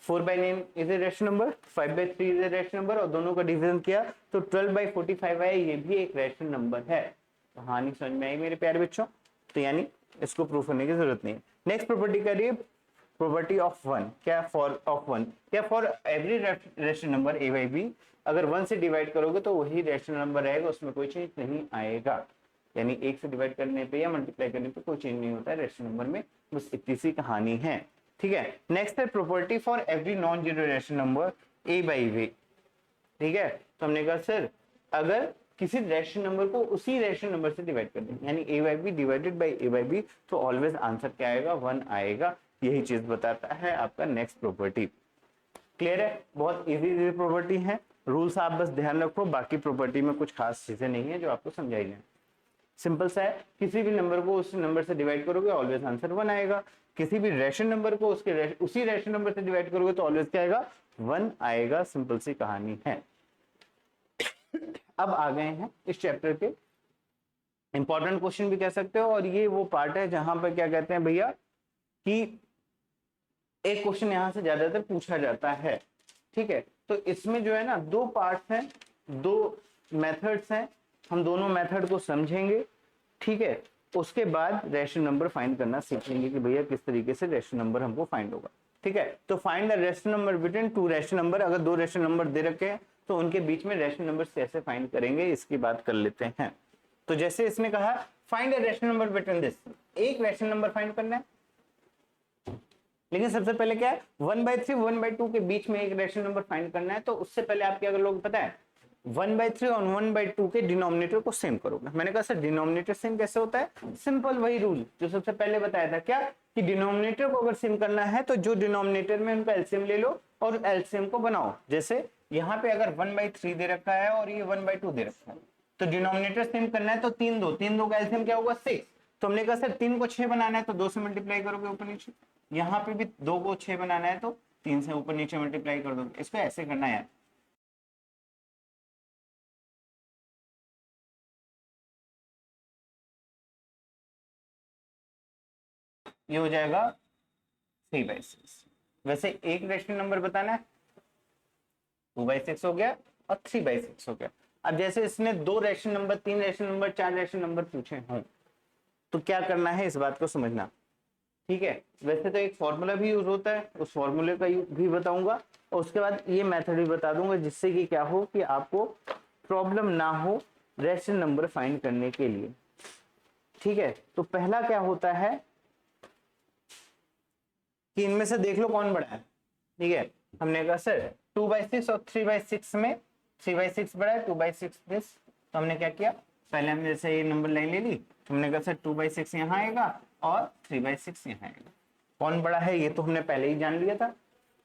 Speaker 1: 4/9 is a rational number, 5/3 is a rational number, और दोनों का डिवीजन किया तो 12/45 है, ये भी एक रैशनल नंबर है। तो हानि समझ में आई मेरे प्यारे बच्चों? तो यानी इसको प्रूफ करने की जरूरत नहीं है। नेक्स्ट प्रॉपर्टी करिए, प्रॉपर्टी ऑफ 1। क्या फॉर ऑफ 1, क्या for every rational number a/b अगर 1 से डिवाइड करोगे तो वही रैशनल नंबर रहेगा, उसमें कोई चेंज नहीं आएगा, यानी 1 से डिवाइड करने पे या मल्टीप्लाई करने पे कोई चेंज नहीं होता है रैशनल नंबर में, बस इतनी सी कहानी है। ठीक है। नेक्स्ट है property for every non zero rational number a/b। ठीक है। तो हमने कहा सर अगर किसी रैशनल नंबर को उसी रैशनल नंबर से डिवाइड कर दें, यानी a/b डिवाइडेड बाय a/b, तो ऑलवेज आंसर क्या आएगा, 1 आएगा। यही चीज बताता है आपका नेक्स्ट प्रॉपर्टी। क्लियर है? बहुत इजी प्रॉपर्टी है, रूल्स आप बस ध्यान रखो, बाकी प्रॉपर्टी में कुछ खास चीजें नहीं है जो आपको समझाई जाए। सिंपल सा है, किसी भी नंबर को उस नंबर से डिवाइड करोगे ऑलवेज आंसर 1 आएगा, किसी भी रैशनल नंबर को उसी रैशनल नंबर से डिवाइड करोगे तो ऑलवेज क्या आएगा, 1 आएगा। सिंपल सी कहानी है। अब आ गए हैं इस चैप्टर के इंपॉर्टेंट क्वेश्चन भी कह सकते हो, और ये वो पार्ट है जहां पर क्या कहते हैं भैया कि एक क्वेश्चन यहां से ज्यादातर पूछा जाता है। ठीक है। तो इसमें जो है ना दो पार्ट्स हैं, दो मेथड्स हैं, हम दोनों मेथड को समझेंगे। ठीक है। उसके बाद रैशनल नंबर फाइंड करना सीखेंगे कि भैया किस तरीके से रैशनल नंबर हमको फाइंड होगा। ठीक है। तो find the rational number between two rational number, अगर दो रैशनल नंबर दे रखे हैं तो उनके बीच में रैशनल नंबर कैसे फाइंड करेंगे इसकी बात कर लेते हैं। तो जैसे इसने कहा find a rational number between this, एक रैशनल नंबर फाइंड करना है, लेकिन सबसे पहले क्या है 1/3 1/2 के बीच में एक रैशनल नंबर फाइंड करना है। तो उससे पहले आप क्या करोगे पता है, 1/3 और 1/2 के डिनोमिनेटर को सेम करोगे। मैंने कहा सर डिनोमिनेटर सेम कैसे होता है, सिंपल वही रूल जो सबसे पहले बताया था, क्या कि डिनोमिनेटर को अगर सेम करना है तो जो डिनोमिनेटर में उनका एलसीएम ले लो और एलसीएम को बनाओ। जैसे यहाँ पे अगर 1/3 दे रखा है और ये 1/2 दे रखा है, तो डिनोमिनेटर सेम करना है तो 3 2 का एलसीएम क्या होगा 6। तो हमने कहा सर 3 को 6 बनाना है तो 2 से मल्टीप्लाई करोगे ऊपर नीचे, यहाँ पे भी 2 को 6 बनाना है तो 3 से ऊपर नीचे मल्टीप्लाई कर दोगे। इसको ऐसे करना है, ये हो जाएगा 3/6। वैसे एक रैशनल नंबर बताना है, 2/6 हो गया और 3/6 हो गया। अब जैसे इसने 2 rational number 3 rational number 4 rational number पूछे हों तो क्या करना है इस बात को समझना। ठीक है। वैसे तो एक फॉर्मूला भी यूज होता है, उस फॉर्मूले का भी बताऊंगा, और उसके बाद ये मेथड भी बता दूंगा जिससे कि क्या हो कि आपको प्रॉब्लम ना हो रैशनल नंबर फाइंड करने के लिए। ठीक है। तो पहला क्या होता है कि इनमें से देख लो कौन बड़ा है, ठीक है, हमने कहा सर 2/6 और 3/6 में 3/6 बड़ा है 2/6 दिस, तो हमने क्या किया, पहले हमने जैसे ये नंबर लाइन ले ली, तो हमने कहा सर 2/6 यहाँ आएगा और 3/6 यहाँ आएगा। कौन बड़ा है ये तो हमने पहले ही जान लिया था।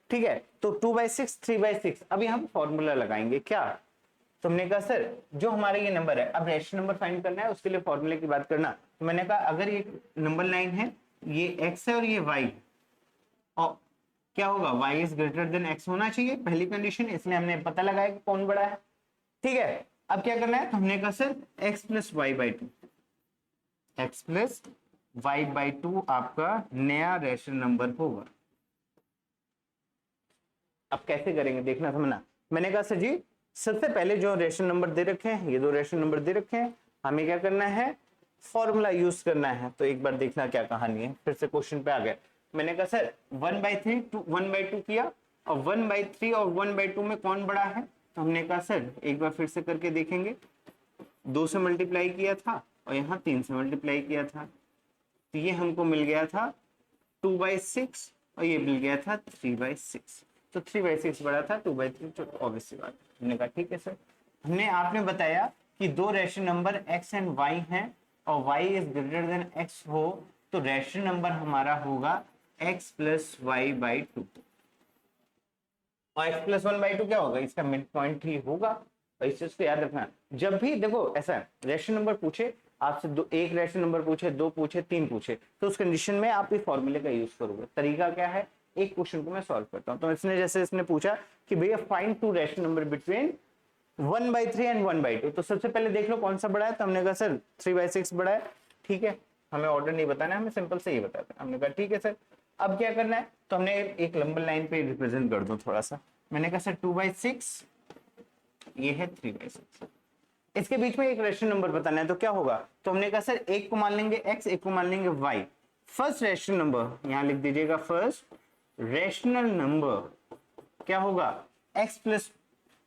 Speaker 1: ठीक है, तो 2/6 3/6, अभी हम फॉर्मूला लगाएंगे क्या, तो हमने कहा सर जो हमारा ये नंबर है, अब रेशनल नंबर फाइंड करना है, उसके लिए फॉर्मूले की बात करना, तो मैंने कहा अगर ये नंबर लाइन है, ये x है और ये y, और क्या होगा, y is greater than x होना चाहिए पहली कंडीशन, इसलिए हमने पता लगाया कि कौन बड़ा है। ठीक है, अब क्या करना है, तो हमने कहा sir x plus y by two, x plus y by two आपका नया रेशनल नंबर होगा। अब कैसे करेंगे देखना समझना, मैंने कहा सर जी सबसे पहले जो रेशनल नंबर दे रखे हैं, ये दो रेशनल नंबर दे रखे हैं, हमें क्या करना है, फॉर्मूला यूज करना है। तो एक बार देखना क्या कहानी है, फिर से क्वेश्चन पे आ गया। मैंने कहा सर 1/3 1/2 किया, और 1/3 और 1/2 में कौन बड़ा है, तो हमने कहा सर एक बार फिर से करके देखेंगे, 2 से मल्टीप्लाई किया था और यहाँ 3 से मल्टीप्लाई किया था, तो ये हमको मिल गया था 2/6 और ये मिल गया था 3/6, तो 3/6 बड़ा था 2/3, तो ऑब्वियसली बात। हमने कहा ठीक है सर, हमने आपने बताया कि दो rational number x and y हैं और y is greater than x हो, तो रेशनल नंबर हमारा होगा x plus y by two, और x प्लस 1/2 क्या होगा, इसका मिड पॉइंट ही होगा। और इस चीज को याद रखना, जब भी देखो ऐसा रेशनल नंबर पूछे आपसे, दो एक रेशनल नंबर पूछे, दो पूछे, तीन पूछे, तो उस कंडीशन में आप इस फॉर्मूले का यूज करोगे। तरीका क्या है, एक क्वेश्चन को मैं सॉल्व करता हूं, तो इसने जैसे इसने पूछा कि भैया find two rational number between 1/3 and 1/2, तो सबसे पहले देख लो कौन सा बड़ा है, तो हमने कहा सर 3/6 बड़ा है। ठीक है, हमें ऑर्डर नहीं बताना है, हमें सिंपल से ये बताते हैं। हमने कहा ठीक है सर, अब क्या करना है, तो हमने एक लंबी लाइन पे रिप्रेजेंट कर दो थोड़ा सा। मैंने कहा सर 2/6, ये है 3/6, इसके बीच में एक रेशनल नंबर बताना है, तो क्या होगा, तो हमने कहा सर एक को मान लेंगे x, एक को मान लेंगे y। फर्स्ट रेशनल नंबर यहां लिख दीजिएगा, फर्स्ट रेशनल नंबर क्या होगा, x plus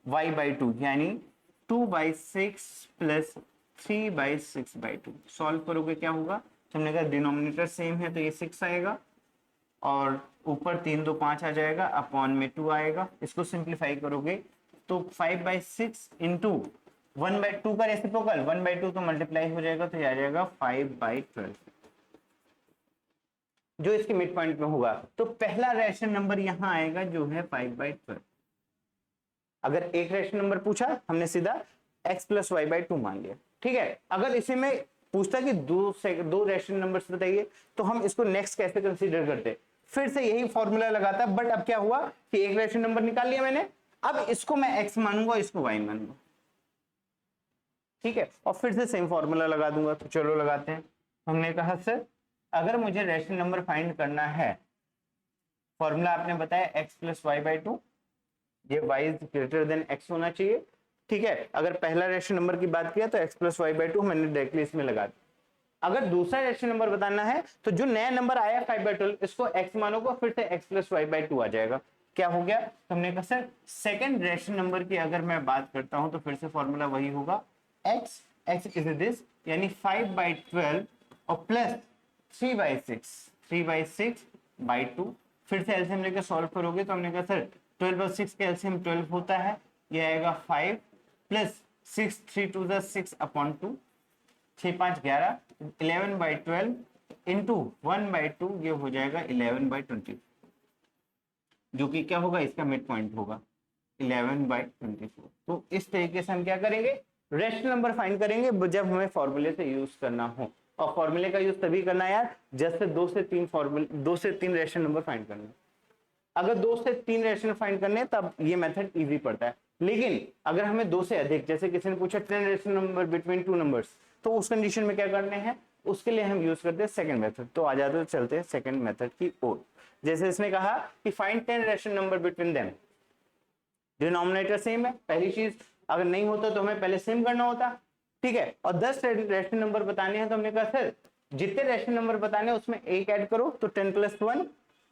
Speaker 1: y by two, यानी 2/6 प्लस 3/6/2। सॉल्व करोगे क्या होगा, तो हमने कहा डिनोमिनेटर सेम है तो ये 6 आएगा, और ऊपर 3 2 5 आ जाएगा, अपॉन में 2 आएगा। इसको सिंप्लीफाई करोगे तो 5/6 इंटू 1/2 का रेसिप्रोकल 1/2 तो मल्टीप्लाई हो जाएगा, तो ये आ जाएगा 5/12, जो इसके मिड पॉइंट में होगा। तो पहला रेशनल नंबर यहां आएगा जो है 5/12। अगर एक रेशनल नंबर पूछा हमने सीधा x plus y by two मान लिया। ठीक है, अगर इसे में पूछता कि दो रेशनल नंबर्स बताइए, तो हम इसको नेक्स्ट कैसे कंसीडर करते, फिर से यही फॉर्मूला लगाता, बट अब क्या हुआ कि एक रेशनल नंबर निकाल लिया मैंने, अब इसको मैं x मानूंगा, इसको y मानूंगा। ठीक है, और फिर से सेम फॉर्मूला लगा दूंगा, तो चलो लगाते हैं। हमने कहा सर अगर मुझे रेशनल नंबर फाइंड करना है, फॉर्मूला आपने बताया x plus y by two, ये y is greater than x होना चाहिए। ठीक है, अगर पहला रेशनल नंबर की बात किया तो x plus y by two मैंने डायरेक्टली इसमें लगा दिया। अगर दूसरा रेशनल नंबर बताना है, तो जो नया नंबर आया 5/12, इसको x मानोगे, फिर से x plus y by two आ जाएगा। क्या हो गया, तो हमने कहा सर सेकंड रेशनल नंबर की अगर मैं बात करता हूं, तो फिर से फॉर्मूला वही होगा, x इज दिस, यानी 5/12 और प्लस 3/6/2। फिर से एलसीएम लेकर सॉल्व करोगे, तो हमने कहा सर 12 और 6 का एलसीएम 12 होता है, ये आएगा 5 प्लस 6 3 2 6 अपॉन 2, 6 5 11, 11/12 इंटू 1/2, ये हो जाएगा 11/24, जो कि क्या होगा, इसका मिड पॉइंट होगा 11/24। तो इस तरीके से हम क्या करेंगे, रेशनल नंबर फाइंड करेंगे जब हमें फॉर्मूले से यूज करना हो। और फॉर्मूले का यूज तभी करना है यार, जैसे 2 से 3 रेशनल नंबर फाइंड करना है। अगर 2 से 3 रेशनल फाइंड करने हैं, तब ये मेथड इजी पड़ता है। लेकिन अगर हमें 2 से अधिक, जैसे किसी ने पूछा 10 रेशनल नंबर बिटवीन 2 नंबर्स, तो उस कंडीशन में क्या करने हैं, उसके लिए हम यूज करते हैं सेकंड मेथड। तो आ जाते चलते हैं सेकंड मेथड की ओर। जैसे इसने कहा कि find 10 rational number between them, denominator same है, पहली चीज अगर नहीं होता तो हमें पहले सेम करना होता। ठीक है, और 10 रेशनल नंबर बताने हैं, तो हमने कहा सर जितने रेशनल नंबर बताने हैं उसमें एक ऐड करो, तो 10 + 1,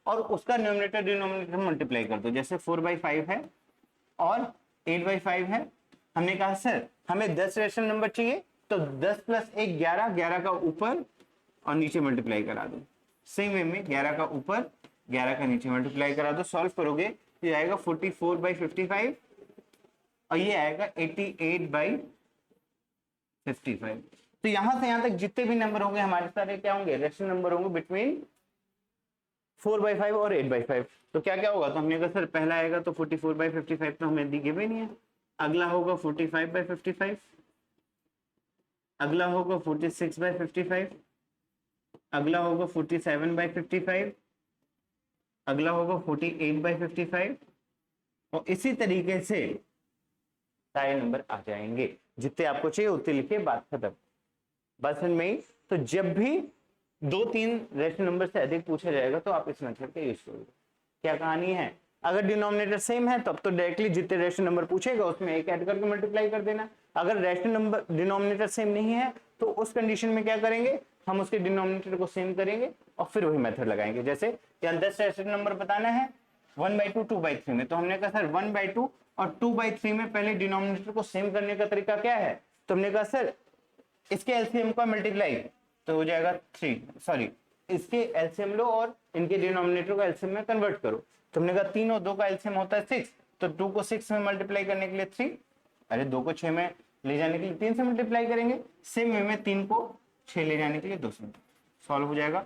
Speaker 1: और उसका न्यूमरेटर डिनोमिनेटर मल्टीप्लाई कर दो। जैसे 4/5 है और 8/5 है। हमने कहा सर हमें 10 रेशनल नंबर चाहिए, तो 10 + 1 11, 11 का ऊपर और नीचे मल्टीप्लाई करा दो। सेम वे में 11 का ऊपर 11 का नीचे मल्टीप्लाई करा दो, सॉल्व करोगे तो ये आएगा 44/55 और ये आएगा 88/55। तो यहां से यहां तक जितने भी नंबर होंगे हमारे सारे क्या होंगे, रेशनल नंबर होंगे बिटवीन 4/5 और 8/5। तो क्या क्या होगा, तो हमने कहा सर पहला आएगा तो 44/55 तो हमें दी भी नहीं है, अगला होगा 45/55, अगला होगा 46/55, अगला होगा 47/55, अगला होगा 48/55 और इसी तरीके से सारे नंबर आ जाएंगे, जितने आपको चाहिए उतने लिखिए, बात खत्म। बस में ही तो जब भी 2-3 रेशनल नंबर से अधिक पूछा जाएगा तो आप इस मेथड का यूज करोगे। क्या कहानी है, अगर डिनोमिनेटर सेम है तब तो डायरेक्टली जितने रेशनल नंबर पूछेगा उसमें एक ऐड करके मल्टीप्लाई कर देना। अगर रेशनल नंबर डिनोमिनेटर सेम नहीं है तो उस कंडीशन में क्या करेंगे, हम उसके डिनोमिनेटर को सेम करेंगे और फिर वही मेथड लगाएंगे। जैसे यहाँ 10 रेशनल नंबर बताना है 1/2 2/3 में, तो हमने कहा सर 1/2 और 2/3 में पहले डिनोमिनेटर को सेम करने का तरीका क्या है, तो हमने कहा सर इसके एलसीएम का मल्टीप्लाई तो हो जाएगा 3, सॉरी इसके एलसीएम लो और इनके डिनोमिनेटर को एलसीएम में कन्वर्ट करो। तो हमने कहा 3 और 2 का एलसीएम होता है 6, तो 2 को 6 में मल्टीप्लाई करने के लिए 3, अरे 2 को 6 में ले जाने के लिए 3 से मल्टीप्लाई करेंगे, सेम वे में 3 को 6 ले जाने के लिए 2 से सॉल्व हो जाएगा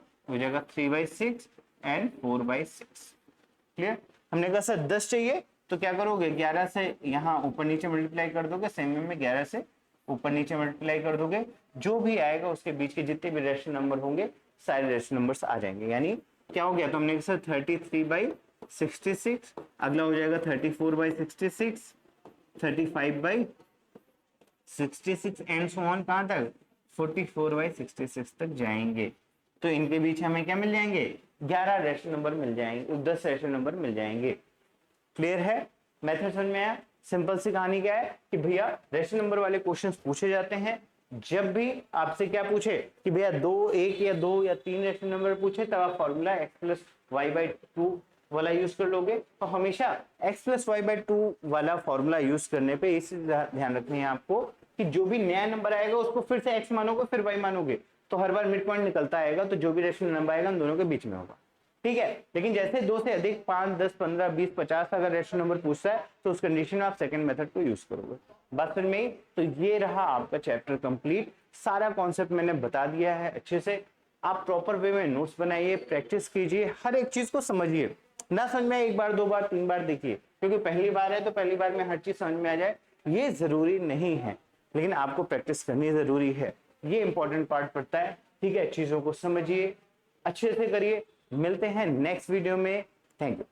Speaker 1: 3/6 एंड 4/6। क्लियर। हमने कहा सर 10 चाहिए तो क्या करोगे, 11 से यहाँ ऊपर नीचे मल्टीप्लाई कर दोगे, सेम वे में 11 से ऊपर नीचे मल्टीप्लाई कर दोगे, जो भी आएगा उसके बीच के जितने भी रेशनल नंबर होंगे सारे रेशनल नंबर्स आ जाएंगे। यानी क्या हो गया, तो हमने कहा 33/66, अगला हो जाएगा 34/66, 35/66 एंड सो ऑन, कहां तक 44/66 तक जाएंगे। तो इनके बीच हमें क्या मिल जाएंगे, 11 रेशनल नंबर मिल जाएंगे, 10 रेशनल नंबर मिल जाएंगे। क्लियर है, मेथड समझ में आया। सिंपल सी कहानी क्या है कि भैया रेशनल नंबर वाले क्वेश्चंस पूछे जाते हैं, जब भी आपसे क्या पूछे कि भैया 1 या 2 या 3 रेशनल नंबर पूछे तब आप फॉर्मूला x + y/2 वाला यूज कर लोगे। तो हमेशा x + y/2 वाला फॉर्मूला यूज करने पे इस ध्यान रखनी है आपको कि जो भी नया नंबर आएगा उसको फिर से x मानोगे फिर y मानोगे, तो हर बार मिड पॉइंट निकलता आएगा, तो जो भी रेशनल नंबर आएगा उन दोनों के बीच में होगा। ठीक है, लेकिन जैसे 2 से अधिक 5, 10, 15, 20, 50 अगर रेशनल नंबर पूछता है तो उस कंडीशन में आप सेकंड मेथड को यूज करोगे। बात समझ में। तो ये रहा आपका चैप्टर कंप्लीट, सारा कॉन्सेप्ट मैंने बता दिया है अच्छे से। आप प्रॉपर वे में नोट्स बनाइए, प्रैक्टिस कीजिए, हर एक चीज को समझिए, ना समझ में 1 बार 2 बार 3 बार देखिए, क्योंकि पहली बार है तो पहली बार में हर चीज समझ में आ जाए ये जरूरी नहीं है, लेकिन आपको प्रैक्टिस करनी जरूरी है, ये इंपॉर्टेंट पार्ट पड़ता है। ठीक है, चीजों को समझिए, अच्छे से करिए। मिलते हैं नेक्स्ट वीडियो में। Thank you.